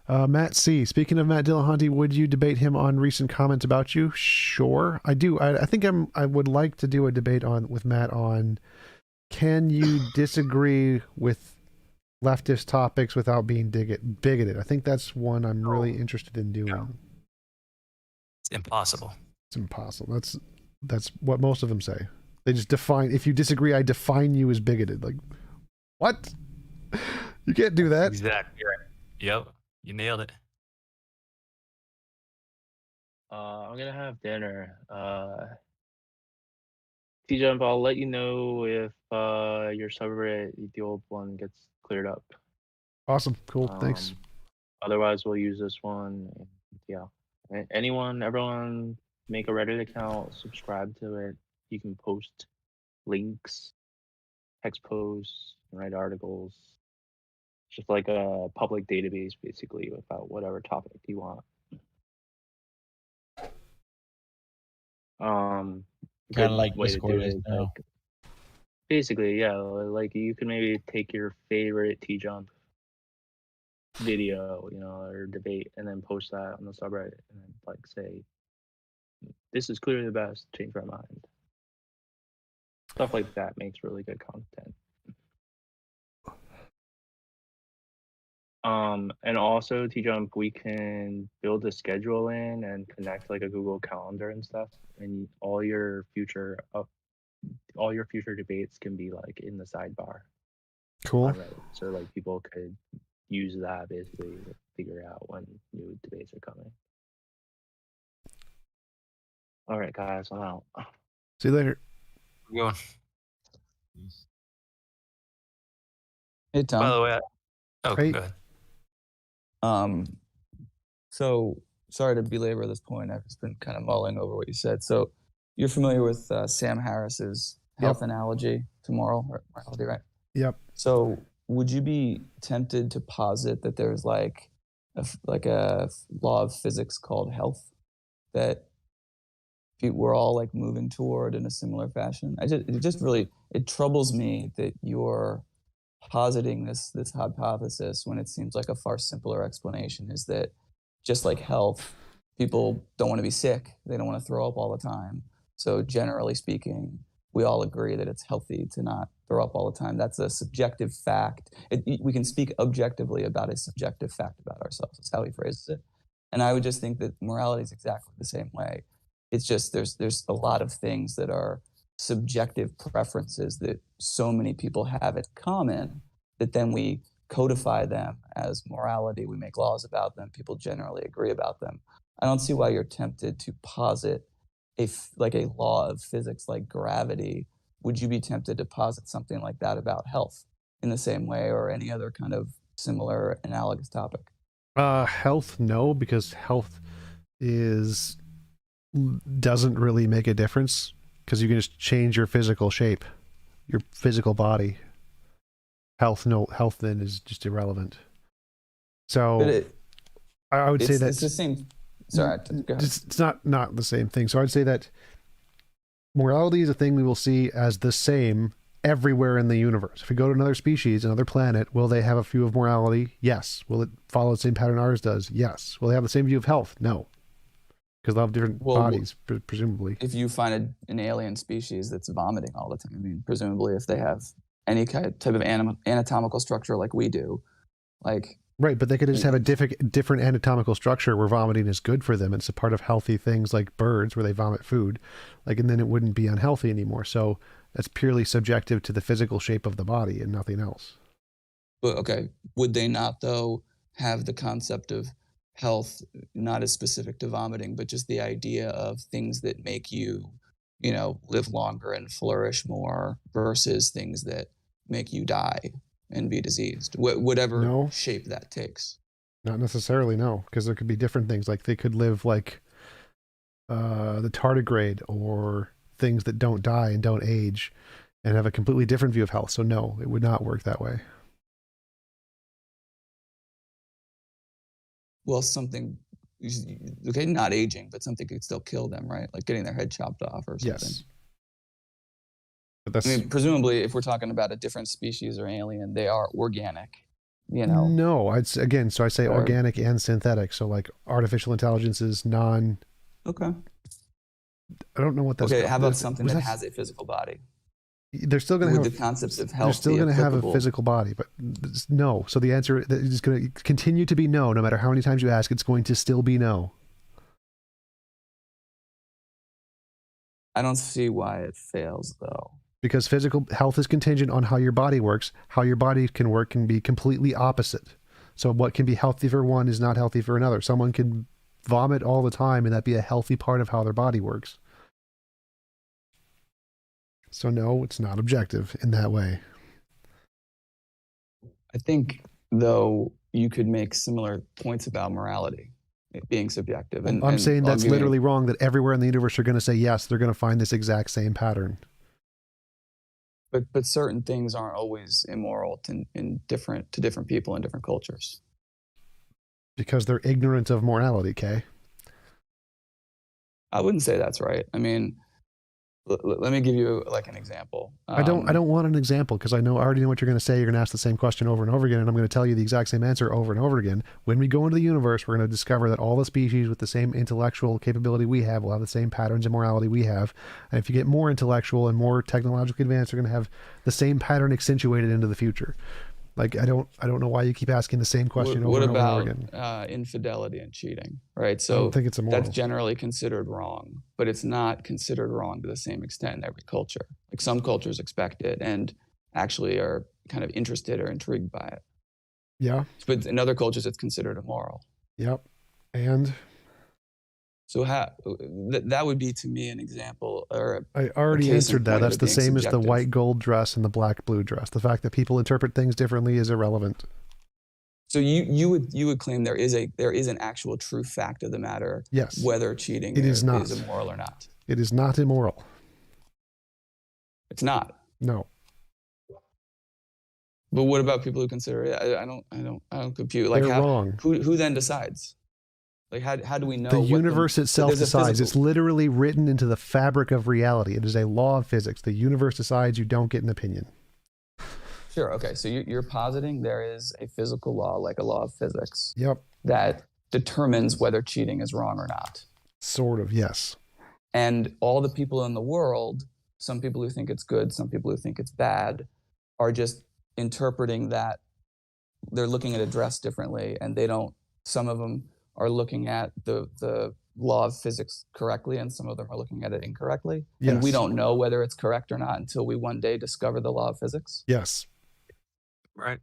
Matt C. Speaking of Matt Dillahunty, would you debate him on recent comments about you? Sure, I do. I think I would like to do a debate with Matt on can you disagree with leftist topics without being bigoted. I think that's one I'm really interested in doing. No. It's impossible. It's impossible. That's what most of them say. They just define. If you disagree, I define you as bigoted. Like, what? You can't do that. Exactly right. Yep. You nailed it. I'm gonna have dinner. TJump, I'll let you know if your subreddit, the old one, gets cleared up. Awesome. Cool. Thanks. Otherwise, we'll use this one. Yeah. Everyone, make a Reddit account, subscribe to it. You can post links, text posts, write articles. Just like a public database, basically, about whatever topic you want. Kind of like Discord is now. Like, basically, yeah. Like you can maybe take your favorite TJump video, or debate, and then post that on the subreddit, and then like say, "This is clearly the best. Change my mind." Stuff like that makes really good content. And also TJump, we can build a schedule in and connect like a Google Calendar and stuff, and all your future all your future debates can be like in the sidebar Cool. on Reddit. So like people could use that basically to figure out when new debates are coming. All right, guys, I'm out. See you later. We're going. Hey, Tom. By the way, Hey. go ahead. So sorry to belabor this point. I've just been kind of mulling over what you said. So you're familiar with Sam Harris's health analogy to morality, right? Yep. So would you be tempted to posit that there's like a law of physics called health that we're all like moving toward in a similar fashion? It troubles me that you're positing this hypothesis when it seems like a far simpler explanation is that just like health, people don't want to be sick. They don't want to throw up all the time. So generally speaking, we all agree that it's healthy to not throw up all the time. That's a subjective fact. We can speak objectively about a subjective fact about ourselves. That's how he phrases it. And I would just think that morality is exactly the same way. It's just there's a lot of things that are subjective preferences that so many people have in common that then we codify them as morality. We make laws about them. People generally agree about them. I don't see why you're tempted to posit a law of physics like gravity. Would you be tempted to posit something like that about health in the same way or any other kind of similar analogous topic? Health, no, because health doesn't really make a difference because you can just change your physical shape, your physical body. Health then is just irrelevant. So I would say that it's the same. Sorry, go ahead. It's not the same thing. So I'd say that morality is a thing we will see as the same everywhere in the universe. If we go to another species, another planet, will they have a view of morality? Yes. Will it follow the same pattern ours does? Yes. Will they have the same view of health? No. Because they'll have different bodies, presumably. If you find an alien species that's vomiting all the time, I mean, presumably if they have any type of anatomical structure like we do, like... Right, but they could just have a different anatomical structure where vomiting is good for them. It's a part of healthy things like birds where they vomit food, and then it wouldn't be unhealthy anymore. So that's purely subjective to the physical shape of the body and nothing else. But okay, would they not though have the concept of health not as specific to vomiting, but just the idea of things that make you, live longer and flourish more versus things that make you die and be diseased, whatever shape that takes? Not necessarily, no, because there could be different things. Like they could live like the tardigrade or things that don't die and don't age and have a completely different view of health. So no, it would not work that way. Well, not aging, but something could still kill them, right? Like getting their head chopped off or something. Yes. But presumably, if we're talking about a different species or alien, they are organic, No, I say organic and synthetic. So like artificial intelligence is non. Okay. I don't know what that's. Okay, how about something that has a physical body? They're still going to have the concepts of health. They're still going to have a physical body, but no. So the answer is going to continue to be no. No matter how many times you ask, it's going to still be no. I don't see why it fails though. Because physical health is contingent on how your body works. How your body can work can be completely opposite. So what can be healthy for one is not healthy for another. Someone can vomit all the time and that be a healthy part of how their body works. So no, it's not objective in that way. I think, though, you could make similar points about morality, it being subjective. I'm saying that's literally wrong, that everywhere in the universe are going to say, yes, they're going to find this exact same pattern. But certain things aren't always immoral to different people in different cultures. Because they're ignorant of morality, Kay. I wouldn't say that's right. I mean, let me give you like an example. I don't want an example because I already know what you're going to say. You're going to ask the same question over and over again, and I'm going to tell you the exact same answer over and over again. When we go into the universe, we're going to discover that all the species with the same intellectual capability we have will have the same patterns of morality we have. And if you get more intellectual and more technologically advanced, you're going to have the same pattern accentuated into the future. Like, I don't know why you keep asking the same question over and over again. What about infidelity and cheating, right? So I don't think it's immoral. That's generally considered wrong, but it's not considered wrong to the same extent in every culture. Like some cultures expect it and actually are kind of interested or intrigued by it. Yeah. But in other cultures, it's considered immoral. Yep. And so that would be to me an example, or I already answered that. That's the same as the subjective. white gold dress and the black blue dress. The fact that people interpret things differently is irrelevant. So you would claim there is an actual true fact of the matter. Yes. Whether cheating is immoral or not. It is not immoral. It's not. No. But what about people who consider it? I don't compute. Like They're wrong. Who then decides? Like how do we know? The universe itself decides. It's literally written into the fabric of reality. It is a law of physics. The universe decides. You don't get an opinion. Sure. Okay. So you're positing there is a physical law, like a law of physics. Yep. That determines whether cheating is wrong or not. Sort of. Yes. And all the people in the world, some people who think it's good, some people who think it's bad, are just interpreting that. They're looking at a dress differently, and some of them are looking at the law of physics correctly, and some of them are looking at it incorrectly. Yes. And we don't know whether it's correct or not until we one day discover the law of physics. Yes. Right.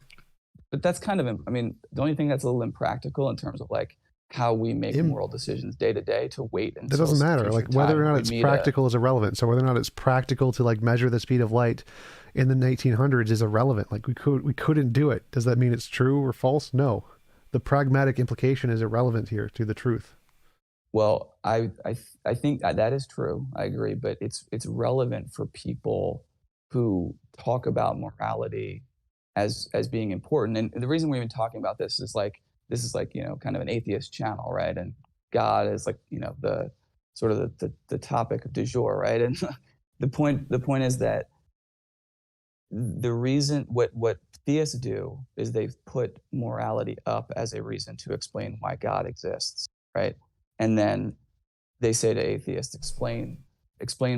But that's kind of, the only thing that's a little impractical in terms of like how we make moral decisions day to day to wait until. That doesn't matter. Like whether or not it's practical is irrelevant. So whether or not it's practical to like measure the speed of light in the 1900s is irrelevant. Like we couldn't do it. Does that mean it's true or false? No. The pragmatic implication is irrelevant here to the truth. Well, I think that is true. I agree, but it's relevant for people who talk about morality as being important. And the reason we're even talking about this is like kind of an atheist channel, right? And God is like, the sort of the topic du jour, right? And the point is that the reason what theists do is they've put morality up as a reason to explain why God exists, right? And then they say to atheists, explain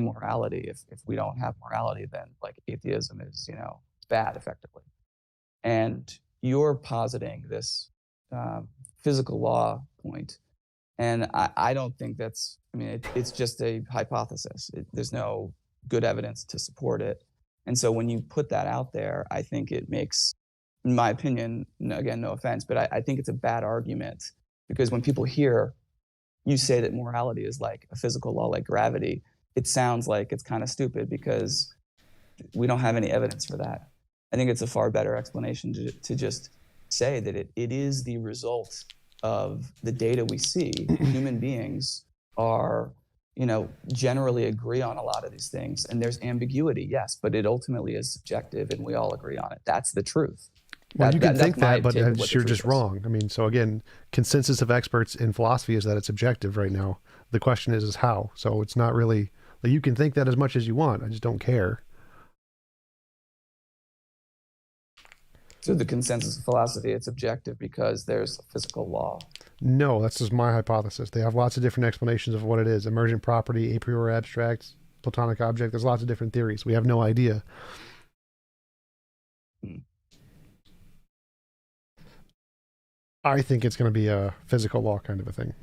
morality. If we don't have morality, then like atheism is, bad effectively. And you're positing this physical law point. And I don't think that's, it's just a hypothesis. There's no good evidence to support it. And so when you put that out there, I think it makes, in my opinion, again, no offense, but I think it's a bad argument, because when people hear you say that morality is like a physical law like gravity, it sounds like it's kind of stupid because we don't have any evidence for that. I think it's a far better explanation to just say that it is the result of the data we see. Human beings are, generally agree on a lot of these things, and there's ambiguity, yes, but it ultimately is subjective, and we all agree on it. That's the truth. Well, you can think that, but you're just wrong. So again, consensus of experts in philosophy is that it's objective right now. The question is how. So it's not really, like, you can think that as much as you want. I just don't care. So the consensus of philosophy, it's objective because there's a physical law. No, that's just my hypothesis. They have lots of different explanations of what it is. Emergent property, a priori abstract, Platonic object. There's lots of different theories. We have no idea. I think it's going to be a physical law kind of a thing.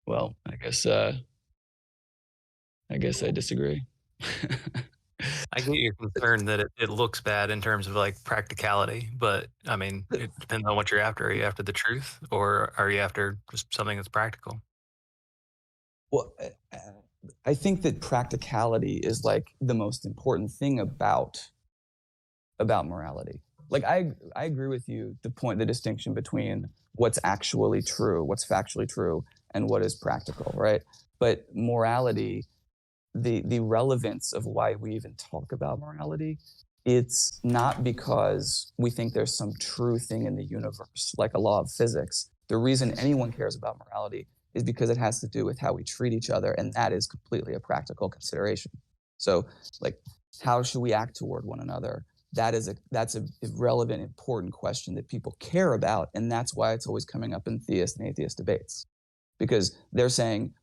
Well, I guess I disagree. I get your concern that it looks bad in terms of like practicality, but it depends on what you're after. Are you after the truth, or are you after just something that's practical? Well, I think that practicality is like the most important thing about morality. Like I agree with you, the distinction between what's actually true, what's factually true, and what is practical, right? But morality, the relevance of why we even talk about morality, it's not because we think there's some true thing in the universe, like a law of physics. The reason anyone cares about morality is because it has to do with how we treat each other, and that is completely a practical consideration. So, like, how should we act toward one another? That's a relevant, important question that people care about, and that's why it's always coming up in theist and atheist debates. Because they're saying,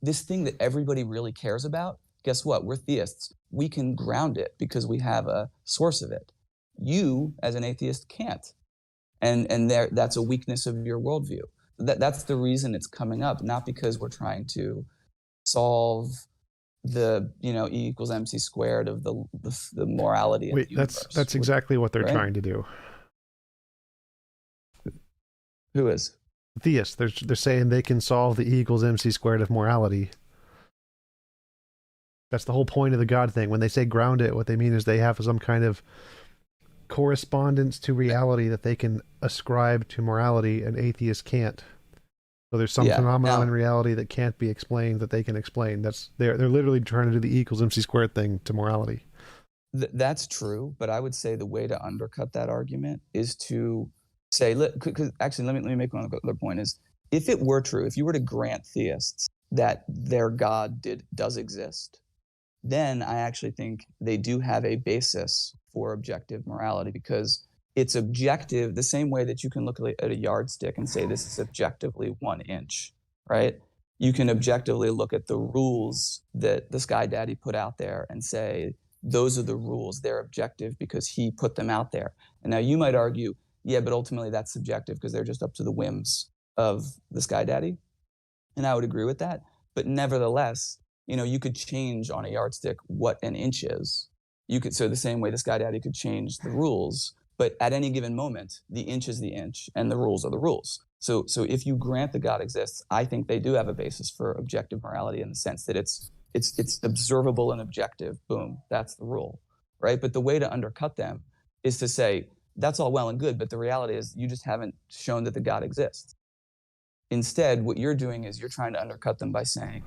this thing that everybody really cares about, guess what? We're theists. We can ground it because we have a source of it. You, as an atheist, can't. And that's a weakness of your worldview. That's the reason it's coming up, not because we're trying to solve the E equals MC squared of the morality in the universe. That's exactly what they're trying to do. Who is? Theists. They're saying they can solve the E equals MC squared of morality. That's the whole point of the God thing. When they say ground it, what they mean is they have some kind of correspondence to reality that they can ascribe to morality, and atheists can't. So there's some phenomenon in reality that can't be explained that they can explain. They're literally trying to do the E equals MC squared thing to morality. That's true, but I would say the way to undercut that argument is to say, because actually, let me make one other point. Is if it were true, if you were to grant theists that their God does exist, then I actually think they do have a basis for objective morality, because it's objective the same way that you can look at a yardstick and say this is objectively 1 inch, right? You can objectively look at the rules that the Sky Daddy put out there and say, those are the rules, they're objective because he put them out there. And now you might argue, yeah, but ultimately that's subjective because they're just up to the whims of the Sky Daddy. And I would agree with that. But nevertheless, you could change on a yardstick what an inch is. So the same way the Sky Daddy could change the rules, but at any given moment, the inch is the inch and the rules are the rules. So if you grant that God exists, I think they do have a basis for objective morality in the sense that it's observable and objective. Boom, that's the rule, right? But the way to undercut them is to say, that's all well and good, but the reality is you just haven't shown that the God exists. Instead, what you're doing is you're trying to undercut them by saying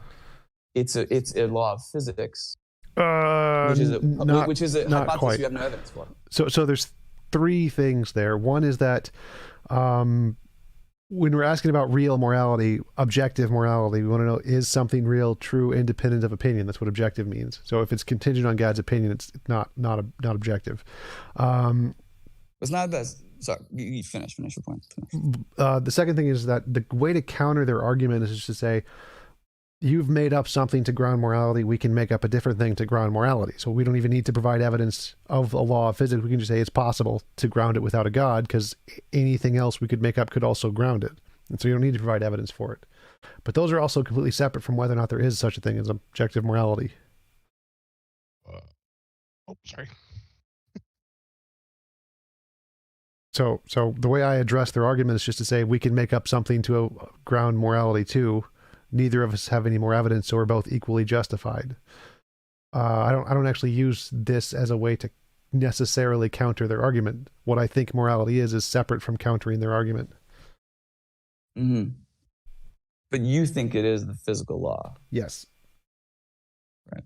it's a law of physics, which is a hypothesis quite. You have no evidence for. So there's 3 things there. One is that when we're asking about real morality, objective morality, we want to know, is something real, true, independent of opinion? That's what objective means. So if it's contingent on God's opinion, it's not objective. It's not best. Sorry, you finish your point. The second thing is that the way to counter their argument is just to say, you've made up something to ground morality, we can make up a different thing to ground morality. So we don't even need to provide evidence of a law of physics. We can just say it's possible to ground it without a God, because anything else we could make up could also ground it. And so you don't need to provide evidence for it. But those are also completely separate from whether or not there is such a thing as objective morality. Sorry. So the way I address their argument is just to say we can make up something to ground morality too. Neither of us have any more evidence, so we're both equally justified. I don't actually use this as a way to necessarily counter their argument. What I think morality is separate from countering their argument. Mm-hmm. But you think it is the physical law? Yes. Right.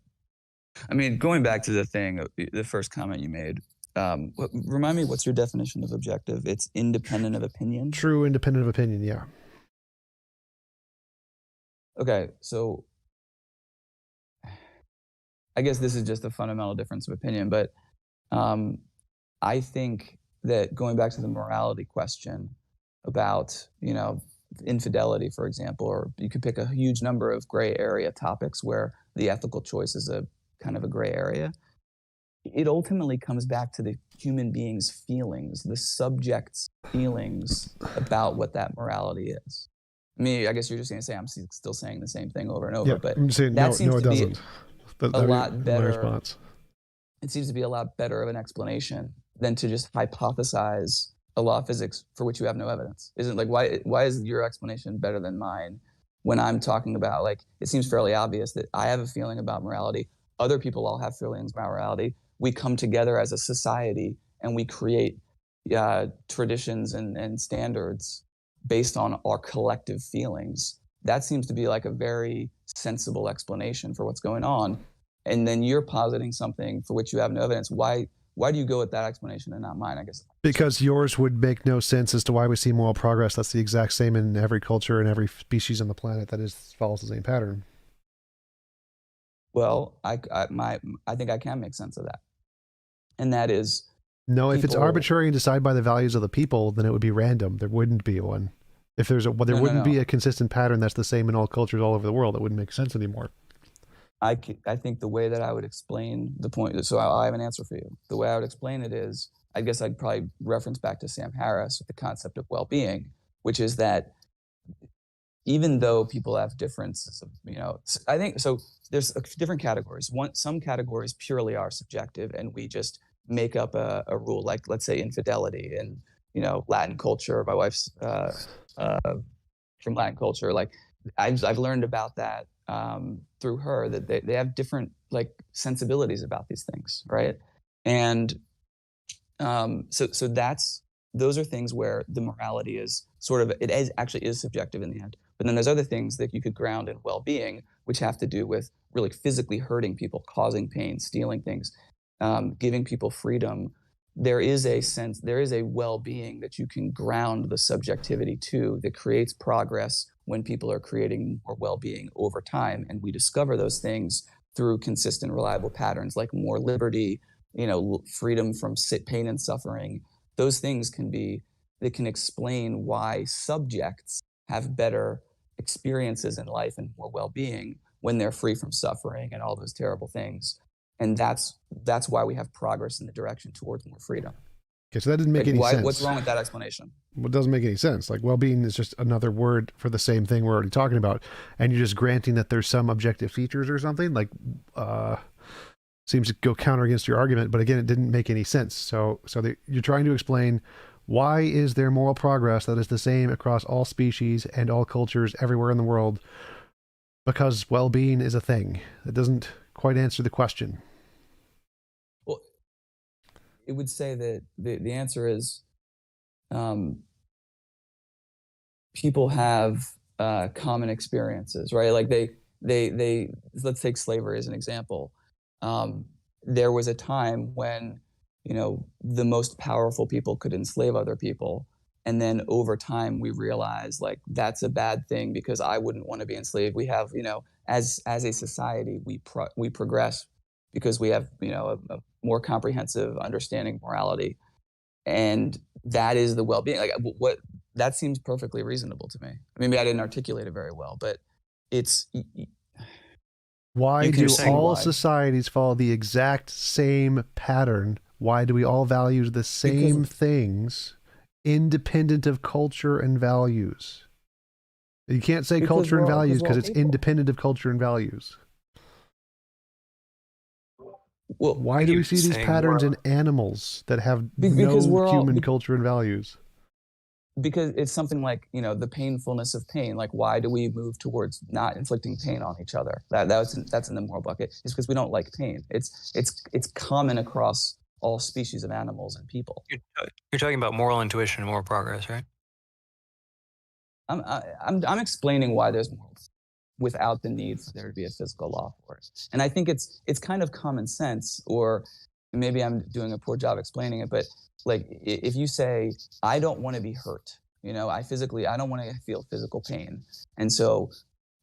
I mean, going back to the first comment you made, remind me, what's your definition of objective? It's independent of opinion? True, independent of opinion, yeah. Okay, so I guess this is just a fundamental difference of opinion, but I think that going back to the morality question about, infidelity, for example, or you could pick a huge number of gray area topics where the ethical choice is a kind of a gray area. It ultimately comes back to the human being's feelings, the subject's feelings about what that morality is. I mean, I guess you're just going to say I'm still saying the same thing over and over, but I'm saying, that seems to be a lot better. Response. It seems to be a lot better of an explanation than to just hypothesize a law of physics for which you have no evidence. Isn't like why is your explanation better than mine when I'm talking about, like, it seems fairly obvious that I have a feeling about morality. Other people all have feelings about morality. We come together as a society and we create traditions and standards based on our collective feelings. That seems to be like a very sensible explanation for what's going on. And then you're positing something for which you have no evidence. Why do you go with that explanation and not mine, I guess? Because yours would make no sense as to why we see moral progress. That's the exact same in every culture and every species on the planet that follows the same pattern. Well, I think I can make sense of that. And that is, no, if it's arbitrary and decided by the values of the people, then it would be random. There wouldn't be one. If there wouldn't be a consistent pattern that's the same in all cultures all over the world, it wouldn't make sense anymore. I think the way that I would explain the point, so I have an answer for you. The way I would explain it is, I guess I'd probably reference back to Sam Harris with the concept of well-being, which is that even though people have differences of, I think so. There's different categories. Some categories purely are subjective, and we just make up a rule, like let's say infidelity and Latin culture. My wife's from Latin culture. Like I've learned about that through her, that they have different like sensibilities about these things, right? And so those are things where the morality is sort of, actually is subjective in the end. But then there's other things that you could ground in well-being, which have to do with really physically hurting people, causing pain, stealing things, giving people freedom. There is a well-being that you can ground the subjectivity to, that creates progress when people are creating more well-being over time. And we discover those things through consistent, reliable patterns, like more liberty, freedom from pain and suffering. Those things can explain why subjects have better experiences in life and more well-being when they're free from suffering and all those terrible things. And that's why we have progress in the direction towards more freedom. Okay, so that didn't make any sense. What's wrong with that explanation? Well, it doesn't make any sense. Like, well-being is just another word for the same thing we're already talking about, and you're just granting that there's some objective features or something. Like, seems to go counter against your argument, but again, it didn't make any sense. So you're trying to explain, why is there moral progress that is the same across all species and all cultures everywhere in the world? Because well-being is a thing. That doesn't quite answer the question. Well, it would say that the answer is people have common experiences, right? Like they let's take slavery as an example. There was a time when, the most powerful people could enslave other people. And then over time, we realized like that's a bad thing because I wouldn't want to be enslaved. We have, as a society, we progress because we have, a more comprehensive understanding of morality. And that is the well-being. Like that seems perfectly reasonable to me. Maybe I didn't articulate it very well, but it's... Why do all societies follow the exact same pattern? Why do we all value the same things, independent of culture and values? You can't say culture and values because it's independent of culture and values. Well, why do we see these patterns in animals that have no human culture and values? Because it's something like, the painfulness of pain. Like, why do we move towards not inflicting pain on each other? That's in the moral bucket. It's because we don't like pain. It's common across all species of animals and people. You're talking about moral intuition and moral progress, right? I'm explaining why there's moral without the need for there to be a physical law for it. And I think it's kind of common sense, or maybe I'm doing a poor job explaining it, but like if you say, I don't want to be hurt, I don't want to feel physical pain. And so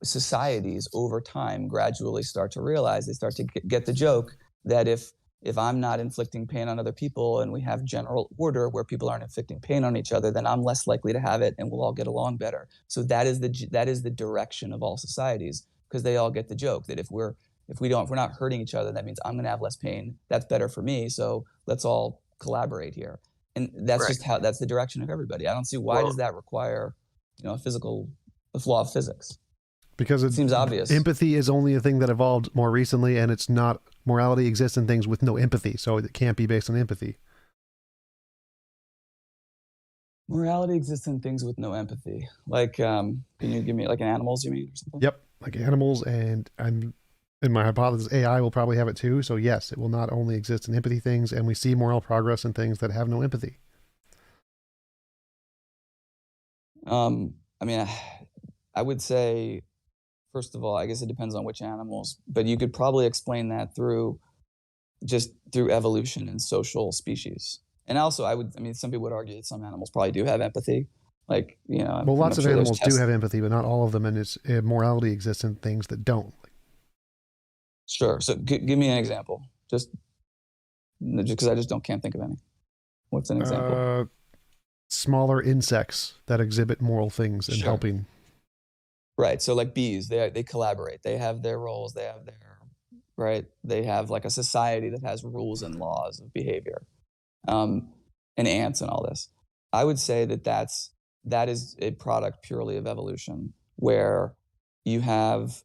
societies over time gradually start to realize, they start to get the joke that if I'm not inflicting pain on other people and we have general order where people aren't inflicting pain on each other, then I'm less likely to have it and we'll all get along better. So that is the direction of all societies, because they all get the joke that if we're not hurting each other, that means I'm going to have less pain. That's better for me. So let's all collaborate here. And that's just that's the direction of everybody. I don't see why does that require, a law of physics? Because it seems obvious. Empathy is only a thing that evolved more recently, and it's not, morality exists in things with no empathy. So it can't be based on empathy. Morality exists in things with no empathy. Like, can you give me like animals, you mean, or something? Yep. Like animals, and in my hypothesis, AI will probably have it too. So yes, it will not only exist in empathy things, and we see moral progress in things that have no empathy. I would say, first of all, I guess it depends on which animals, but you could probably explain that through evolution and social species. And also, some people would argue that some animals probably do have empathy. Like, well, lots of animals do have empathy, but not all of them. And morality exists in things that don't. Sure. So give me an example, just because I just can't think of any. What's an example? Smaller insects that exhibit moral things and helping. Right. So like bees, they collaborate. They have their roles. They have like a society that has rules and laws of behavior, and ants and all this. I would say that is a product purely of evolution, where you have,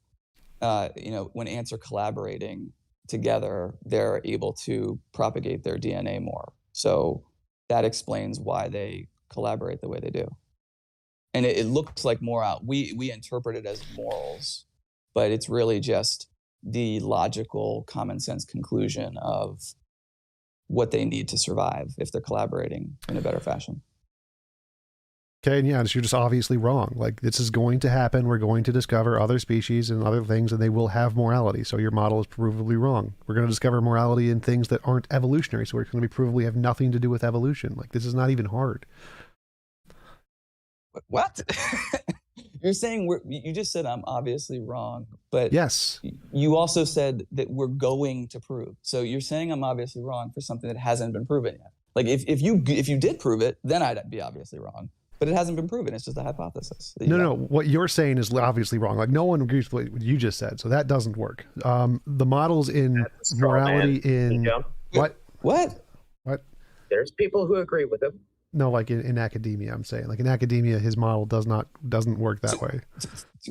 when ants are collaborating together, they're able to propagate their DNA more. So that explains why they collaborate the way they do. And it looks like we interpret it as morals, but it's really just the logical, common sense conclusion of what they need to survive if they're collaborating in a better fashion. Okay, and yeah, you're just obviously wrong. Like, this is going to happen. We're going to discover other species and other things, and they will have morality. So your model is provably wrong. We're going to discover morality in things that aren't evolutionary, so it's going to be provably have nothing to do with evolution. Like, this is not even hard. What? You're saying you just said I'm obviously wrong, but yes, you also said that we're going to prove. So you're saying I'm obviously wrong for something that hasn't been proven yet. Like if you did prove it, then I'd be obviously wrong. But it hasn't been proven. It's just a hypothesis. No. What you're saying is obviously wrong. Like, no one agrees with what you just said, so that doesn't work. The models in morality in what? There's people who agree with him. No, like in academia, I'm saying. Like in academia, his model doesn't work that way.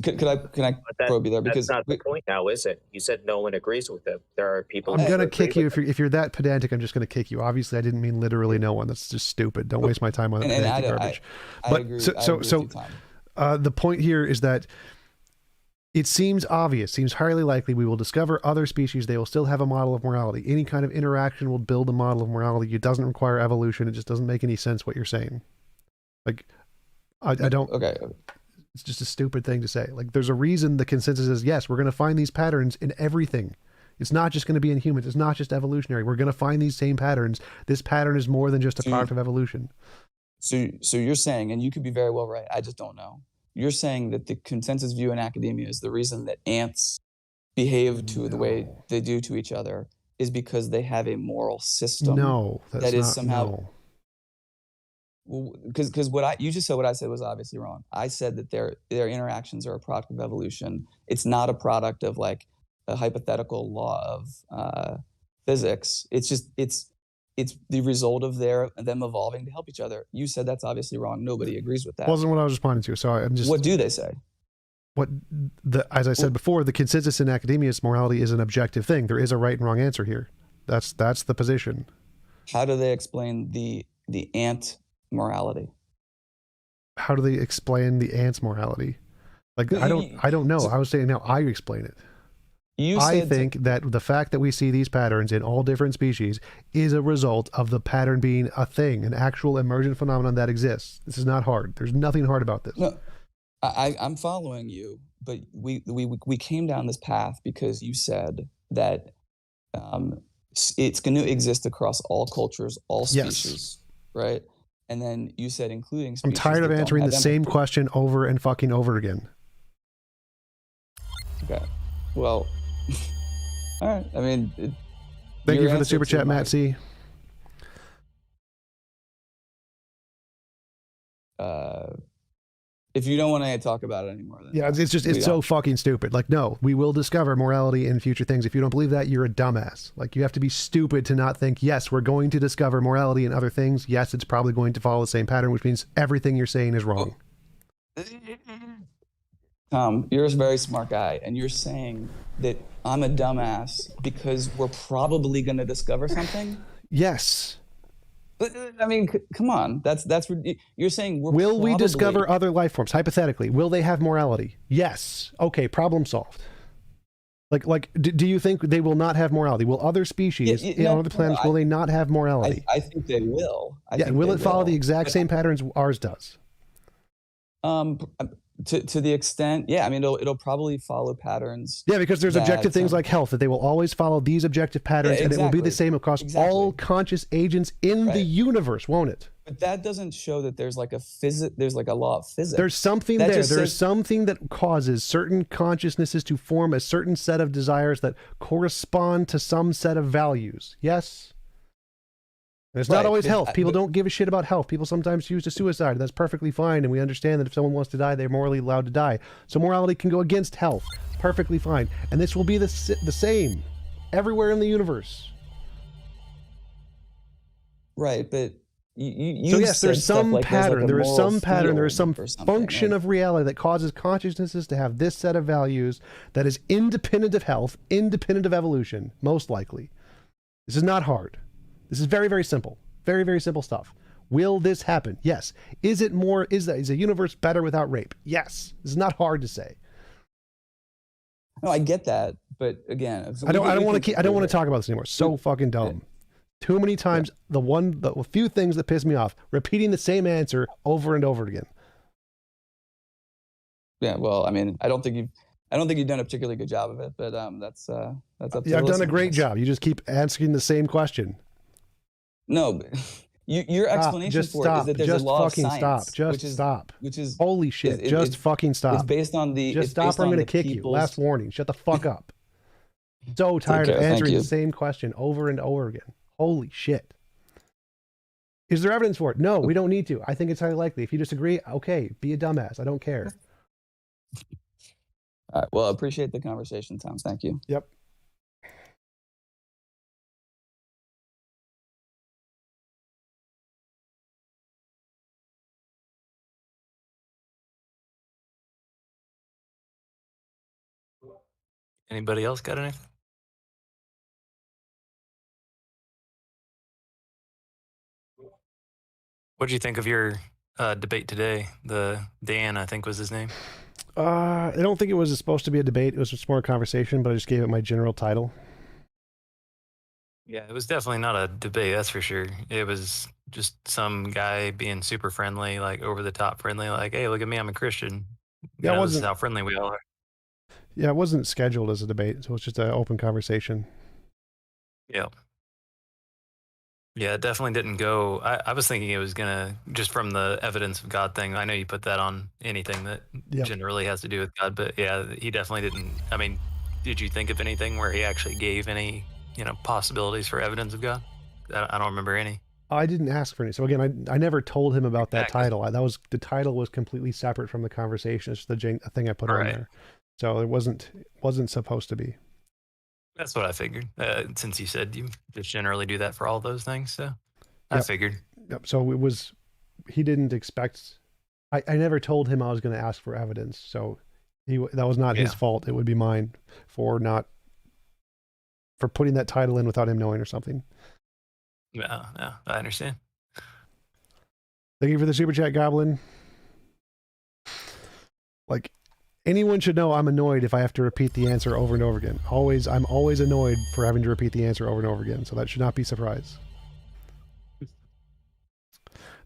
Can I probe you there? Because that's not the point now, is it? You said no one agrees with him. There are people. I'm gonna kick you if you're that pedantic. I'm just gonna kick you. Obviously, I didn't mean literally no one. That's just stupid. Don't waste my time on that pedantic garbage. I agree. The point here is that it seems obvious, seems highly likely we will discover other species. They will still have a model of morality. Any kind of interaction will build a model of morality. It doesn't require evolution. It just doesn't make any sense what you're saying. Like, I don't. Okay. It's just a stupid thing to say. Like, there's a reason the consensus is yes, we're going to find these patterns in everything. It's not just going to be in humans. It's not just evolutionary. We're going to find these same patterns. This pattern is more than just a product of evolution. So you're saying, and you could be very well right, I just don't know. You're saying that the consensus view in academia is the reason that ants behave the way they do to each other is because they have a moral system. No, that's that is not, somehow. no. Well, because you just said what I said was obviously wrong. I said that their interactions are a product of evolution. It's not a product of like a hypothetical law of physics. It's the result of them evolving to help each other. You said that's obviously wrong. Nobody agrees with that. Wasn't what I was responding to. So I'm just. What do they say? As I said before, the consensus in academia is morality is an objective thing. There is a right and wrong answer here. That's the position. How do they explain the ant morality? How do they explain the ant's morality? Like, I don't know. I was saying now I explain it. I think that the fact that we see these patterns in all different species is a result of the pattern being a thing, an actual emergent phenomenon that exists. This is not hard. There's nothing hard about this. No, I'm following you, but we came down this path because you said that it's going to exist across all cultures, all species, right? And then you said including species. I'm tired of answering the same question over and fucking over again. Okay. Well, all right. I mean, thank you for the super chat, Matt C. If you don't want to talk about it anymore, then yeah, it's so fucking stupid. Like, no, we will discover morality in future things. If you don't believe that, you're a dumbass. Like, you have to be stupid to not think, yes, we're going to discover morality in other things. Yes, it's probably going to follow the same pattern, which means everything you're saying is wrong. Tom, you're a very smart guy, and you're saying that I'm a dumbass because we're probably going to discover something? Yes. But, I mean, come on. That's you're saying will we discover other life forms? Hypothetically, will they have morality? Yes. Okay, problem solved. Like, do you think they will not have morality? Will other species on other planets, will they not have morality? I think they will. Will it follow the exact same patterns ours does? To the extent, yeah, I mean, it'll probably follow patterns. Yeah, because there's objective things like health, that they will always follow these objective patterns, and it will be the same across all conscious agents in the universe, won't it? But that doesn't show that there's like a law of physics. There's something there. There's something that causes certain consciousnesses to form a certain set of desires that correspond to some set of values. Yes? And it's not always health. People don't give a shit about health. People sometimes choose to suicide. That's perfectly fine. And we understand that if someone wants to die, they're morally allowed to die. So morality can go against health. Perfectly fine. And this will be the same everywhere in the universe. Right. But you So yes, said there's stuff some like there's like pattern. a There is moral some pattern. There is some field or something, function like- of reality that causes consciousnesses to have this set of values that is independent of health, independent of evolution, most likely. This is not hard. This is very, very simple. Very, very simple stuff. Will this happen? Yes. Is a universe better without rape? Yes. This is not hard to say. No, I get that, but again, so I don't want can to talk about this anymore. So fucking dumb. Too many times. The few things that piss me off, repeating the same answer over and over again. Yeah, well, I mean, I don't think you've done a particularly good job of it, but that's up to Yeah, I've done a listeners. great job. You just keep asking the same question. No, but your explanation Just for it is stop. that there's Just a law fucking of science, stop. Just stop. which is Holy shit. Just fucking stop. It's based on the. Just it's stop based or I'm on going to the kick you. people's- Last warning. Shut the fuck up. So tired care. of Thank answering you. the same question over and over again. Holy shit. Is there evidence for it? No, we don't need to. I think it's highly likely. If you disagree, okay, be a dumbass. I don't care. All right. Well, I appreciate the conversation, Tom. Thank you. Yep. Anybody else got anything? What did you think of your debate today? The Dan, I think was his name. I don't think it was supposed to be a debate. It was just more a conversation, but I just gave it my general title. Yeah, it was definitely not a debate, that's for sure. It was just some guy being super friendly, like over the top friendly, like, hey, look at me, I'm a Christian. Yeah, it This wasn't- is how friendly we all are. Yeah, it wasn't scheduled as a debate, so it's just an open conversation. Yeah. Yeah, it definitely didn't go. I was thinking it was gonna, just from the evidence of God thing. I know you put that on anything that Yep. generally has to do with God, but yeah, he definitely didn't. I mean, did you think of anything where he actually gave any, possibilities for evidence of God? I don't remember any. I didn't ask for any. So again, I never told him about that Exactly. title. The title was completely separate from the conversation. It's just the thing I put on Right. there. So it wasn't supposed to be. That's what I figured. Since you said you just generally do that for all those things, so I Yep. figured. Yep. So it was. He didn't expect. I never told him I was going to ask for evidence. So that was not his Yeah. fault. It would be mine for putting that title in without him knowing or something. Yeah, I understand. Thank you for the super chat, Goblin. Like, anyone should know I'm annoyed if I have to repeat the answer over and over again. I'm always annoyed for having to repeat the answer over and over again, so that should not be a surprise.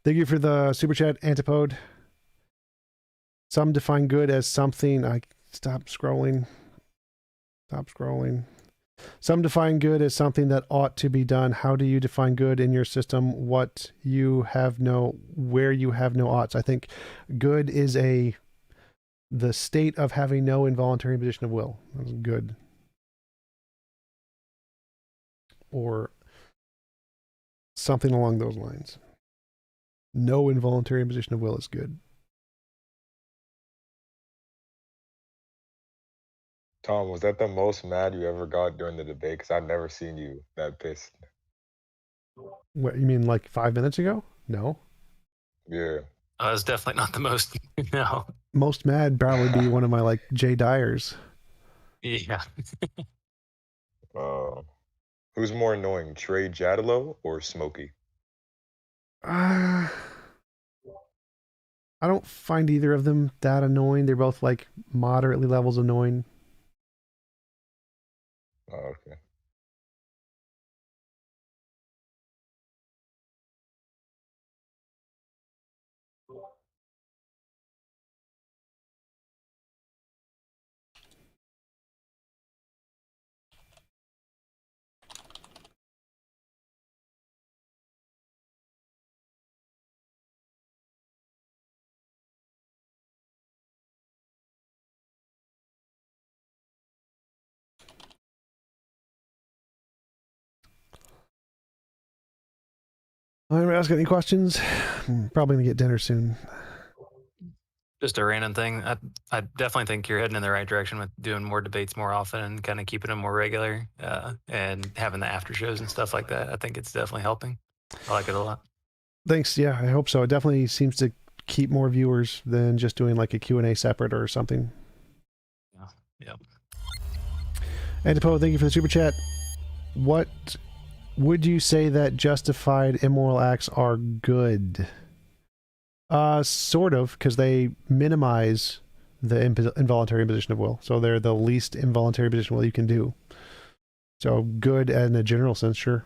Thank you for the super chat, Antipode. Some define good as something. Stop scrolling. Some define good as something that ought to be done. How do you define good in your system? Where you have no oughts. I think good is the state of having no involuntary imposition of will. That's good. Or something along those lines. No involuntary imposition of will is good. Tom, was that the most mad you ever got during the debate? Because I've never seen you that pissed. What, you mean like 5 minutes ago? No. Yeah. That was definitely not the most. No. Most mad probably be one of my like Jay Dyers. Yeah. Who's more annoying, Trey Jadlow or Smokey? I don't find either of them that annoying. They're both like moderately levels annoying. Oh, okay. Anybody else got any questions? I'm probably gonna get dinner soon. Just a random thing. I definitely think you're heading in the right direction with doing more debates more often and kind of keeping them more regular, and having the after shows and stuff like that. I think it's definitely helping. I like it a lot. Thanks. Yeah, I hope so. It definitely seems to keep more viewers than just doing like a Q&A separate or something. Yeah. Yep. And Poe, thank you for the super chat. What would you say that justified immoral acts are good? Sort of, because they minimize the involuntary imposition of will. So they're the least involuntary imposition of will you can do. So good in a general sense, sure.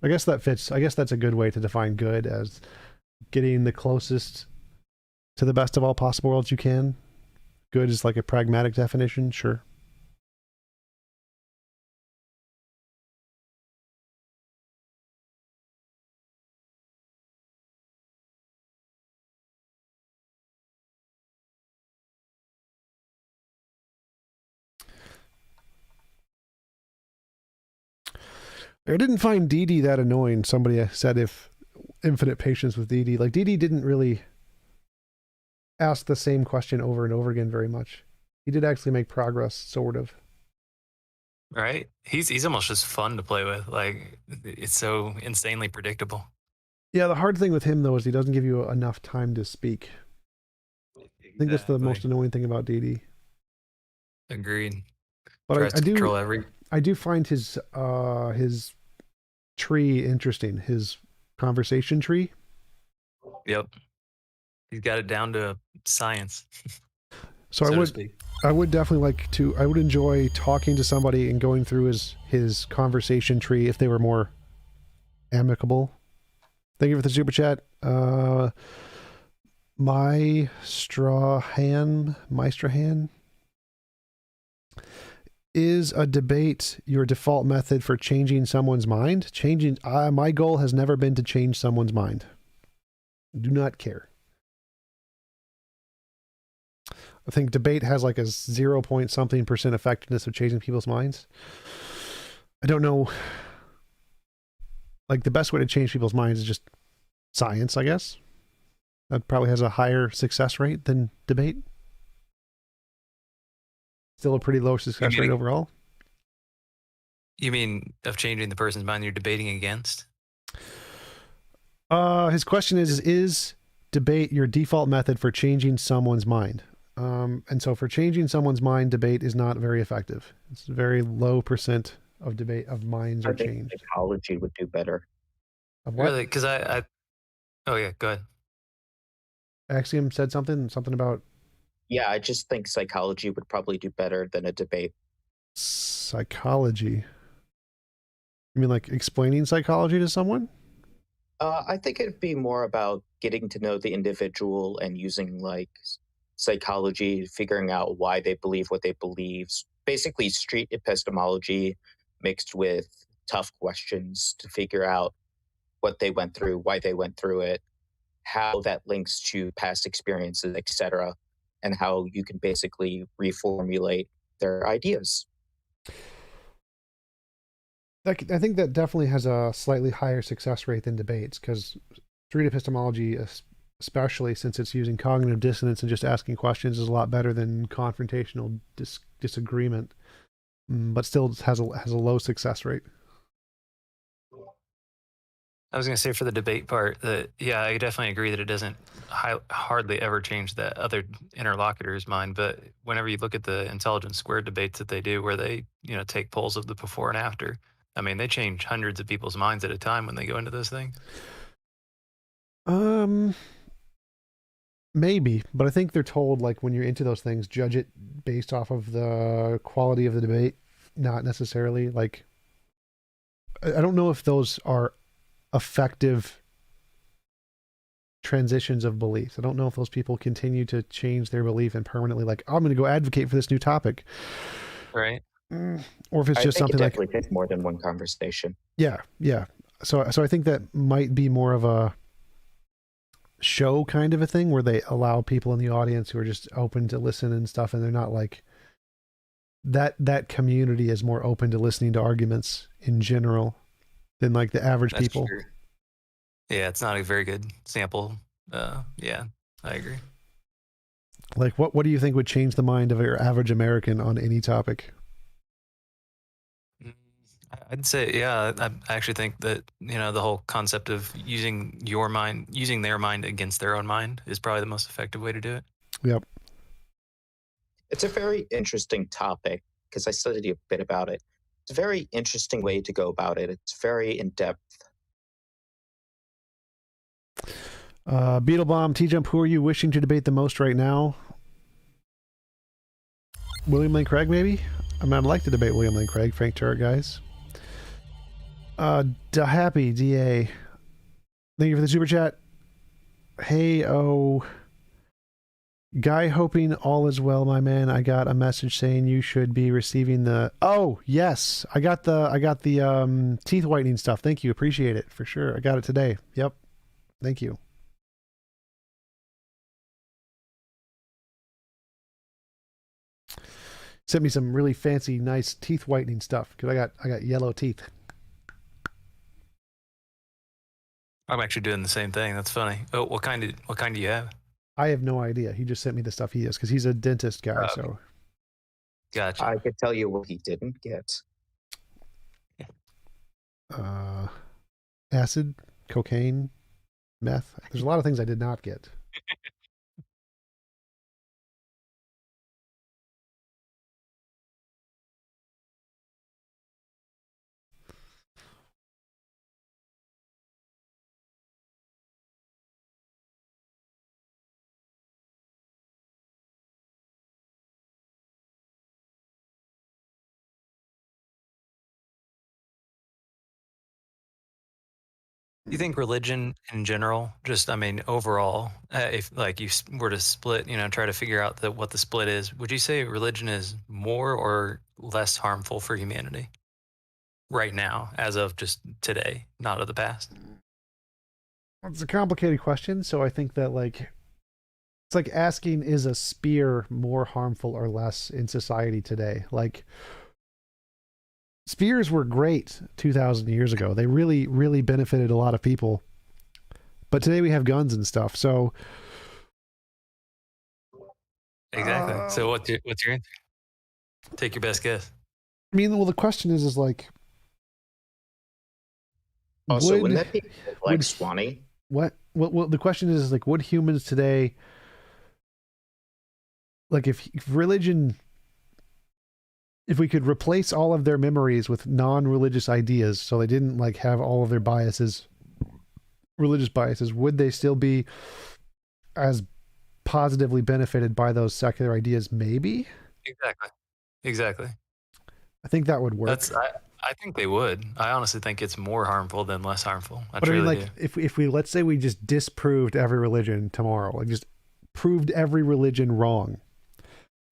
I guess that fits. I guess that's a good way to define good, as getting the closest to the best of all possible worlds you can. Good is like a pragmatic definition, sure. I didn't find Dee Dee that annoying. Somebody said if infinite patience with Dee Dee. Like, Dee Dee didn't really ask the same question over and over again very much. He did actually make progress, sort of. Right? He's almost just fun to play with. Like, it's so insanely predictable. Yeah, the hard thing with him, though, is he doesn't give you enough time to speak. I think that's the most annoying thing about Dee Dee. Agreed. But Tries to control every... I do find his tree interesting, his conversation tree. Yep. He's got it down to science. So I would definitely like to, I would enjoy talking to somebody and going through his conversation tree if they were more amicable. Thank you for the super chat. Meistrahan. Is a debate your default method for changing someone's mind? My goal has never been to change someone's mind. Do not care. I think debate has like a 0 point something % effectiveness of changing people's minds. I don't know. Like, the best way to change people's minds is just science, I guess. That probably has a higher success rate than debate. Still a pretty low success rate overall. You mean of changing the person's mind you're debating against? His question is debate your default method for changing someone's mind? And so for changing someone's mind, debate is not very effective. It's a very low % of debate of minds are changed. Psychology would do better. Of what? Really? Because I... Oh, yeah, go ahead. Axiom said something about... Yeah, I just think psychology would probably do better than a debate. Psychology? You mean like explaining psychology to someone? I think it'd be more about getting to know the individual and using like psychology, figuring out why they believe what they believe. Basically, street epistemology mixed with tough questions to figure out what they went through, why they went through it, how that links to past experiences, etc., and how you can basically reformulate their ideas. I think that definitely has a slightly higher success rate than debates, because street epistemology, especially since it's using cognitive dissonance and just asking questions, is a lot better than confrontational disagreement, but still has a low success rate. I was going to say for the debate part that, yeah, I definitely agree that it doesn't hardly ever change the other interlocutor's mind. But whenever you look at the intelligence squared debates that they do, where they, take polls of the before and after, I mean, they change hundreds of people's minds at a time when they go into those things. Maybe, but I think they're told, like, when you're into those things, judge it based off of the quality of the debate, not necessarily like, I don't know if those are effective transitions of beliefs. I don't know if those people continue to change their belief and permanently, like, oh, I'm going to go advocate for this new topic. Right. Or if it's just something like... it definitely takes more than one conversation. Yeah. So I think that might be more of a show kind of a thing where they allow people in the audience who are just open to listen and stuff, and they're not like... That community is more open to listening to arguments in general than like the average people. True. Yeah, it's not a very good sample. Yeah, I agree. Like, what do you think would change the mind of your average American on any topic? I'd say, yeah, I actually think that, the whole concept of using their mind against their own mind is probably the most effective way to do it. Yep. It's a very interesting topic because I studied a bit about it. It's a very interesting way to go about it. It's very in-depth. Beetlebomb, TJump, who are you wishing to debate the most right now? William Lane Craig, maybe? I mean, I'd like to debate William Lane Craig, Frank Turret, guys. Happy DA. Thank you for the super chat. Hey, Guy, hoping all is well, my man. I got a message saying you should be receiving the... Oh, yes. I got the teeth whitening stuff. Thank you. Appreciate it for sure. I got it today. Yep. Thank you. Sent me some really fancy, nice teeth whitening stuff because I got yellow teeth. I'm actually doing the same thing. That's funny. Oh, what kind do you have? I have no idea. He just sent me the stuff he is because he's a dentist guy. So, gotcha. I could tell you what he didn't get. Acid, cocaine, meth. There's a lot of things I did not get. You think religion in general, overall, if like you were to split, try to figure out what the split is, would you say religion is more or less harmful for humanity right now, as of just today, not of the past? It's a complicated question. So I think that it's like asking, is a spear more harmful or less in society today? Like, spears were great 2,000 years ago. They really, really benefited a lot of people. But today we have guns and stuff. So exactly. So what's your answer? Take your best guess. I mean, well, the question is like, also, wouldn't that be like Swanee? What? Well, the question is like, would humans today, like, if religion, if we could replace all of their memories with non-religious ideas, so they didn't like have all of their biases, religious biases, would they still be as positively benefited by those secular ideas? Maybe. Exactly. I think that would work. I think they would. I honestly think it's more harmful than less harmful. But I mean, like, if we let's say we just disproved every religion tomorrow, like just proved every religion wrong.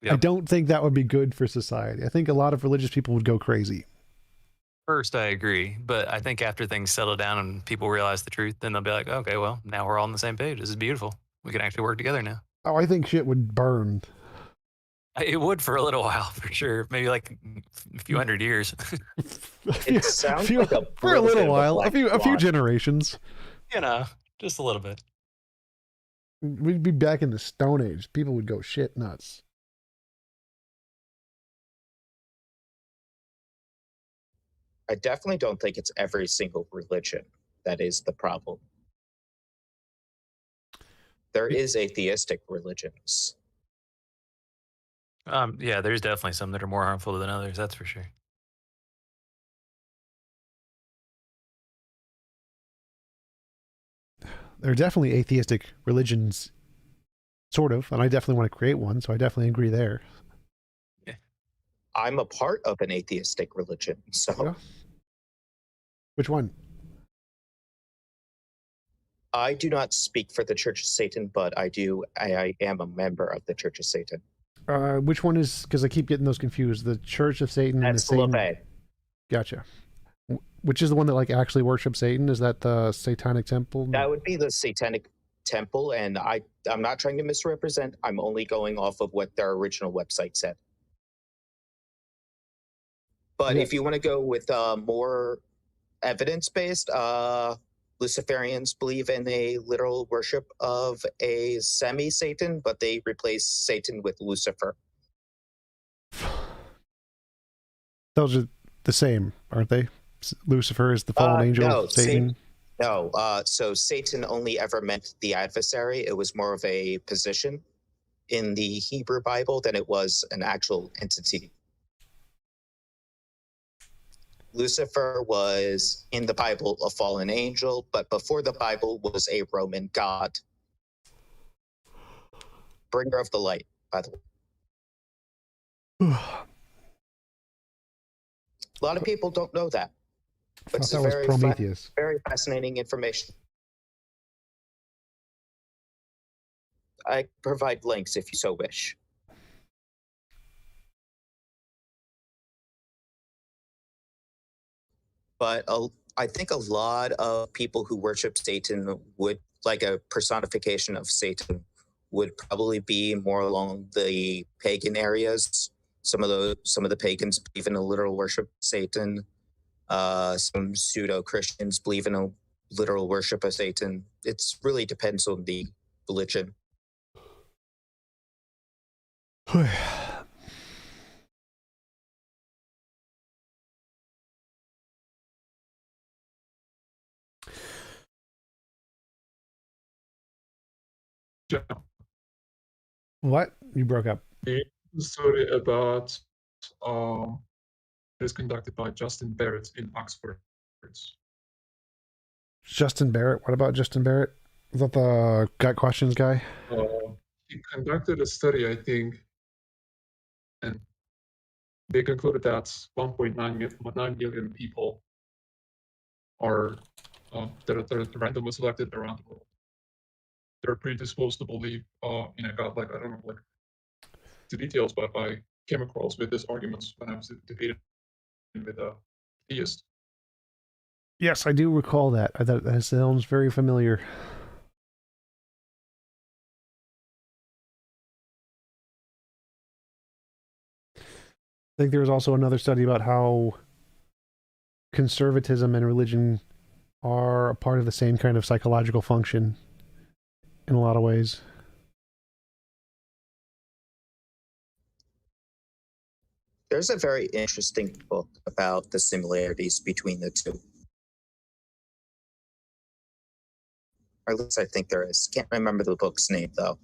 Yep. I don't think that would be good for society. I think a lot of religious people would go crazy. First, I agree. But I think after things settle down and people realize the truth, then they'll be like, okay, well, now we're all on the same page. This is beautiful. We can actually work together now. Oh, I think shit would burn. It would for a little while, for sure. Maybe like a few hundred years. It sounds like for a little while, a few generations. Just a little bit. We'd be back in the Stone Age. People would go shit nuts. I definitely don't think it's every single religion that is the problem. There is atheistic religions. Yeah, there's definitely some that are more harmful than others. That's for sure. There are definitely atheistic religions, sort of, and I definitely want to create one, so I definitely agree there. Yeah. I'm a part of an atheistic religion, so... Yeah. Which one? I do not speak for the Church of Satan, but I am a member of the Church of Satan. Which one is, because I keep getting those confused, the Church of Satan and the Satan? LaVey. Gotcha. Which is the one that like actually worships Satan? Is that the Satanic Temple? That would be the Satanic Temple, and I'm not trying to misrepresent. I'm only going off of what their original website said. But if you want to go with more evidence-based, Luciferians believe in a literal worship of a semi-Satan, but they replace Satan with Lucifer. Those are the same, aren't they? Lucifer is the fallen angel, No, Satan. No, so Satan only ever meant the adversary. It was more of a position in the Hebrew Bible than it was an actual entity. Lucifer was in the Bible a fallen angel, but before the Bible was a Roman god. Bringer of the light, by the way. A lot of people don't know that. I thought that was Prometheus. Very fascinating information. I provide links if you so wish. But I think a lot of people who worship Satan would, like a personification of Satan, would probably be more along the pagan areas. Some of the pagans believe in a literal worship of Satan. Some pseudo-Christians believe in a literal worship of Satan. It really depends on the religion. What? You broke up. The story about is conducted by Justin Barrett in Oxford. Justin Barrett? What about Justin Barrett? Is that the Got Questions guy? He conducted a study, I think, and they concluded that 1.9 million people are that are randomly selected around the world. They're predisposed to believe in a god. Like, I don't know, like the details, but I came across with these arguments when I was debating with a theist. Yes, I do recall that. That sounds very familiar. I think there was also another study about how conservatism and religion are a part of the same kind of psychological function in a lot of ways. There's a very interesting book about the similarities between the two. Or at least I think there is. Can't remember the book's name, though.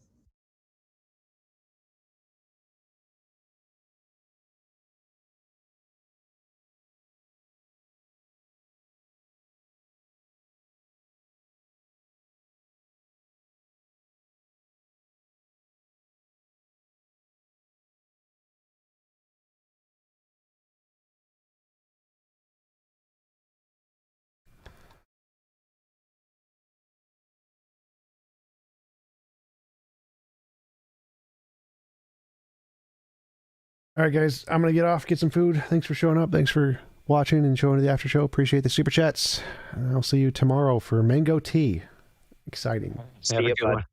All right, guys, I'm going to get off, get some food. Thanks for showing up. Thanks for watching and showing the after show. Appreciate the super chats. And I'll see you tomorrow for mango tea. Exciting. See you, bud.